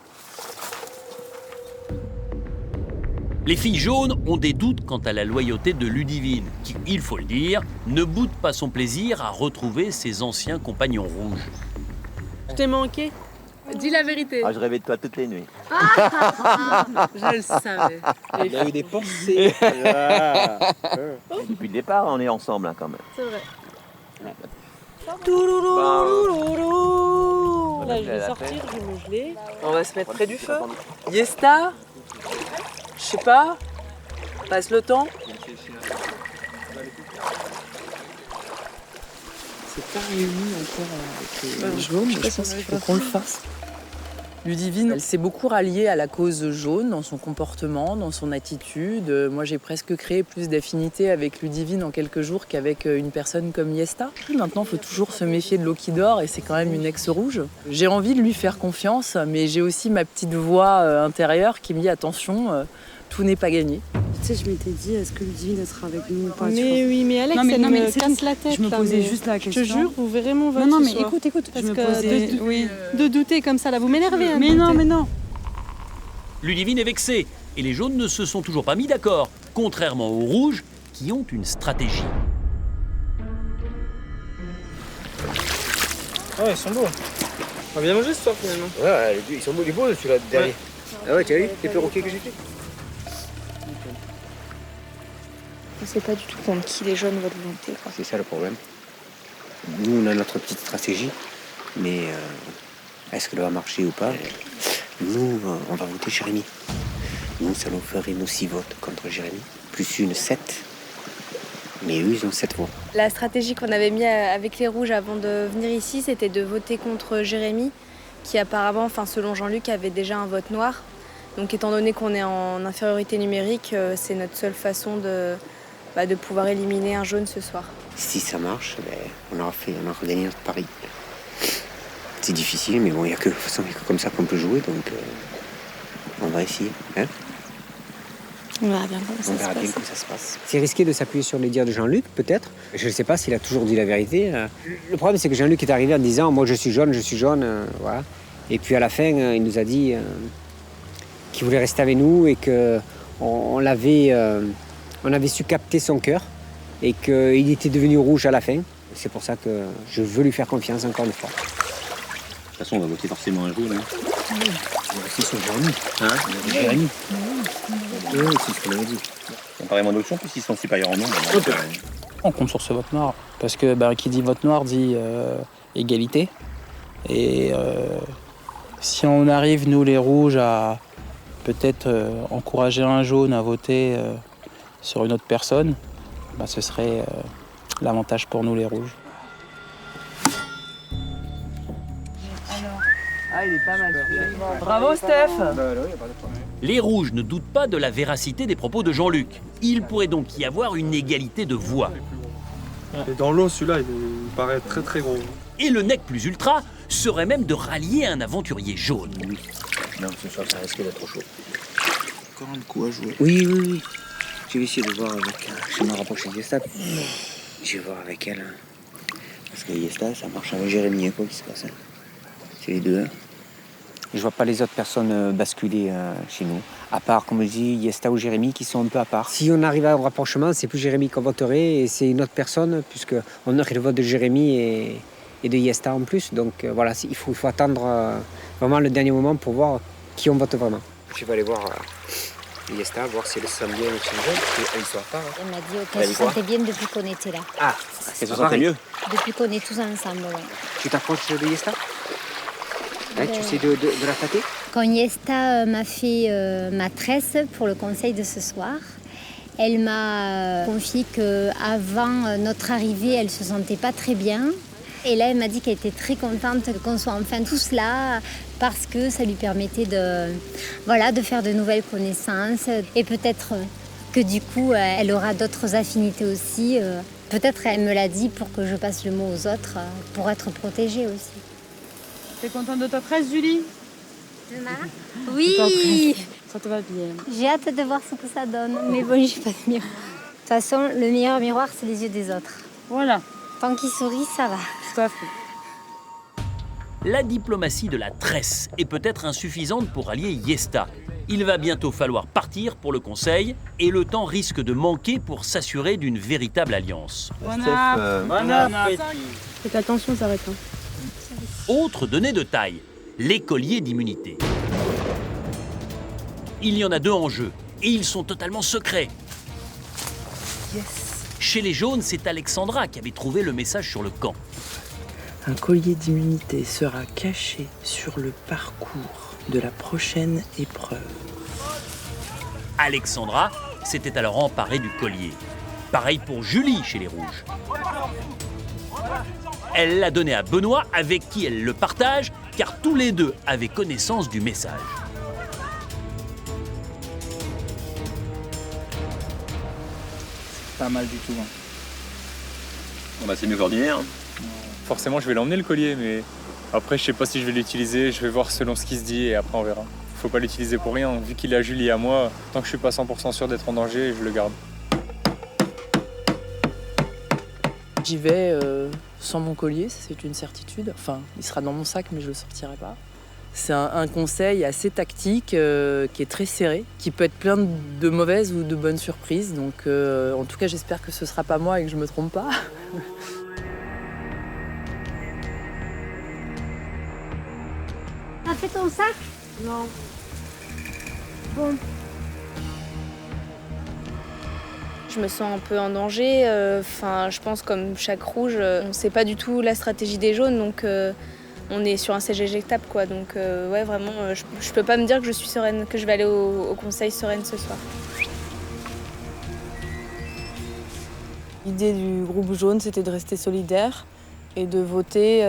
Les filles jaunes ont des doutes quant à la loyauté de Ludivine, qui, il faut le dire, ne boude pas son plaisir à retrouver ses anciens compagnons rouges. Je t'ai manqué. Dis la vérité. Je rêvais de toi toutes les nuits. Je le savais. Il a eu des pensées. Depuis le départ, on est ensemble quand même. C'est vrai. Là, je vais sortir, je vais me geler. On va se mettre près du feu. Yesta, je sais pas, passe le temps. C'est pas réuni encore avec les jaunes, je pense qu'il faut qu'on le fasse. Ludivine, elle s'est beaucoup ralliée à la cause jaune dans son comportement, dans son attitude. Moi, j'ai presque créé plus d'affinité avec Ludivine en quelques jours qu'avec une personne comme Yesta. Maintenant, il faut toujours se méfier de l'eau qui dort et c'est quand même une ex-rouge. J'ai envie de lui faire confiance, mais j'ai aussi ma petite voix intérieure qui me dit attention, tout n'est pas gagné. Tu sais, je m'étais dit, est-ce que Ludivine sera avec nous ou pas? Mais oui, mais Alex, elle me casse la tête. Je me posais juste la question. Je te jure, vous verrez mon vote. Non, mais ce soir. écoute. Parce je me que posais... de douter comme ça, là, vous m'énervez. Mais non. Ludivine est vexée et les jaunes ne se sont toujours pas mis d'accord, contrairement aux rouges qui ont une stratégie. Ouais, ils sont beaux. On va bien manger ce soir finalement. Ouais, ils sont beaux, les beaux celui-là derrière. Ah ouais, tu as vu les perroquets que j'ai fait? On sait pas du tout contre qui les jaunes vont voter. C'est ça le problème. Nous, on a notre petite stratégie, mais est-ce qu'elle va marcher ou pas? Nous, on va voter Jérémy. Nous, ça nous ferait nos 6 votes contre Jérémy, plus une 7. Mais eux, ils ont 7 voix. La stratégie qu'on avait mis avec les rouges avant de venir ici, c'était de voter contre Jérémy, qui apparemment, selon Jean-Luc, avait déjà un vote noir. Donc étant donné qu'on est en infériorité numérique, c'est notre seule façon de pouvoir éliminer un jaune ce soir. Si ça marche, on aura gagné notre pari. C'est difficile, mais bon, il n'y a que comme ça qu'on peut jouer, donc on va essayer. Hein? On verra bien comment ça se passe. On verra bien comment ça se passe. C'est risqué de s'appuyer sur les dires de Jean-Luc, peut-être. Je ne sais pas s'il a toujours dit la vérité. Le problème, c'est que Jean-Luc est arrivé en disant « Moi, je suis jaune, voilà. Et puis à la fin, il nous a dit qu'il voulait rester avec nous et qu'on avait su capter son cœur et qu'il était devenu rouge à la fin. C'est pour ça que je veux lui faire confiance encore une fois. De toute façon, on va voter forcément un jour. Hein. On va rester sur Jérémy. Jérémy. Oui, c'est ce qu'on avait dit. Ça me paraît moins d'options puisqu'ils sont supérieurs en nombre. On compte sur ce vote noir. Parce que qui dit vote noir dit égalité. Et si on arrive, nous les rouges, à peut-être encourager un jaune à voter sur une autre personne, ce serait l'avantage pour nous les rouges. Ah, il est pas mal. Bravo, Steph. Les rouges ne doutent pas de la véracité des propos de Jean-Luc. Il pourrait donc y avoir une égalité de voix. Et dans l'eau, celui-là, il paraît très très gros. Et le nec plus ultra serait même de rallier un aventurier jaune. Non, ce soir, ça risque d'être trop chaud. Encore un coup à jouer. Oui. Je vais essayer de voir avec... Je me rapproche de Yesta. Je vais voir avec elle. Parce que Yesta, ça marche avec Jérémy, quoi, qui se passe. C'est les deux. Je vois pas les autres personnes basculer chez nous. À part, comme je dis, Yesta ou Jérémy qui sont un peu à part. Si on arrive à un rapprochement, c'est plus Jérémy qu'on voterait et c'est une autre personne, puisqu'on aurait le vote de Jérémy et de Yesta en plus. Donc voilà, il faut attendre vraiment le dernier moment pour voir qui on vote vraiment. Je vais aller voir Yesta, voir si elle se sent bien chez nous, parce qu'elle soit à part. Elle m'a dit qu'elle se sentait bien depuis qu'on était là. Ah, qu'elle se sentait mieux. Depuis qu'on est tous ensemble, ouais. Tu t'approches de Yesta? Tu sais de la tâter? Quand Yesta m'a fait ma tresse pour le conseil de ce soir, elle m'a confié qu'avant notre arrivée, elle ne se sentait pas très bien. Et là, elle m'a dit qu'elle était très contente qu'on soit enfin tous là parce que ça lui permettait de faire de nouvelles connaissances. Et peut-être que du coup, elle aura d'autres affinités aussi. Peut-être elle me l'a dit pour que je passe le mot aux autres, pour être protégée aussi. T'es contente de ta tresse, Julie? Oui! Ça te va bien. J'ai hâte de voir ce que ça donne, mais bon, j'ai pas de miroir. De toute façon, le meilleur miroir, c'est les yeux des autres. Voilà. Tant qu'ils sourient, ça va. Tout à fait. La diplomatie de la tresse est peut-être insuffisante pour allier Yesta. Il va bientôt falloir partir pour le conseil et le temps risque de manquer pour s'assurer d'une véritable alliance. Bon appétit. Faites attention, ça arrête. Autre donnée de taille, les colliers d'immunité. Il y en a 2 en jeu et ils sont totalement secrets. Yes. Chez les jaunes, c'est Alexandra qui avait trouvé le message sur le camp. Un collier d'immunité sera caché sur le parcours de la prochaine épreuve. Alexandra s'était alors emparée du collier. Pareil pour Julie chez les rouges. Elle l'a donné à Benoît, avec qui elle le partage, car tous les deux avaient connaissance du message. Pas mal du tout. Hein. Bon c'est mieux qu'ordinaire. Forcément, je vais l'emmener le collier, mais après, je sais pas si je vais l'utiliser. Je vais voir selon ce qui se dit et après, on verra. Faut pas l'utiliser pour rien. Vu qu'il a Julie et à moi, tant que je suis pas 100% sûr d'être en danger, je le garde. J'y vais sans mon collier, ça, c'est une certitude. Enfin, il sera dans mon sac, mais je le sortirai pas. C'est un conseil assez tactique, qui est très serré, qui peut être plein de mauvaises ou de bonnes surprises. Donc, en tout cas, j'espère que ce sera pas moi et que je me trompe pas. T'as fait ton sac? Non. Bon. Je me sens un peu en danger. Je pense comme chaque rouge, on ne sait pas du tout la stratégie des jaunes, donc on est sur un siège éjectable, quoi. Donc ouais, vraiment, je peux pas me dire que je suis sereine, que je vais aller au conseil sereine ce soir. L'idée du groupe jaune, c'était de rester solidaire et de voter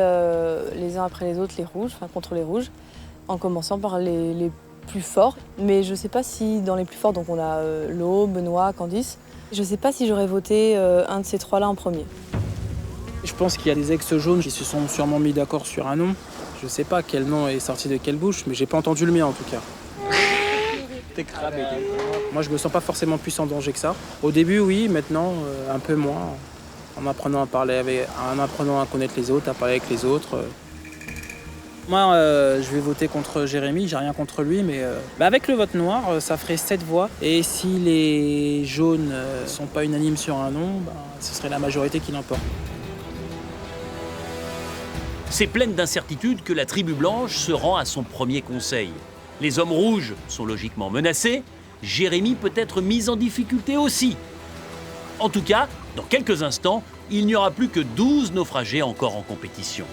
les uns après les autres les rouges, enfin contre les rouges, en commençant par les plus forts. Mais je sais pas si dans les plus forts, donc on a Lo, Benoît, Candice, je sais pas si j'aurais voté un de ces trois-là en premier. Je pense qu'il y a des ex-jaunes qui se sont sûrement mis d'accord sur un nom. Je sais pas quel nom est sorti de quelle bouche, mais j'ai pas entendu le mien en tout cas. cramé. Moi, je me sens pas forcément plus en danger que ça. Au début, oui, maintenant, un peu moins. En apprenant à connaître les autres, à parler avec les autres. Moi, je vais voter contre Jérémy, j'ai rien contre lui, mais avec le vote noir, ça ferait 7 voix. Et si les jaunes sont pas unanimes sur un nom, ce serait la majorité qui l'emporte. C'est pleine d'incertitudes que la tribu blanche se rend à son premier conseil. Les hommes rouges sont logiquement menacés, Jérémy peut être mis en difficulté aussi. En tout cas, dans quelques instants, il n'y aura plus que 12 naufragés encore en compétition.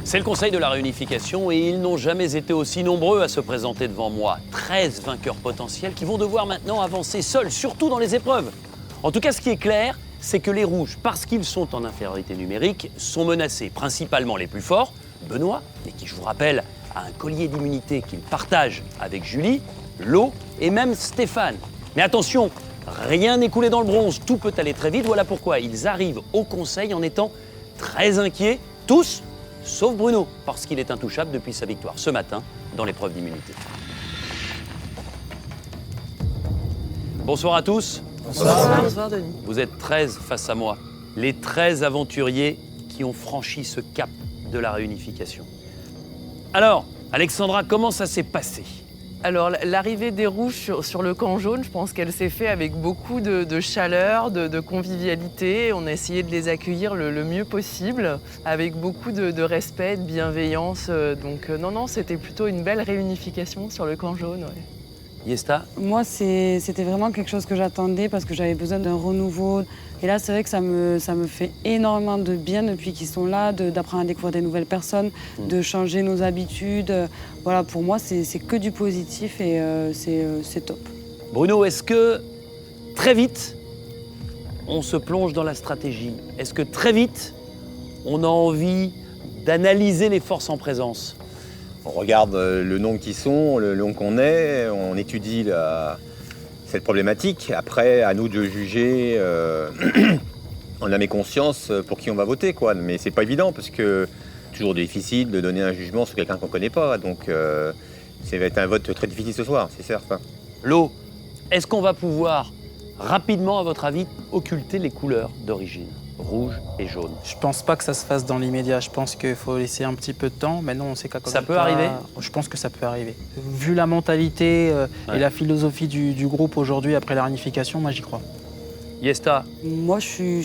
C'est le conseil de la réunification et ils n'ont jamais été aussi nombreux à se présenter devant moi. 13 vainqueurs potentiels qui vont devoir maintenant avancer seuls, surtout dans les épreuves. En tout cas, ce qui est clair, c'est que les rouges, parce qu'ils sont en infériorité numérique, sont menacés, principalement les plus forts, Benoît, et qui, je vous rappelle, a un collier d'immunité qu'il partage avec Julie, Lo et même Stéphane. Mais attention, rien n'est coulé dans le bronze, tout peut aller très vite, voilà pourquoi ils arrivent au conseil en étant très inquiets, tous, sauf Bruno, parce qu'il est intouchable depuis sa victoire ce matin dans l'épreuve d'immunité. Bonsoir à tous. Bonsoir. Bonsoir Denis. Vous êtes 13 face à moi, les 13 aventuriers qui ont franchi ce cap de la réunification. Alors, Alexandra, comment ça s'est passé ? Alors, l'arrivée des Rouges sur le camp jaune, je pense qu'elle s'est faite avec beaucoup de chaleur, de convivialité. On a essayé de les accueillir le mieux possible, avec beaucoup de respect, de bienveillance. Donc non, c'était plutôt une belle réunification sur le camp jaune. Ouais. Yesta ? Moi, c'était vraiment quelque chose que j'attendais parce que j'avais besoin d'un renouveau. Et là, c'est vrai que ça me fait énormément de bien depuis qu'ils sont là, d'apprendre à découvrir des nouvelles personnes, de changer nos habitudes. Voilà, pour moi, c'est que du positif et c'est top. Bruno, est-ce que très vite, on se plonge dans la stratégie ? Est-ce que très vite, on a envie d'analyser les forces en présence ? On regarde le nombre qui sont, le nombre qu'on est, on étudie cette problématique. Après, à nous de juger en âme et conscience pour qui on va voter, quoi. Mais c'est pas évident parce que c'est toujours difficile de donner un jugement sur quelqu'un qu'on connaît pas. Donc ça va être un vote très difficile ce soir, c'est certain. Lo, est-ce qu'on va pouvoir rapidement, à votre avis, occulter les couleurs d'origine ? Rouge et jaune. Je pense pas que ça se fasse dans l'immédiat. Je pense qu'il faut laisser un petit peu de temps. Maintenant, on sait qu'à ça peut arriver ? Je pense que ça peut arriver. Vu la mentalité et la philosophie du groupe aujourd'hui après la réunification, moi j'y crois. Yesta ? Moi, je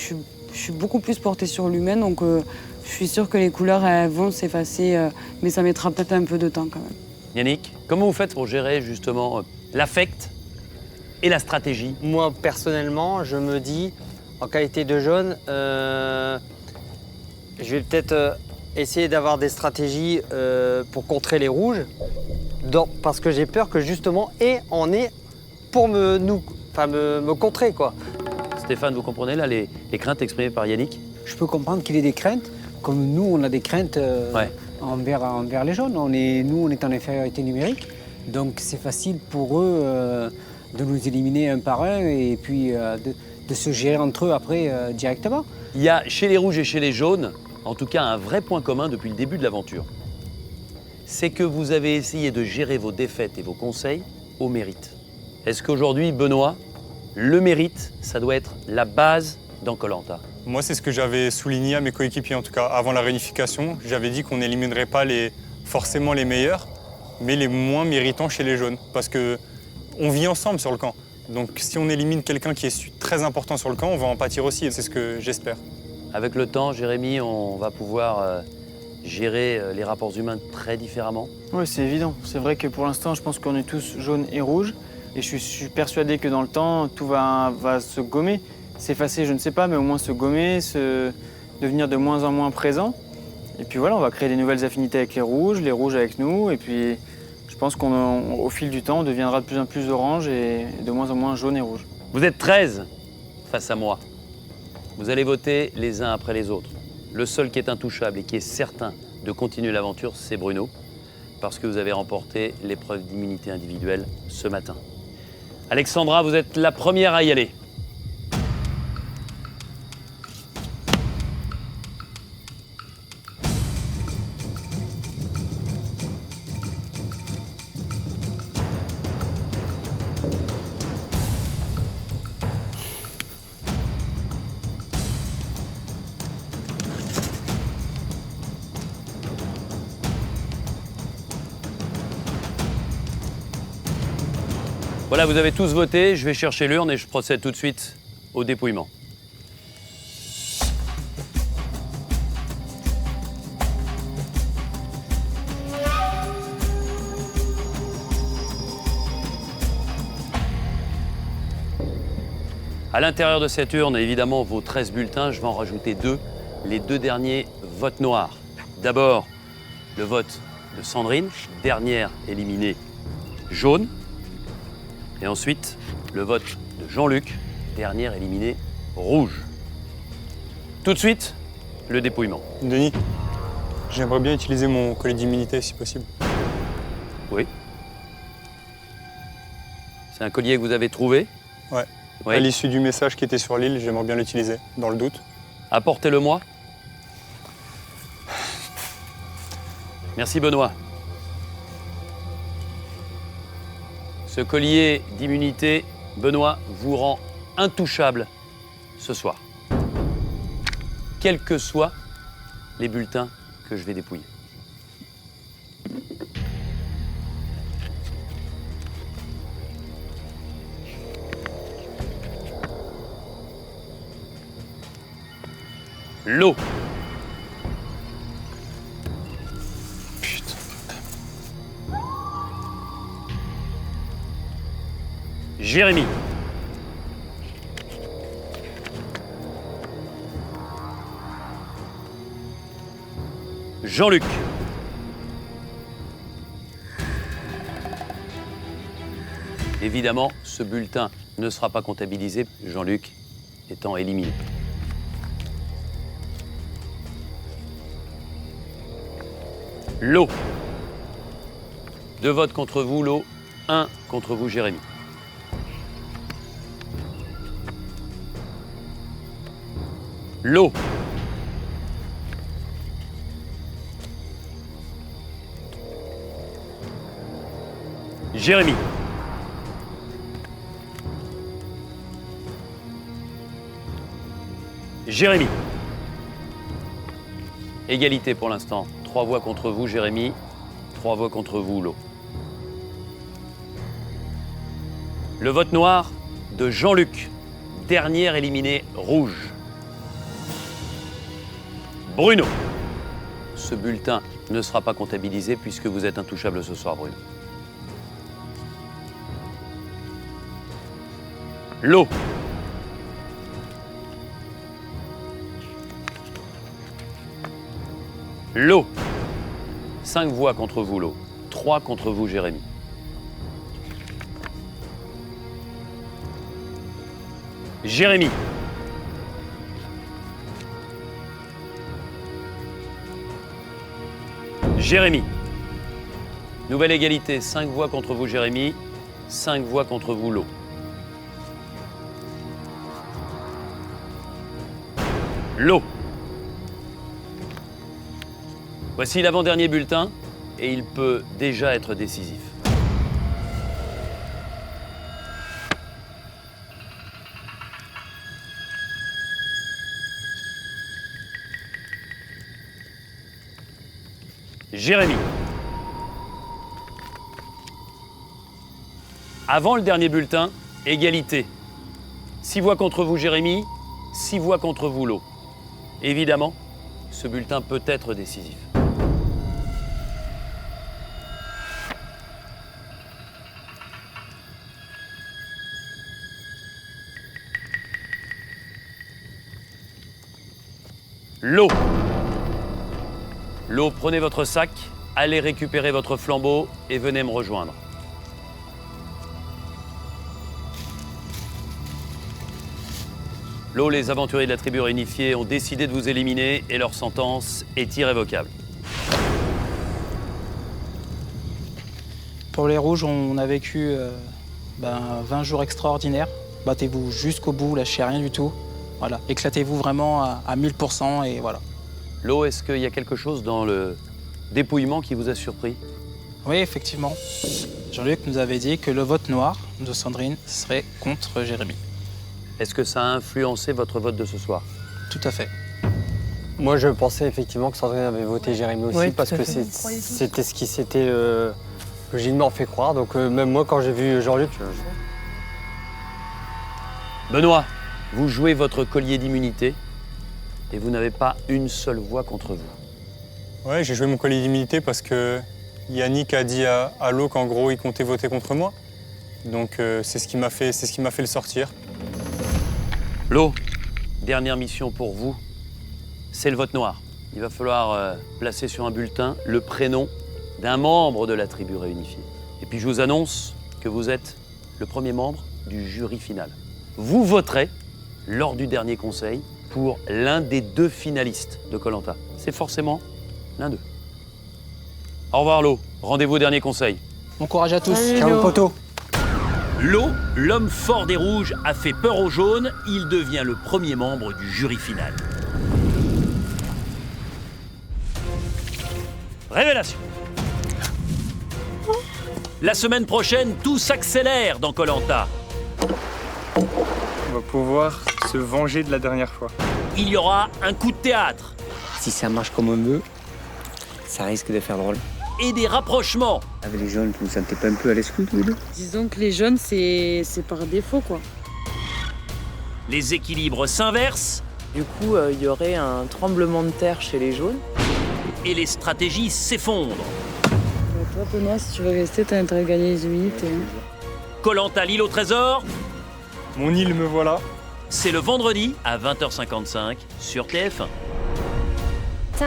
suis beaucoup plus portée sur l'humain, donc je suis sûre que les couleurs elles vont s'effacer, mais ça mettra peut-être un peu de temps quand même. Yannick, comment vous faites pour gérer justement l'affect et la stratégie ? Moi, personnellement, je me dis, en qualité de jaune, je vais peut-être essayer d'avoir des stratégies pour contrer les rouges, parce que j'ai peur que justement, on est pour me contrer, quoi. Stéphane, vous comprenez là les craintes exprimées par Yannick ? Je peux comprendre qu'il ait des craintes, comme nous, on a des craintes envers les jaunes. Nous, on est en infériorité numérique, donc c'est facile pour eux de nous éliminer un par un et puis de se gérer entre eux après directement. Il y a chez les rouges et chez les jaunes, en tout cas un vrai point commun depuis le début de l'aventure. C'est que vous avez essayé de gérer vos défaites et vos conseils au mérite. Est-ce qu'aujourd'hui, Benoît, le mérite, ça doit être la base dans Koh-Lanta ? Moi, c'est ce que j'avais souligné à mes coéquipiers, en tout cas avant la réunification. J'avais dit qu'on n'éliminerait pas forcément les meilleurs, mais les moins méritants chez les jaunes. Parce qu'on vit ensemble sur le camp. Donc si on élimine quelqu'un qui est très important sur le camp, on va en pâtir aussi, et c'est ce que j'espère. Avec le temps, Jérémy, on va pouvoir gérer les rapports humains très différemment ? Oui, c'est évident. C'est vrai que pour l'instant, je pense qu'on est tous jaunes et rouges. Et je suis persuadé que dans le temps, tout va se gommer. S'effacer, je ne sais pas, mais au moins se gommer, devenir de moins en moins présent. Et puis voilà, on va créer des nouvelles affinités avec les rouges avec nous. Et puis je pense qu'au fil du temps, on deviendra de plus en plus orange et de moins en moins jaune et rouge. Vous êtes 13 face à moi. Vous allez voter les uns après les autres. Le seul qui est intouchable et qui est certain de continuer l'aventure, c'est Bruno, parce que vous avez remporté l'épreuve d'immunité individuelle ce matin. Alexandra, vous êtes la première à y aller. Voilà, vous avez tous voté, je vais chercher l'urne et je procède tout de suite au dépouillement. À l'intérieur de cette urne, évidemment, vos 13 bulletins, je vais en rajouter 2, les 2 derniers votes noirs. D'abord, le vote de Sandrine, dernière éliminée, jaune. Et ensuite, le vote de Jean-Luc, dernière éliminée, rouge. Tout de suite, le dépouillement. Denis, j'aimerais bien utiliser mon collier d'immunité si possible. Oui. C'est un collier que vous avez trouvé? Ouais. Oui. À l'issue du message qui était sur l'île, j'aimerais bien l'utiliser, dans le doute. Apportez-le-moi. Merci Benoît. Ce collier d'immunité, Benoît, vous rend intouchable ce soir. Quels que soient les bulletins que je vais dépouiller. L'eau. Putain. Jérémy. Jean-Luc. Évidemment, ce bulletin ne sera pas comptabilisé, Jean-Luc étant éliminé. L'eau. 2 votes contre vous, l'eau. 1 contre vous, Jérémy. L'eau. Jérémy. Jérémy. Égalité pour l'instant. 3 voix contre vous, Jérémy. 3 voix contre vous, l'eau. Le vote noir de Jean-Luc, dernier éliminé, rouge. Bruno. Ce bulletin ne sera pas comptabilisé puisque vous êtes intouchable ce soir, Bruno. L'eau. L'eau. 5 voix contre vous, l'eau. 3 contre vous, Jérémy. Jérémy. Jérémy. Nouvelle égalité, 5 voix contre vous, Jérémy. 5 voix contre vous, l'eau. L'eau. Voici l'avant-dernier bulletin et il peut déjà être décisif. Jérémy. Avant le dernier bulletin, égalité. 6 voix contre vous, Jérémy, 6 voix contre vous, l'eau. Évidemment, ce bulletin peut être décisif. L'eau. L'eau, prenez votre sac, allez récupérer votre flambeau et venez me rejoindre. L'eau, les aventuriers de la tribu réunifiée ont décidé de vous éliminer et leur sentence est irrévocable. Pour les rouges, on a vécu 20 jours extraordinaires. Battez-vous jusqu'au bout, lâchez rien du tout. Voilà, éclatez-vous vraiment à 1000% et voilà. L'eau, est-ce qu'il y a quelque chose dans le dépouillement qui vous a surpris? Oui, effectivement. Jean-Luc nous avait dit que le vote noir de Sandrine serait contre Jérémy. Est-ce que ça a influencé votre vote de ce soir? Tout à fait. Moi, je pensais effectivement que Sandrine avait voté Jérémy aussi, Oui, parce tout à que fait. c'était ce qui s'était que Gilles m'en fait croire. Donc même moi, quand j'ai vu Jean-Luc... Benoît, vous jouez votre collier d'immunité et vous n'avez pas une seule voix contre vous. Ouais, j'ai joué mon collier d'immunité parce que Yannick a dit à Lo qu'en gros, il comptait voter contre moi. Donc c'est ce qui m'a fait le sortir. Lo, dernière mission pour vous, c'est le vote noir. Il va falloir placer sur un bulletin le prénom d'un membre de la tribu réunifiée. Et puis je vous annonce que vous êtes le premier membre du jury final. Vous voterez, lors du dernier conseil, pour l'un des 2 finalistes de Koh Lanta. C'est forcément l'un d'eux. Au revoir Lo, rendez-vous au dernier conseil. Bon courage à tous. Ciao le poteau. Lo, l'homme fort des rouges, a fait peur aux jaunes. Il devient le premier membre du jury final. Révélation. La semaine prochaine, tout s'accélère dans Koh Lanta. On va pouvoir se venger de la dernière fois. Il y aura un coup de théâtre. Si ça marche comme on veut, ça risque de faire drôle. Et des rapprochements. Avec les jaunes, vous ne sentez pas un peu à l'exclu tous les deux? Disons que les jaunes, c'est par défaut, quoi. Les équilibres s'inversent. Du coup, il y aurait un tremblement de terre chez les jaunes. Et les stratégies s'effondrent. Toi, Benoît, si tu veux rester, t'as intérêt à gagner les humilités. Koh Lanta, l'île au trésor. Mon île me voilà. C'est le vendredi à 20h55 sur TF1. C'est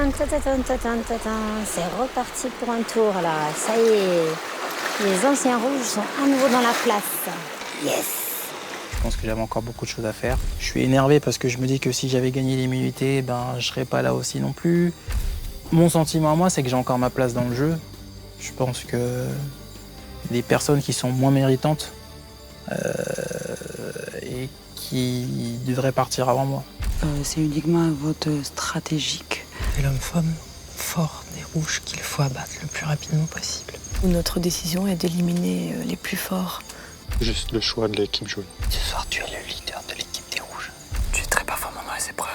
reparti pour un tour là, ça y est. Les anciens rouges sont à nouveau dans la place. Yes. Je pense que j'avais encore beaucoup de choses à faire. Je suis énervé parce que je me dis que si j'avais gagné l'immunité, je serais pas là aussi non plus. Mon sentiment à moi, c'est que j'ai encore ma place dans le jeu. Je pense que des personnes qui sont moins méritantes et qui devraient partir avant moi. C'est uniquement un vote stratégique. C'est l'homme-femme fort des rouges qu'il faut abattre le plus rapidement possible. Notre décision est d'éliminer les plus forts. Juste le choix de l'équipe jaune. Ce soir, tu es le leader de l'équipe des rouges. Tu es très performant dans les épreuves.